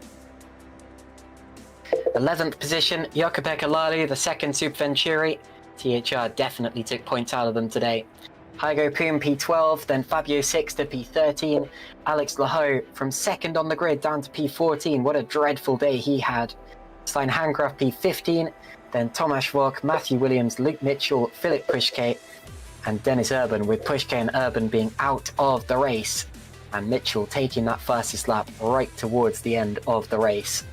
11th position, Jukka-Pekka Lalu, the 2nd Super Venturi. THR definitely took points out of them today. Hygo Poom P12, then Fabio Sixter P13. Alex Laho from 2nd on the grid down to P14. What a dreadful day he had. Stein Hangraf P15, then Tomasz Vok, Matthew Williams, Luke Mitchell, Philip Pushke, and Dennis Urban, with Pushke and Urban being out of the race, and Mitchell taking that fastest lap right towards the end of the race.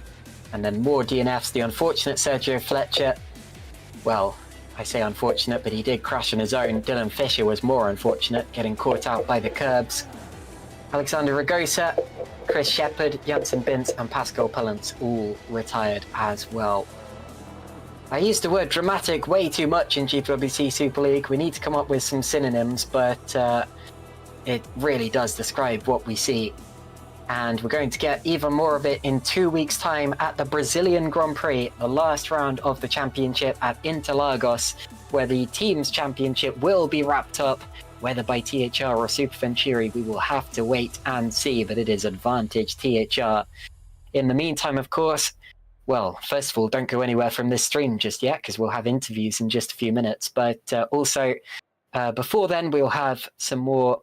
And then more DNFs, the unfortunate Sergio Fletcher. Well, I say unfortunate, but he did crash on his own. Dylan Fisher was more unfortunate, getting caught out by the curbs. Alexander Ragosa, Chris Shepard, Janssen Bintz, and Pascal Pallance all retired as well. I used the word dramatic way too much in GPWC Super League. We need to come up with some synonyms, but it really does describe what we see. And we're going to get even more of it in 2 weeks' time at the Brazilian Grand Prix, the last round of the championship at Interlagos, where the team's championship will be wrapped up. Whether by THR or Super Venturi, we will have to wait and see, but it is advantage THR. In the meantime, of course, well, first of all, don't go anywhere from this stream just yet, because we'll have interviews in just a few minutes. But also, before then, we'll have some more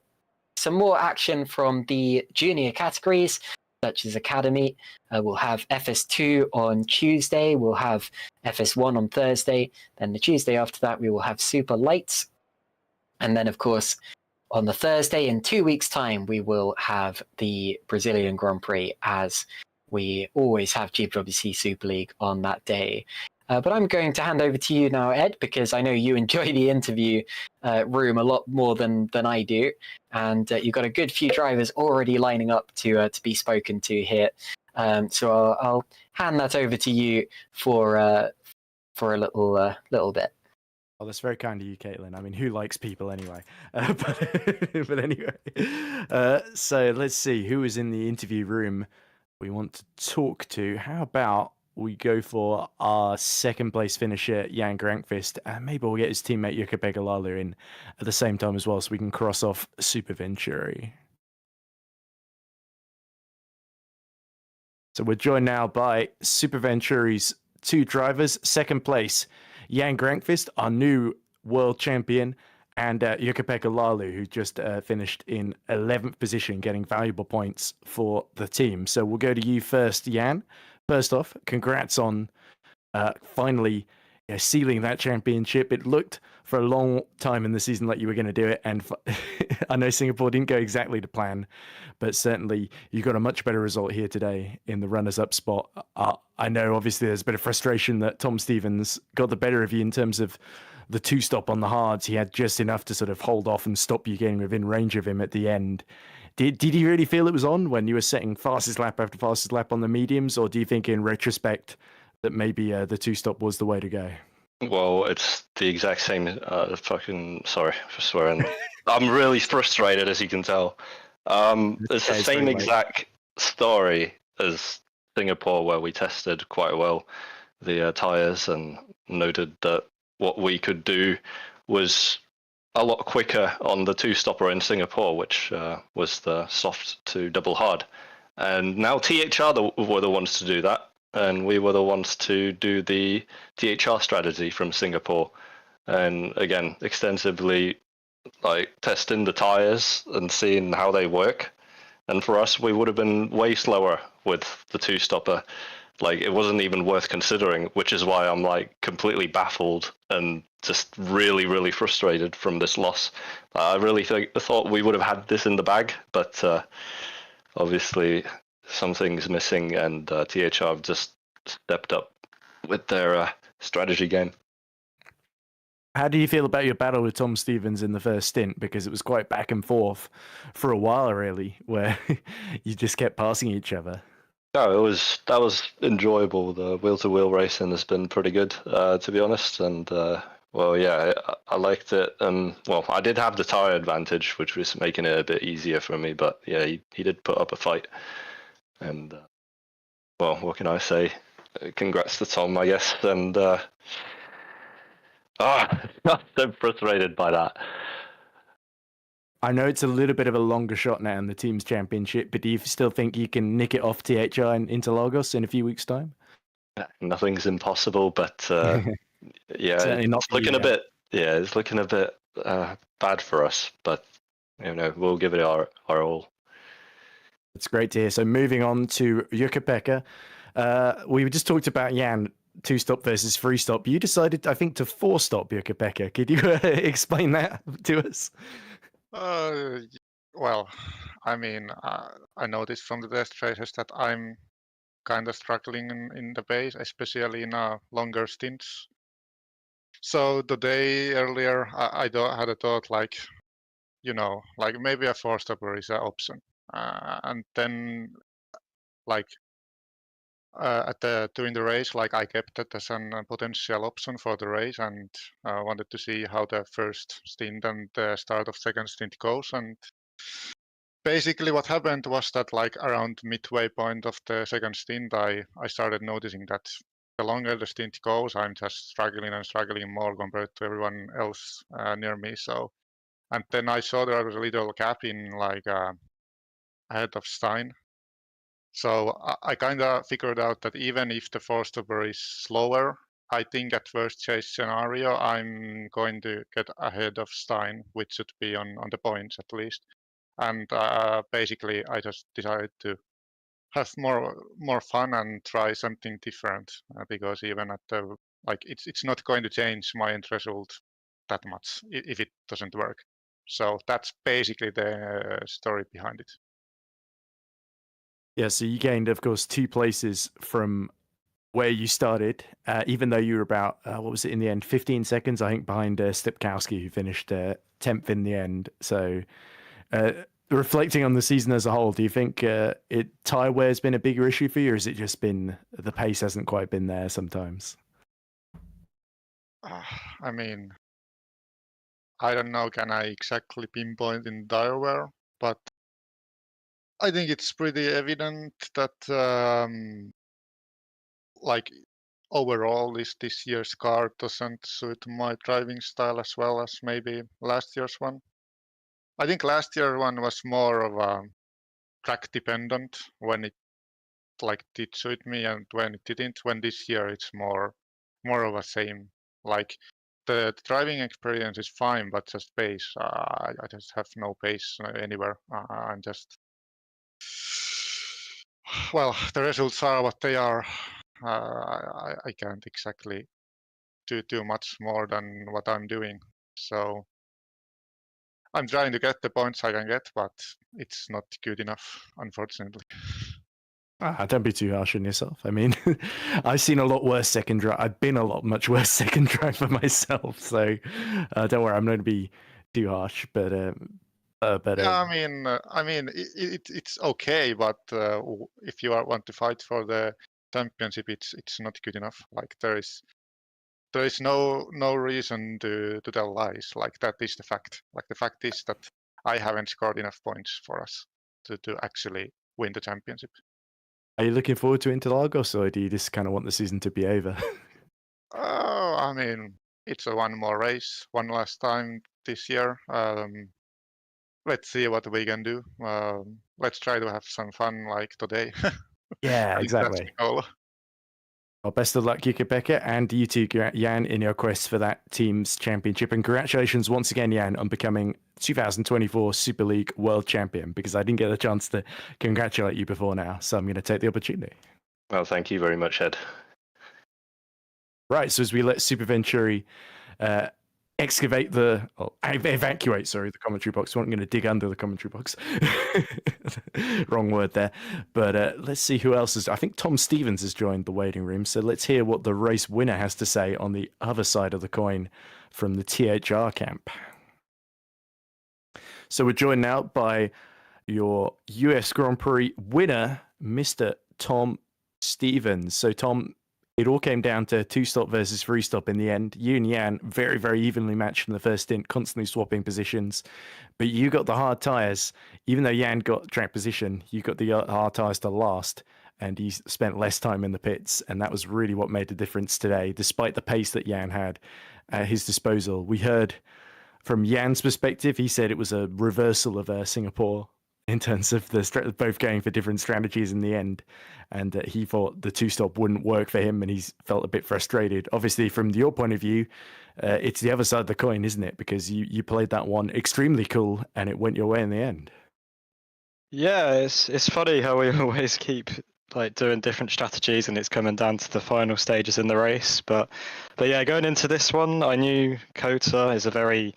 action from the junior categories, such as Academy. We'll have FS2 on Tuesday. We'll have FS1 on Thursday. Then the Tuesday after that, we will have Super Lights. And then, of course, on the Thursday, in 2 weeks' time, we will have the Brazilian Grand Prix, as we always have GPWC Super League on that day. But I'm going to hand over to you now, Ed, because I know you enjoy the interview room a lot more than I do. And you've got a good few drivers already lining up to be spoken to here. So I'll hand that over to you for a little bit. Oh, that's very kind of you, Caitlin. I mean, who likes people anyway? But anyway, so let's see who is in the interview room we want to talk to. How about we go for our 2nd place finisher, Jan Grankvist, and maybe we'll get his teammate Jukka-Pekka Lalu in at the same time as well, so we can cross off Super Venturi. So we're joined now by Super Venturi's 2 drivers. 2nd place, Jan Grankvist, our new world champion, and Jukka-Pekka Lalu, who just finished in 11th position, getting valuable points for the team. So we'll go to you first, Jan. First off, congrats on finally sealing that championship. It looked for a long time in the season like you were going to do it, and I know Singapore didn't go exactly to plan, but certainly you got a much better result here today in the runners-up spot. I know obviously there's a bit of frustration that Tom Stevens got the better of you in terms of the two-stop on the hards, he had just enough to sort of hold off and stop you getting within range of him at the end. Did you really feel it was on when you were setting fastest lap after fastest lap on the mediums, or do you think in retrospect that maybe the two-stop was the way to go? Well, it's the exact same. Sorry for swearing. I'm really frustrated, as you can tell. It's the same exact story as Singapore, where we tested quite well the tires and noted that what we could do was a lot quicker on the two-stopper in Singapore, which was the soft to double hard. And now THR were the ones to do that. And we were the ones to do the THR strategy from Singapore. And again, extensively testing the tires and seeing how they work. And for us, we would have been way slower with the two-stopper. It wasn't even worth considering, which is why I'm completely baffled and just really, really frustrated from this loss. I really thought we would have had this in the bag, but obviously something's missing, and THR have just stepped up with their strategy game. How do you feel about your battle with Tom Stevens in the first stint? Because it was quite back and forth for a while, really, where you just kept passing each other. No, that was enjoyable. The wheel-to-wheel racing has been pretty good, to be honest. And well, yeah, I liked it. Well, I did have the tire advantage, which was making it a bit easier for me. But yeah, he did put up a fight. And well, what can I say? Congrats to Tom, I guess. And I'm so frustrated by that. I know it's a little bit of a longer shot now in the team's championship, but do you still think you can nick it off THR in Interlagos in a few weeks' time? Nothing's impossible, but yeah, it's looking a bit. Yeah, it's looking a bit bad for us, but we'll give it our all. It's great to hear. So moving on to Jukka-Pekka, we just talked about Jan two-stop versus three-stop. You decided, I think, to four-stop Jukka-Pekka. Could you explain that to us? Well, I mean, I noticed from the test races that I'm kind of struggling in the base, especially in longer stints. So the day earlier, I had a thought maybe a four-stopper is an option. And then during the race, I kept it as a potential option for the race, and wanted to see how the first stint and the start of second stint goes. And basically what happened was that around midway point of the second stint, I started noticing that the longer the stint goes, I'm just struggling and struggling more compared to everyone else near me. So, and then I saw there was a little gap in ahead of Stein. So I kind of figured out that even if the four-stopper is slower, I think at worst case scenario, I'm going to get ahead of Stein, which should be on the points at least. And basically, I just decided to have more fun and try something different, because even at the it's not going to change my end result that much if it doesn't work. So that's basically the story behind it. Yeah, so you gained, of course, 2 places from where you started, even though you were about, what was it in the end, 15 seconds, I think, behind Stipkowski, who finished 10th in the end. So reflecting on the season as a whole, do you think tyre wear has been a bigger issue for you, or has it just been the pace hasn't quite been there sometimes? I mean, I don't know, can I exactly pinpoint in tyre wear, but I think it's pretty evident that overall this year's car doesn't suit my driving style as well as maybe last year's one. I think last year's one was more of a track dependent when it did suit me and when it didn't. When this year it's more of a same. The driving experience is fine, but just pace. I just have no pace anywhere. I'm just well, the results are what they are. I can't exactly do too much more than what I'm doing. So I'm trying to get the points I can get, but it's not good enough, unfortunately. Don't be too harsh on yourself. I mean, I've seen a lot worse second drive. I've been a lot much worse second driver myself. So don't worry, I'm not going to be too harsh. But Yeah, I mean, it's okay, but if you want to fight for the championship, it's not good enough. Like there is no reason to tell lies. Like that is the fact. Like the fact is that I haven't scored enough points for us to actually win the championship. are you looking forward to Interlagos, or do you just kind of want the season to be over? Oh, I mean, it's a one more race, one last time this year. Let's see what we can do. Let's try to have some fun like today. Yeah, That's exactly. the goal. Well, best of luck, Yukipeka, and you too, Jan, in your quest for that team's championship. And congratulations once again, Jan, on becoming 2024 Super League World Champion, because I didn't get a chance to congratulate you before now. So I'm going to take the opportunity. Well, thank you very much, Ed. Right, so as we let Super Venturi evacuate the commentary box. We weren't going to dig under the commentary box. Wrong word there. But let's see who else is. I think Tom Stevens has joined the waiting room. So let's hear what the race winner has to say on the other side of the coin from the THR camp. So we're joined now by your US Grand Prix winner, Mr. Tom Stevens. So Tom, it all came down to 2-stop versus 3-stop in the end. You and Jan very, very evenly matched in the first stint, constantly swapping positions. But you got the hard tyres. Even though Jan got track position, you got the hard tyres to last, and he spent less time in the pits. And that was really what made the difference today, despite the pace that Jan had at his disposal. We heard from Jan's perspective, he said it was a reversal of Singapore in terms of the both going for different strategies in the end, and he thought the 2-stop wouldn't work for him, and he's felt a bit frustrated. Obviously, from your point of view, it's the other side of the coin, isn't it? Because you played that one extremely cool, and it went your way in the end. Yeah, it's funny how we always keep like doing different strategies, and it's coming down to the final stages in the race. But yeah, going into this one, I knew Kota is a very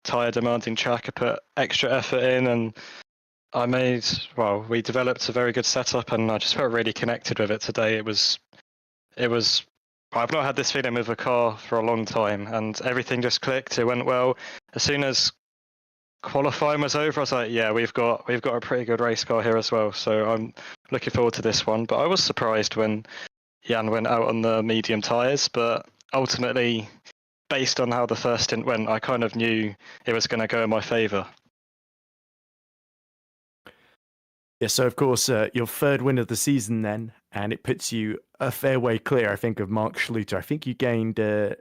tyre demanding track. I put extra effort in, and we developed a very good setup, and I just felt really connected with it today. It was I've not had this feeling with a car for a long time, and everything just clicked. It went well. As soon as qualifying was over, I was like, yeah, we've got a pretty good race car here as well. So I'm looking forward to this one. But I was surprised when Jan went out on the medium tyres, but ultimately, based on how the first stint went, I kind of knew it was going to go in my favour. Yeah, so of course, your third win of the season then, and it puts you a fair way clear, I think, of Mark Schluter. I think you gained, am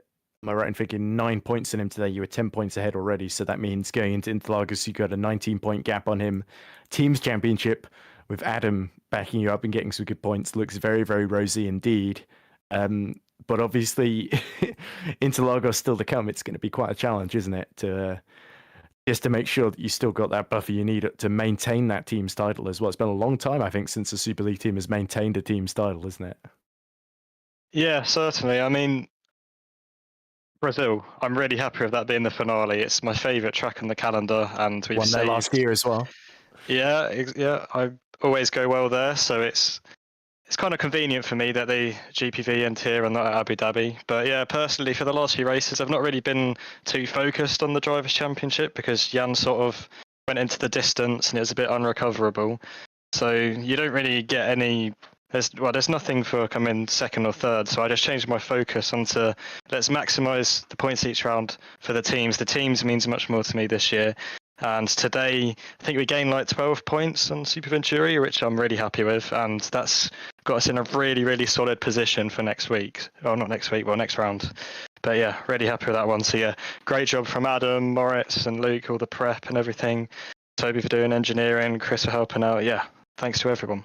I right in thinking, 9 points in him today? You were 10 points ahead already, so that means going into Interlagos, you got a 19-point gap on him. Teams Championship, with Adam backing you up and getting some good points, looks very, very rosy indeed. But obviously, Interlagos still to come. It's going to be quite a challenge, isn't it, just to make sure that you still got that buffer you need to maintain that team's title as well. It's been a long time, I think, since the Super League team has maintained a team's title, isn't it? Yeah, certainly. I mean, Brazil, I'm really happy with that being the finale. It's my favourite track on the calendar, and we've won there last year as well. Yeah, I always go well there, so it's kind of convenient for me that the GPV end here and not at Abu Dhabi. But yeah, personally, for the last few races, I've not really been too focused on the Drivers' Championship because Jan sort of went into the distance and it was a bit unrecoverable. So you don't really get any. There's nothing for coming second or third. So I just changed my focus onto let's maximise the points each round for the teams. The teams means much more to me this year. And today, I think we gained like 12 points on Super Venturi, which I'm really happy with. And that's got us in a really, really solid position for next week. Well, not next week, well, next round. But yeah, really happy with that one. So yeah, great job from Adam, Moritz and Luke, all the prep and everything. Toby for doing engineering, Chris for helping out. Yeah, thanks to everyone.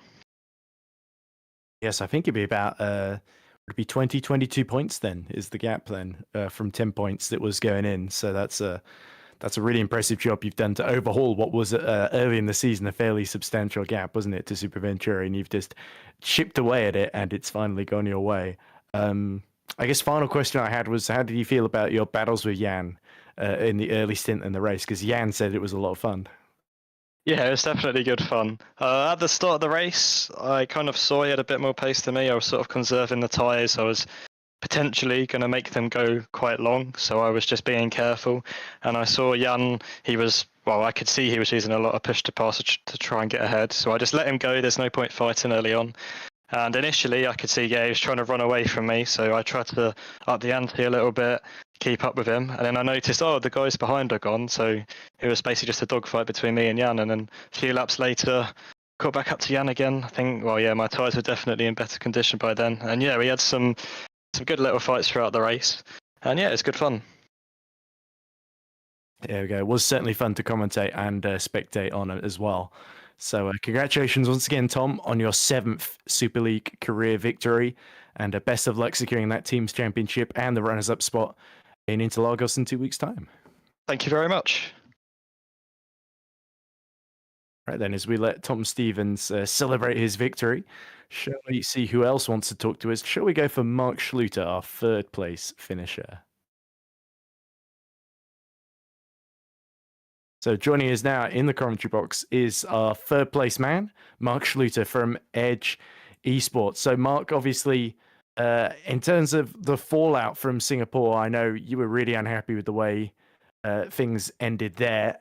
Yes, I think it'd be about would be 22 points then is the gap then from 10 points that was going in. So that's a really impressive job you've done to overhaul what was early in the season a fairly substantial gap, wasn't it, to Super Venturi? And you've just chipped away at it, and it's finally gone your way. I guess final question I had was, how did you feel about your battles with Jan in the early stint in the race? Because Jan said it was a lot of fun. Yeah, it was definitely good fun. At the start of the race, I kind of saw he had a bit more pace than me. I was sort of conserving the tyres. I was potentially going to make them go quite long, so I was just being careful. And I saw Jan, I could see he was using a lot of push to pass to try and get ahead. So I just let him go. There's no point fighting early on. And initially, I could see, he was trying to run away from me. So I tried to up the ante a little bit, keep up with him. And then I noticed, the guys behind are gone. So it was basically just a dogfight between me and Jan. And then a few laps later, caught back up to Jan again. I think, my tyres were definitely in better condition by then. And we had some good little fights throughout the race. And it's good fun. There we go. It was certainly fun to commentate and spectate on it as well. So congratulations once again, Tom, on your 7th Super League career victory. And best of luck securing that team's championship and the runners-up spot in Interlagos in 2 weeks' time. Thank you very much. Right then, as we let Tom Stevens celebrate his victory, shall we see who else wants to talk to us? Shall we go for Mark Schluter, our 3rd place finisher? So joining us now in the commentary box is our 3rd place man, Mark Schluter from Edge Esports. So Mark, obviously, in terms of the fallout from Singapore, I know you were really unhappy with the way things ended there,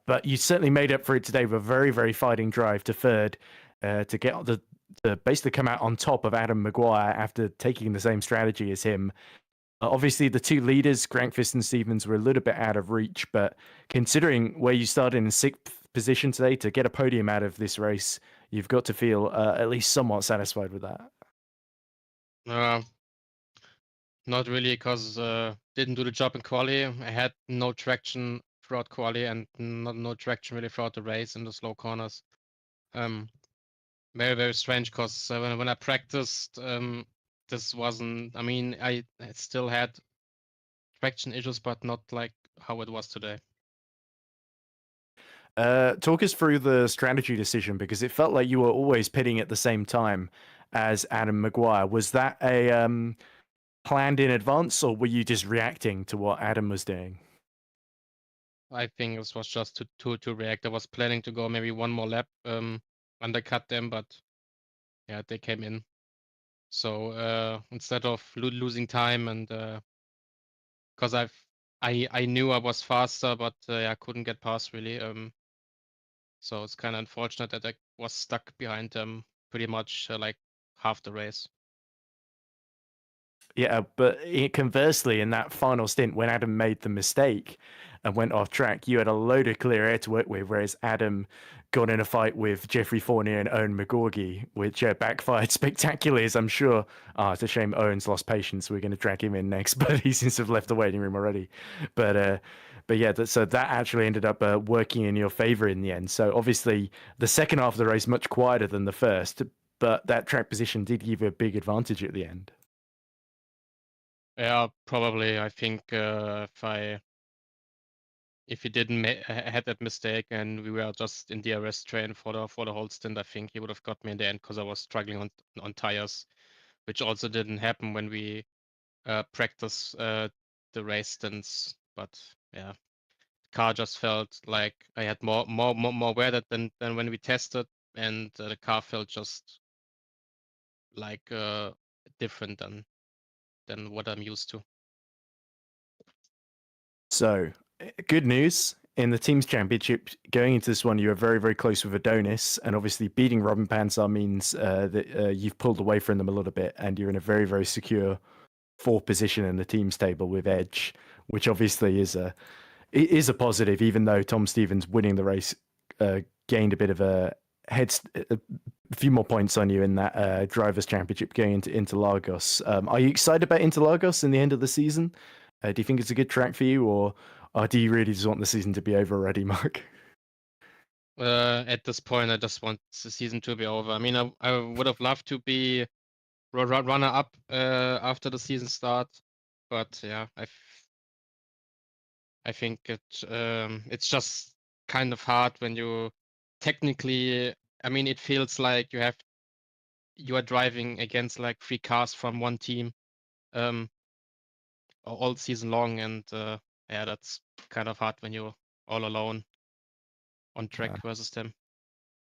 but you certainly made up for it today with a very, very fighting drive to 3rd to get to basically come out on top of Adam Maguire after taking the same strategy as him. Obviously, the 2 leaders, Grankvist and Stevens, were a little bit out of reach, but considering where you started in 6th position today, to get a podium out of this race, you've got to feel at least somewhat satisfied with that. Not really, because didn't do the job in quali. I had no traction throughout quali and no traction really throughout the race in the slow corners. Very, very strange, because when I practiced, this wasn't. I mean, I still had traction issues, but not like how it was today. Talk us through the strategy decision, because it felt like you were always pitting at the same time as Adam Maguire. Was that a planned in advance, or were you just reacting to what Adam was doing? I think it was just to react. I was planning to go maybe one more lap, undercut them, but they came in. So instead of losing time, and because I knew I was faster, but I couldn't get past really. So it's kind of unfortunate that I was stuck behind them pretty much like half the race. Yeah, but conversely, in that final stint, when Adam made the mistake and went off track, you had a load of clear air to work with, whereas Adam got in a fight with Jeffrey Fournier and Owen McGorgy, which backfired spectacularly, as I'm sure. It's a shame Owen's lost patience. We're going to drag him in next, but he seems to have left the waiting room already. But yeah, so that actually ended up working in your favor in the end. So obviously, the second half of the race much quieter than the first, but that track position did give you a big advantage at the end. Yeah, probably. I think if he didn't had that mistake and we were just in the arrest train for the whole stint, I think he would have got me in the end, because I was struggling on tires, which also didn't happen when we practiced the race stints. But yeah, car just felt like I had more wear than when we tested, and the car felt just like different than what I'm used to. So, good news. In the team's championship, going into this one, you were very, very close with Adonis, and obviously beating Robin Panzer means that you've pulled away from them a little bit, and you're in a very, very secure 4th position in the team's table with Edge, which obviously is a positive, even though Tom Stevens winning the race gained a bit of a few more points on you in that Drivers' Championship going into Interlagos. Are you excited about Interlagos in the end of the season? Do you think it's a good track for you, or do you really just want the season to be over already, Mark? At this point, I just want the season to be over. I mean, I would have loved to be runner-up after the season start, but yeah, I think it's just kind of hard when you technically. I mean, it feels like you are driving against like 3 cars from one team all season long, and that's kind of hard when you're all alone. on track versus them.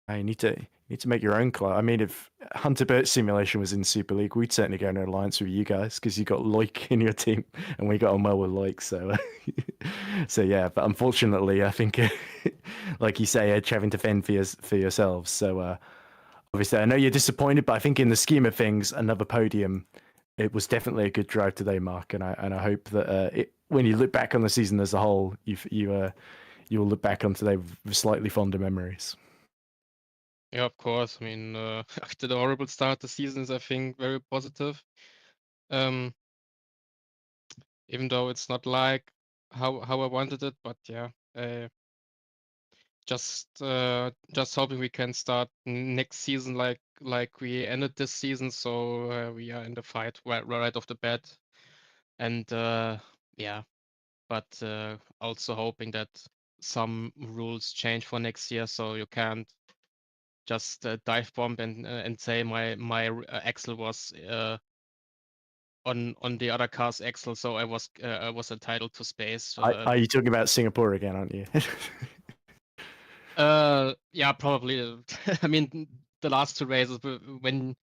You need to make your own club. I mean, if Hunter Burt Simulation was in Super League, we'd certainly go in an alliance with you guys because you got Loic in your team, and we got on well with Loic. So, so yeah. But unfortunately, I think, like you say, Edge having to fend for yourselves. So, obviously, I know you're disappointed, but I think in the scheme of things, another podium, it was definitely a good drive today, Mark. And I hope that when you look back on the season as a whole, you'll look back on today with slightly fonder memories. Yeah, of course. I mean, after the horrible start, the season is, I think, very positive. Even though it's not like how I wanted it, but yeah, just hoping we can start next season like we ended this season, so we are in the fight right off the bat, and yeah, but also hoping that some rules change for next year, so you can't just dive bomb and say my axle was on the other car's axle, so I was entitled to space. Are you talking about Singapore again, aren't you? Yeah, probably. I mean, the last two races when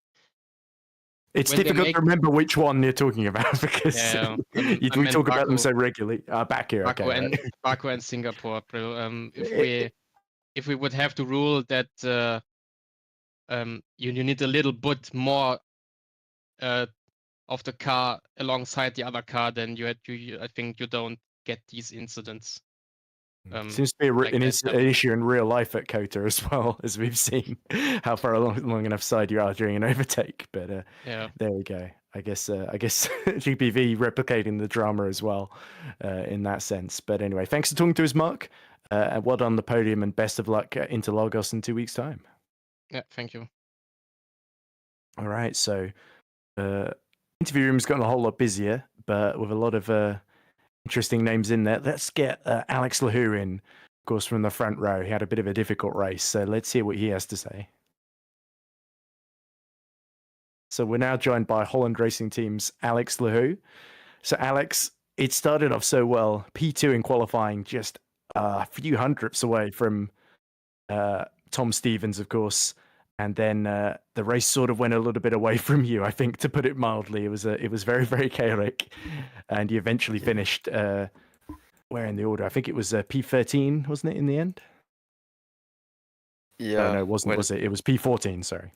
it's when difficult to remember which one you're talking about because we talk about them so regularly. Back here, Baku okay. Baku and Singapore. If we would have to rule that you need a little bit more of the car alongside the other car, then I think you don't get these incidents. Seems to be an issue in real life at COTA as well, as we've seen how far long enough side you are during an overtake. But yeah, there we go. I guess GPV replicating the drama as well in that sense. But anyway, thanks for talking to us, Mark. And well done on the podium, and best of luck at Interlagos in 2 weeks' time. Yeah, thank you. All right, so interview room's gotten a whole lot busier, but with a lot of interesting names in there. Let's get Alex Lahou in, of course, from the front row. He had a bit of a difficult race, so let's hear what he has to say. So we're now joined by Holland Racing Team's Alex Lahou. So Alex, it started off so well. P2 in qualifying, just a few hundredths away from Tom Stevens, of course. And then the race sort of went a little bit away from you, I think, to put it mildly. It was very, very chaotic. And you eventually finished, where in the order? I think it was P13, wasn't it, in the end? Yeah. No, it wasn't, was it? It was P14, sorry.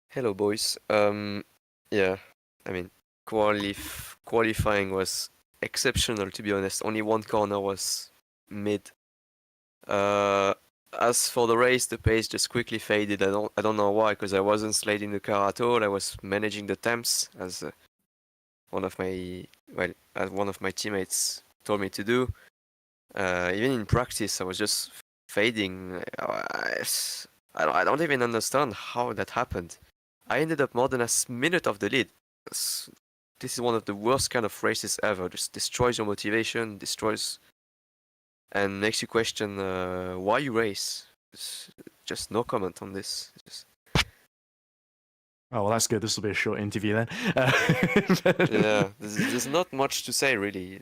Hello, boys. Yeah, I mean, qualifying was exceptional, to be honest. Only one corner was mid. As for the race, the pace just quickly faded. I don't know why, because I wasn't sliding the car at all. I was managing the temps as one of my teammates told me to do. Even in practice, I was just fading. I don't even understand how that happened. I ended up more than a minute off the lead. This is one of the worst kind of races ever. Just destroys your motivation, and makes you question why you race. Just no comment on this. Oh, well, that's good. This will be a short interview then. Yeah, there's not much to say, really.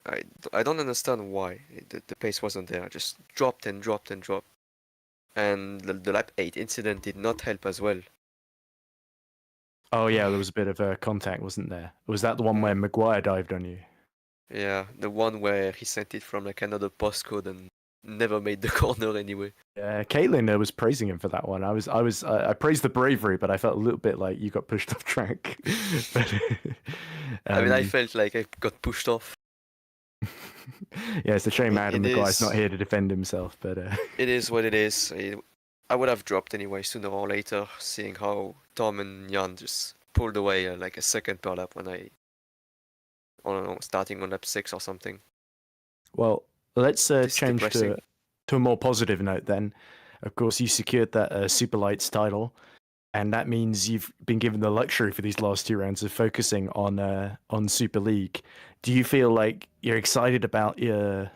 I don't understand why the pace wasn't there. I just dropped and dropped and dropped. And the lap 8 incident did not help as well. Oh, yeah, there was a bit of a contact, wasn't there? Was that the one where Maguire dived on you? Yeah, the one where he sent it from like another postcode and never made the corner anyway. Yeah, Caitlin was praising him for that one. I praised the bravery, but I felt a little bit like you got pushed off track. But, I mean, I felt like I got pushed off. Yeah, it's a shame Adam Maguire's not here to defend himself, but it is what it is. I would have dropped anyway sooner or later, seeing how Tom and Jan just pulled away like a second per lap when I don't know, starting on lap 6 or something. Well, let's change to a more positive note then. Of course, you secured that Super Lights title, and that means you've been given the luxury for these last 2 rounds of focusing on Super League. Do you feel like you're excited about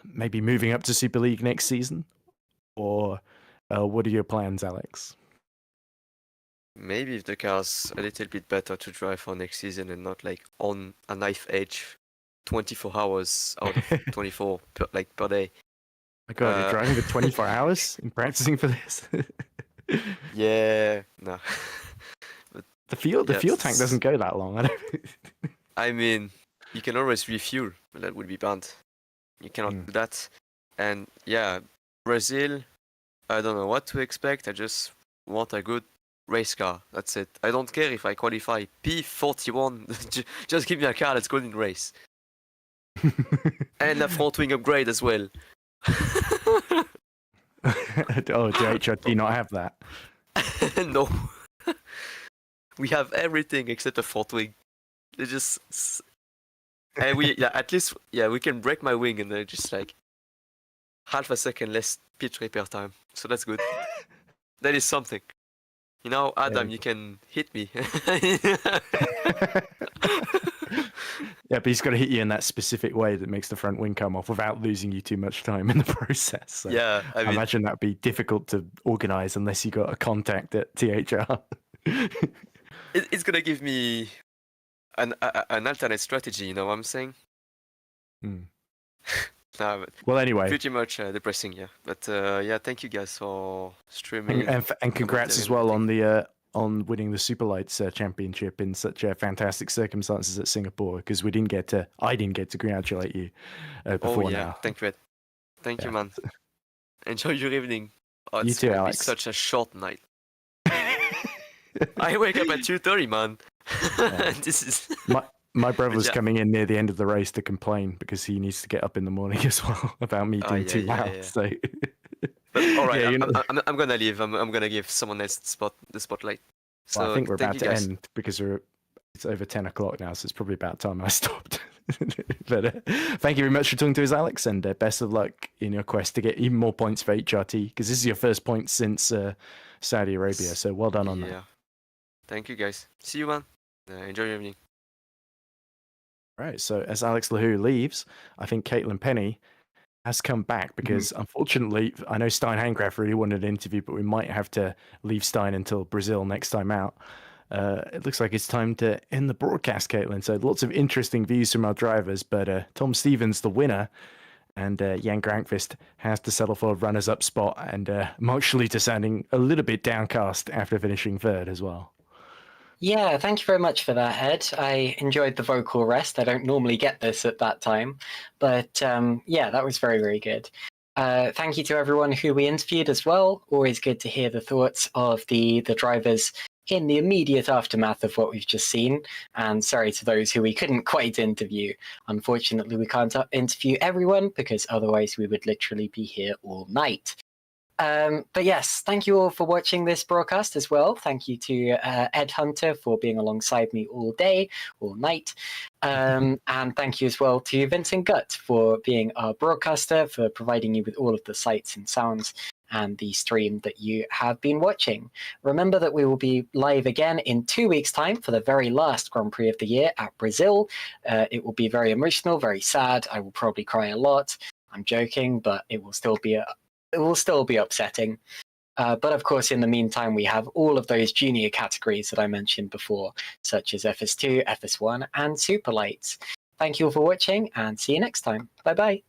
maybe moving up to Super League next season? Or what are your plans, Alex? Maybe if the car's a little bit better to drive for next season and not like on a knife edge 24 hours out of 24 per day. My God, you're driving for 24 hours in practicing for this? Yeah, no. The fuel tank Yes. doesn't go that long. I don't. I mean, you can always refuel, but that would be banned. You cannot do that. And yeah, Brazil, I don't know what to expect. I just want a good race car. That's it. I don't care if I qualify P41. Just give me a car that's good in race. And a front wing upgrade as well. Oh, do HRT not have that? No. We have everything except a front wing. They just and at least we can break my wing and then just like half a second less pitch repair time. So that's good. That is something. You know, Adam, you can hit me. Yeah, but he's got to hit you in that specific way that makes the front wing come off without losing you too much time in the process. So yeah, I imagine that'd be difficult to organize unless you got a contact at THR. It's gonna give me an alternate strategy. You know what I'm saying? Hmm. No, but Well, anyway, pretty much depressing, yeah. But yeah, thank you guys for streaming and congrats as well on the on winning the Superlights Championship in such fantastic circumstances at Singapore, because I didn't get to congratulate you before now. Thank you, Ed. Thank you, man. Enjoy your evening. Oh, You it's too, gonna Alex. be such a short night. I wake up at 2:30, man. This is My brother's yeah. coming in near the end of the race to complain because he needs to get up in the morning as well about me doing 2 miles. So, but all right, yeah, I'm gonna leave. I'm gonna give someone else the spotlight. So well, I think we're thank about you to guys. end because it's over 10 o'clock now, so it's probably about time I stopped. But thank you very much for talking to us, Alex, and best of luck in your quest to get even more points for HRT, because this is your first point since Saudi Arabia. So well done on that. Thank you, guys. See you, man. Enjoy your evening. Right, so as Alex Lahou leaves, I think Caitlin Penny has come back because unfortunately, I know Stein Handcraft really wanted an interview, but we might have to leave Stein until Brazil next time out. It looks like it's time to end the broadcast, Caitlin. So lots of interesting views from our drivers, but Tom Stevens, the winner, and Jan Grankvist has to settle for a runners-up spot, and Mark Schluter sounding a little bit downcast after finishing third as well. Yeah, thank you very much for that, Ed. I enjoyed the vocal rest. I don't normally get this at that time, but yeah, that was very, very good. Thank you to everyone who we interviewed as well. Always good to hear the thoughts of the drivers in the immediate aftermath of what we've just seen. And sorry to those who we couldn't quite interview. Unfortunately, we can't interview everyone because otherwise we would literally be here all night. But yes, thank you all for watching this broadcast as well. Thank you to Ed Hunter for being alongside me all day, all night. And thank you as well to Vincent Gutt for being our broadcaster, for providing you with all of the sights and sounds and the stream that you have been watching. Remember that we will be live again in 2 weeks' time for the very last Grand Prix of the year at Brazil. It will be very emotional, very sad. I will probably cry a lot. I'm joking, but it will still be upsetting. But of course, in the meantime, we have all of those junior categories that I mentioned before, such as FS2, FS1, and Superlights. Thank you all for watching, and see you next time. Bye-bye.